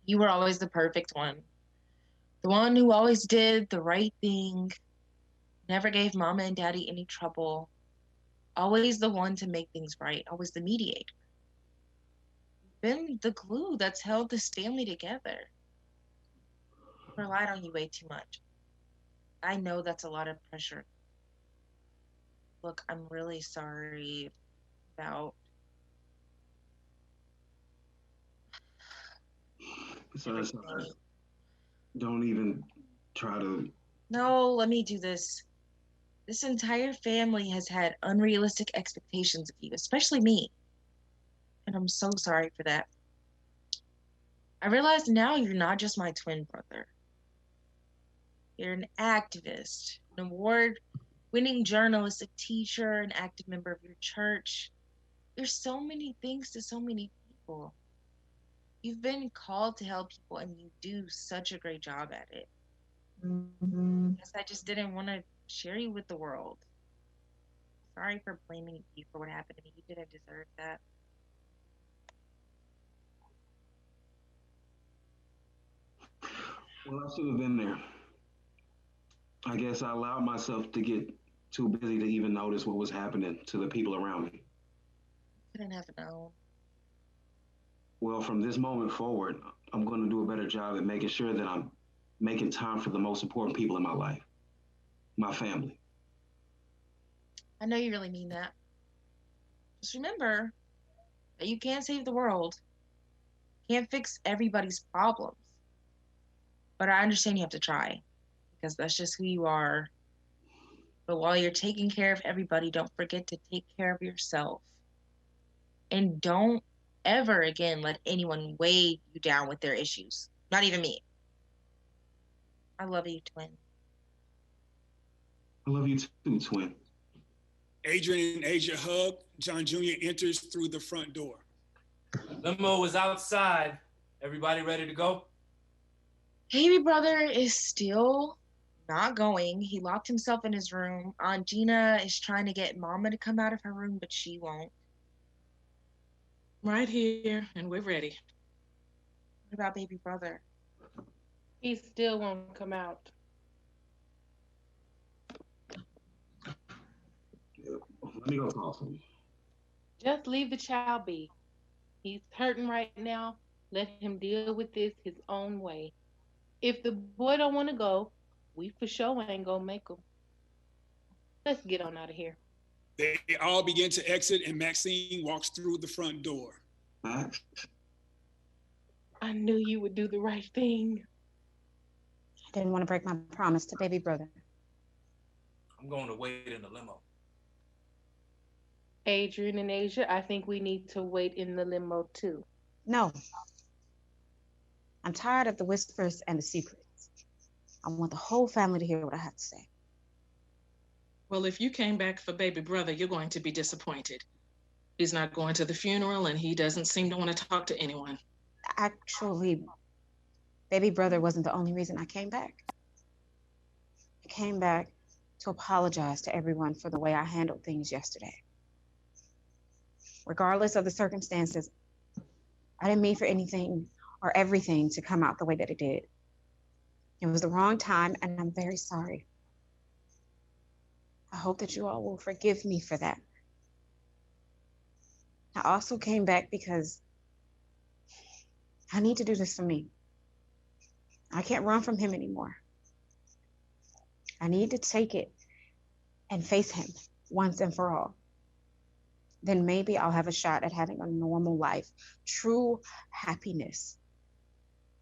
K: You were always the perfect one. The one who always did the right thing, never gave Mama and Daddy any trouble, always the one to make things right, always the mediator. Been the glue that's held this family together. I relied on you way too much. I know that's a lot of pressure. Look, I'm really sorry about.
N: Sorry. Don't even try to
K: No, let me do this. This entire family has had unrealistic expectations of you, especially me. And I'm so sorry for that. I realize now you're not just my twin brother. You're an activist, an award-winning journalist, a teacher, an active member of your church. There's so many things to so many people. You've been called to help people, and you do such a great job at it. Guess I just didn't want to share you with the world. Sorry for blaming you for what happened to me. You didn't deserve that.
N: Well, I should have been there. I guess I allowed myself to get too busy to even notice what was happening to the people around me.
K: Couldn't have known.
N: Well, from this moment forward, I'm going to do a better job at making sure that I'm making time for the most important people in my life, my family.
K: I know you really mean that. Just remember that you can't save the world. Can't fix everybody's problems. But I understand you have to try, because that's just who you are. But while you're taking care of everybody, don't forget to take care of yourself. And don't ever again let anyone weigh you down with their issues. Not even me. I love you, twin.
N: I love you too, twin.
A: Adrian and Asia hug. John Jr. enters through the front door.
P: Limo is outside. Everybody ready to go?
K: Baby brother is still not going. He locked himself in his room. Aunt Gina is trying to get Mama to come out of her room, but she won't.
O: Right here, and we're ready.
K: What about baby brother?
Q: He still won't come out.
N: Let me go talk to him.
Q: Just leave the child be. He's hurting right now. Let him deal with this his own way. If the boy don't want to go, we for sure ain't gonna make him. Let's get on out of here.
A: They all begin to exit, and Maxine walks through the front door.
N: Max?
Q: I knew you would do the right thing.
L: I didn't want to break my promise to baby brother.
P: I'm going to wait in the limo.
Q: Adrian and Asia, I think we need to wait in the limo too.
L: No. I'm tired of the whispers and the secrets. I want the whole family to hear what I have to say.
O: Well, if you came back for baby brother, you're going to be disappointed. He's not going to the funeral, and he doesn't seem to want to talk to anyone.
L: Actually, baby brother wasn't the only reason I came back. I came back to apologize to everyone for the way I handled things yesterday. Regardless of the circumstances, I didn't mean for anything or everything to come out the way that it did. It was the wrong time, and I'm very sorry. I hope that you all will forgive me for that. I also came back because I need to do this for me. I can't run from him anymore. I need to take it and face him once and for all. Then maybe I'll have a shot at having a normal life, true happiness.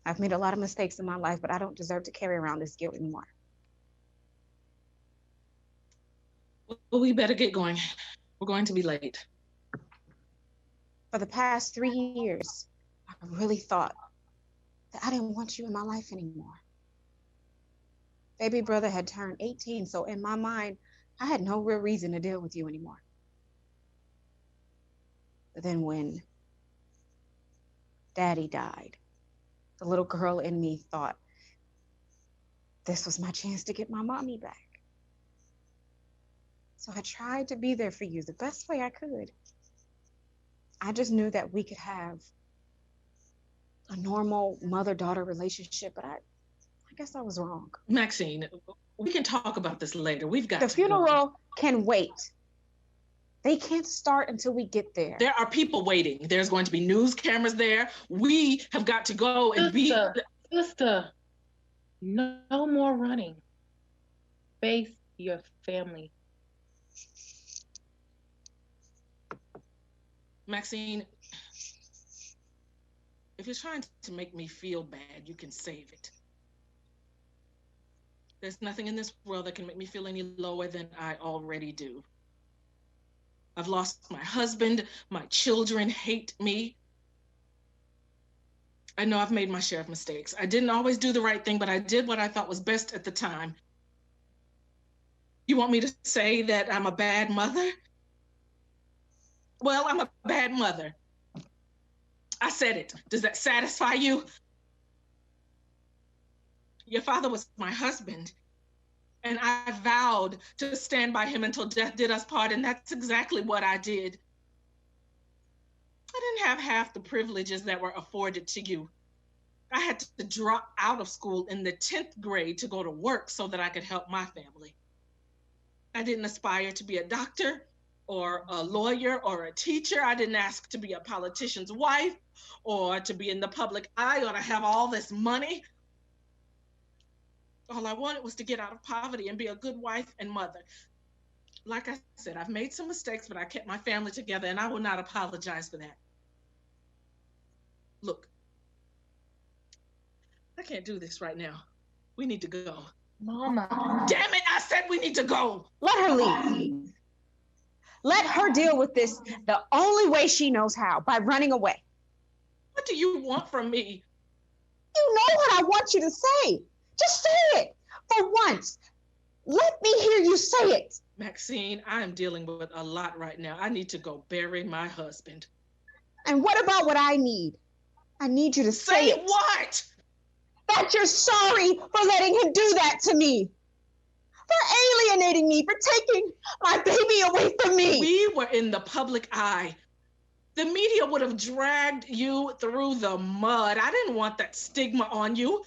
L: I've made a lot of mistakes in my life, but I don't deserve to carry around this guilt anymore.
O: Well, we better get going. We're going to be late.
L: For the past 3 years, I really thought that I didn't want you in my life anymore. Baby brother had turned 18, so in my mind, I had no real reason to deal with you anymore. But then when Daddy died, the little girl in me thought this was my chance to get my mommy back. So I tried to be there for you the best way I could. I just knew that we could have a normal mother-daughter relationship, but I guess I was wrong.
O: Maxine, we can talk about this later. We've got
L: the
O: to
L: funeral
O: go.
L: Can wait. They can't start until we get there.
O: There are people waiting. There's going to be news cameras there. We have got to go and
Q: Sister, no more running. Face your family.
O: Maxine, if you're trying to make me feel bad, you can save it. There's nothing in this world that can make me feel any lower than I already do. I've lost my husband. My children hate me. I know I've made my share of mistakes. I didn't always do the right thing, but I did what I thought was best at the time. You want me to say that I'm a bad mother? Well, I'm a bad mother. I said it. Does that satisfy you? Your father was my husband, and I vowed to stand by him until death did us part, and that's exactly what I did. I didn't have half the privileges that were afforded to you. I had to drop out of school in the 10th grade to go to work so that I could help my family. I didn't aspire to be a doctor or a lawyer or a teacher. I didn't ask to be a politician's wife or to be in the public eye or to have all this money. All I wanted was to get out of poverty and be a good wife and mother. Like I said, I've made some mistakes, but I kept my family together, and I will not apologize for that. Look, I can't do this right now. We need to go.
L: Mama.
O: Damn it, I said we need to go.
L: Let her leave. Let her deal with this the only way she knows how, by running away.
O: What do you want from me?
L: You know what I want you to say. Just say it. For once. Let me hear you say it.
O: Maxine, I am dealing with a lot right now. I need to go bury my husband.
L: And what about what I need? I need you to say it.
O: What?
L: That you're sorry for letting him do that to me. For alienating me, for taking my baby away from me.
O: We were in the public eye. The media would have dragged you through the mud. I didn't want that stigma on you.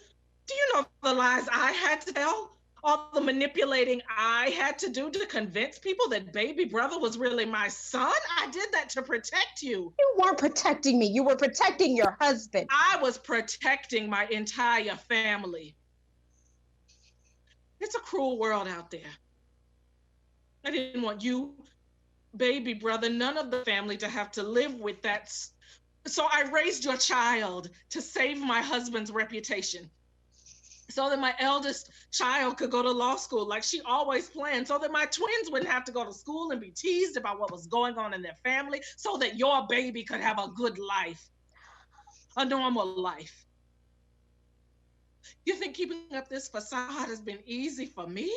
O: Do you know the lies I had to tell? All the manipulating I had to do to convince people that baby brother was really my son? I did that to protect you.
L: You weren't protecting me. You were protecting your husband.
O: I was protecting my entire family. It's a cruel world out there. I didn't want you, baby brother, none of the family to have to live with that. So I raised your child to save my husband's reputation, so that my eldest child could go to law school like she always planned, so that my twins wouldn't have to go to school and be teased about what was going on in their family, so that your baby could have a good life, a normal life. You think keeping up this facade has been easy for me?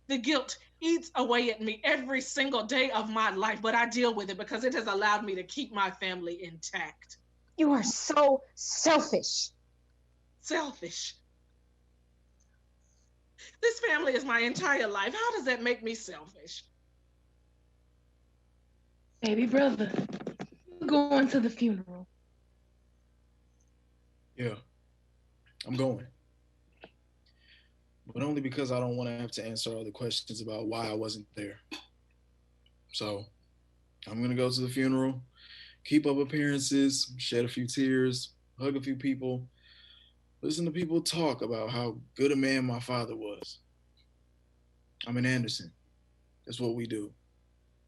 O: The guilt eats away at me every single day of my life, but I deal with it because it has allowed me to keep my family intact.
L: You are so selfish.
O: Selfish. This family is my entire life. How does that make me selfish?
Q: Baby brother, you're going to the funeral.
M: Yeah, I'm going. But only because I don't want to have to answer all the questions about why I wasn't there. So I'm going to go to the funeral, keep up appearances, shed a few tears, hug a few people, listen to people talk about how good a man my father was. I'm in Anderson. That's what we do.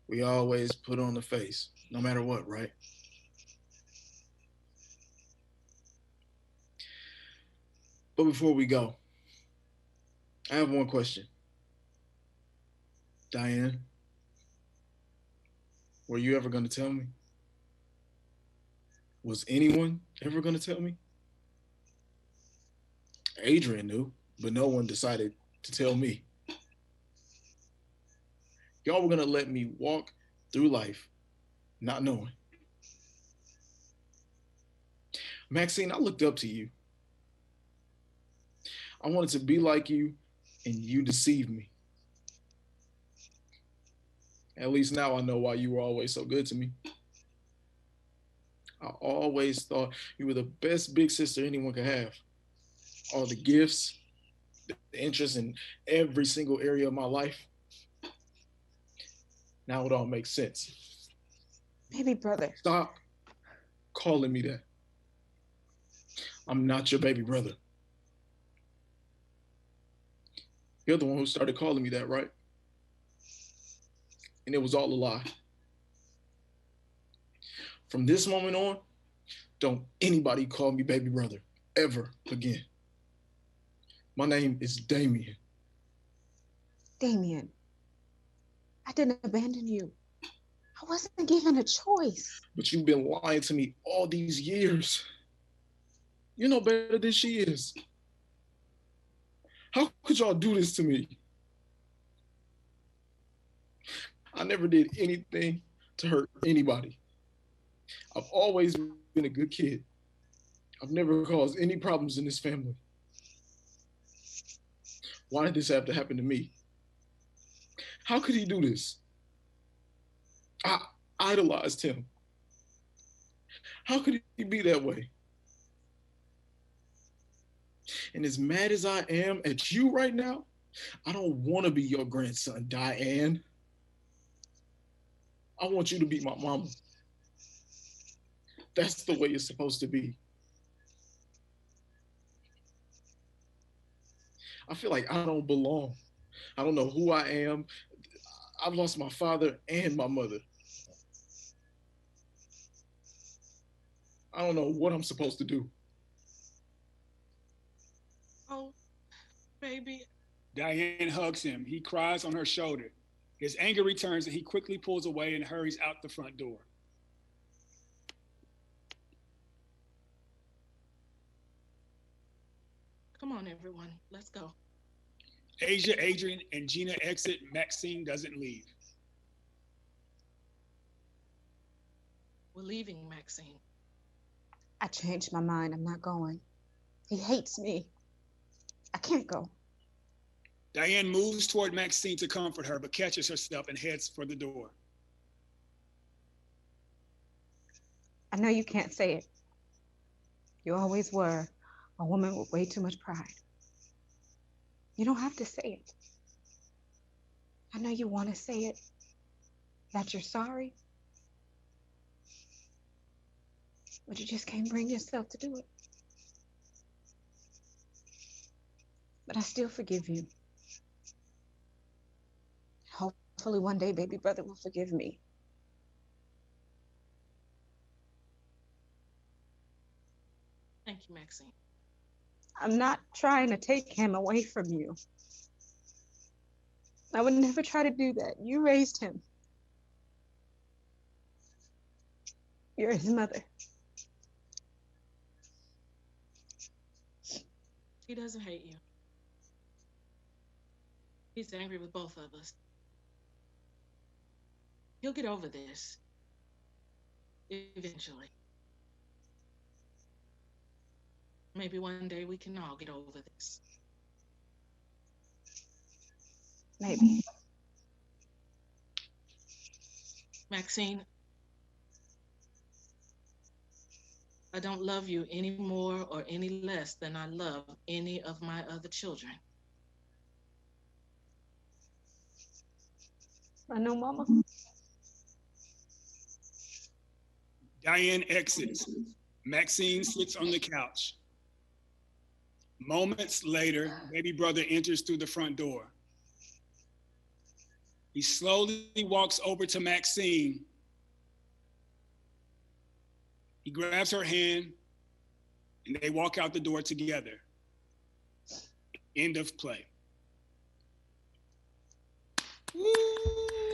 M: We always put on the face, no matter what, right? But before we go, I have one question. Diane, were you ever going to tell me? Was anyone ever going to tell me? Adrian knew, but no one decided to tell me. Y'all were going to let me walk through life not knowing. Maxine, I looked up to you. I wanted to be like you, and you deceived me. At least now I know why you were always so good to me. I always thought you were the best big sister anyone could have. All the gifts, the interest in every single area of my life. Now it all makes sense.
L: Baby brother.
M: Stop calling me that. I'm not your baby brother. You're the one who started calling me that, right? And it was all a lie. From this moment on, don't anybody call me baby brother ever again. My name is Damien.
L: Damien, I didn't abandon you. I wasn't given a choice.
M: But you've been lying to me all these years. You know better than she is. How could y'all do this to me? I never did anything to hurt anybody. I've always been a good kid. I've never caused any problems in this family. Why did this have to happen to me? How could he do this? I idolized him. How could he be that way? And as mad as I am at you right now, I don't want to be your grandson, Diane. I want you to be my mama. That's the way it's supposed to be. I feel like I don't belong. I don't know who I am. I've lost my father and my mother. I don't know what I'm supposed to do.
O: Oh, baby.
A: Diane hugs him. He cries on her shoulder. His anger returns and he quickly pulls away and hurries out the front door.
O: Come on, everyone. Let's go.
A: Asia, Adrian, and Gina exit. Maxine doesn't leave.
O: We're leaving, Maxine.
L: I changed my mind. I'm not going. He hates me. I can't go.
A: Diane moves toward Maxine to comfort her, but catches herself and heads for the door.
L: I know you can't say it. You always were a woman with way too much pride. You don't have to say it. I know you want to say it, that you're sorry, but you just can't bring yourself to do it. But I still forgive you. Hopefully one day baby brother will forgive me.
O: Thank you, Maxine.
L: I'm not trying to take him away from you. I would never try to do that. You raised him. You're his mother.
O: He doesn't hate you. He's angry with both of us. He'll get over this. Eventually. Maybe one day we can all get over this.
L: Maybe.
O: Maxine, I don't love you any more or any less than I love any of my other children.
L: I know, Mama.
A: Diane exits. Maxine sits on the couch. Moments later, baby brother enters through the front door. He slowly walks over to Maxine. He grabs her hand and they walk out the door together. End of play. Woo!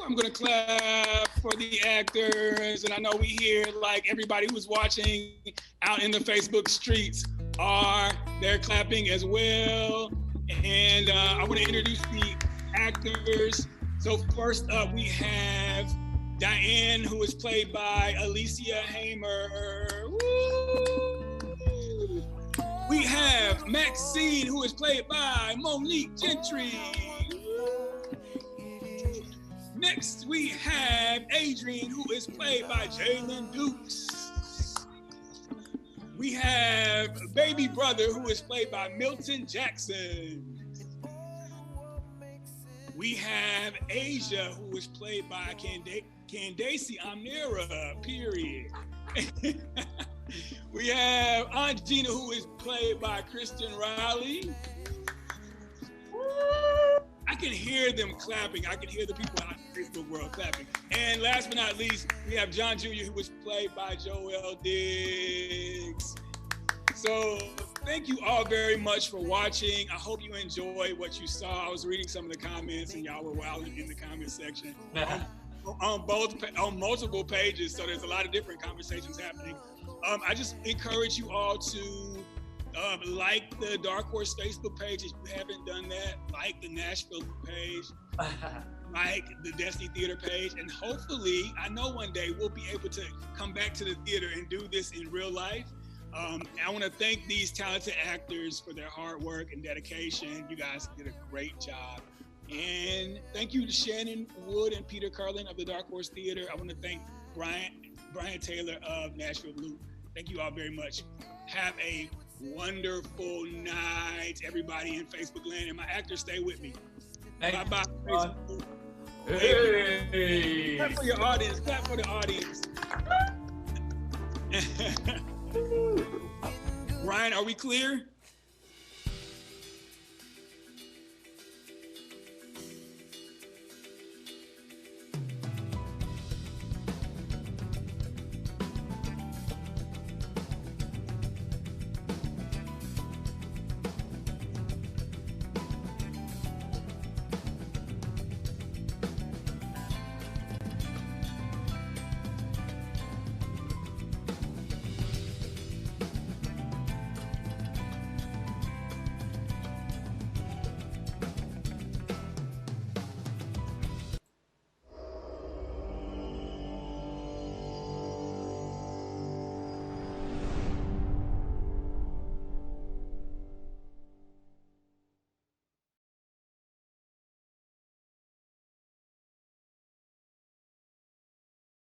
A: I'm gonna clap for the actors, and I know we hear like everybody who's watching out in the Facebook streets they're clapping as well. And I want to introduce the actors. So first up, we have Diane, who is played by Alicia Hamer. Woo! We have Maxine, who is played by Monique Gentry. Next, we have Adrian, who is played by Jalen Dukes. We have baby brother, who is played by Milton Jackson. We have Asia, who is played by Candace Amira, period. We have Aunt Gina, who is played by Kristen Riley. I can hear them clapping. I can hear the people out in the Facebook world clapping. And last but not least, we have John Jr., who was played by Joel Diggs. So thank you all very much for watching. I hope you enjoyed what you saw. I was reading some of the comments, and y'all were wilding in the comment section on multiple pages. So there's a lot of different conversations happening. I just encourage you all to like the Dark Horse Facebook page if you haven't done that. Like the Nashville page. Like the Destiny Theater page, and hopefully, I know one day we'll be able to come back to the theater and do this in real life. I want to thank these talented actors for their hard work and dedication. You guys did a great job. And thank you to Shannon Wood and Peter Carlin of the Dark Horse Theater. I want to thank Brian Taylor of Nashville Loop. Thank you all very much. Have a wonderful night, everybody in Facebook land. And my actors, stay with me. Bye-bye.
P: Hey.
A: Clap for your audience. Clap for the audience. Ryan, are we clear?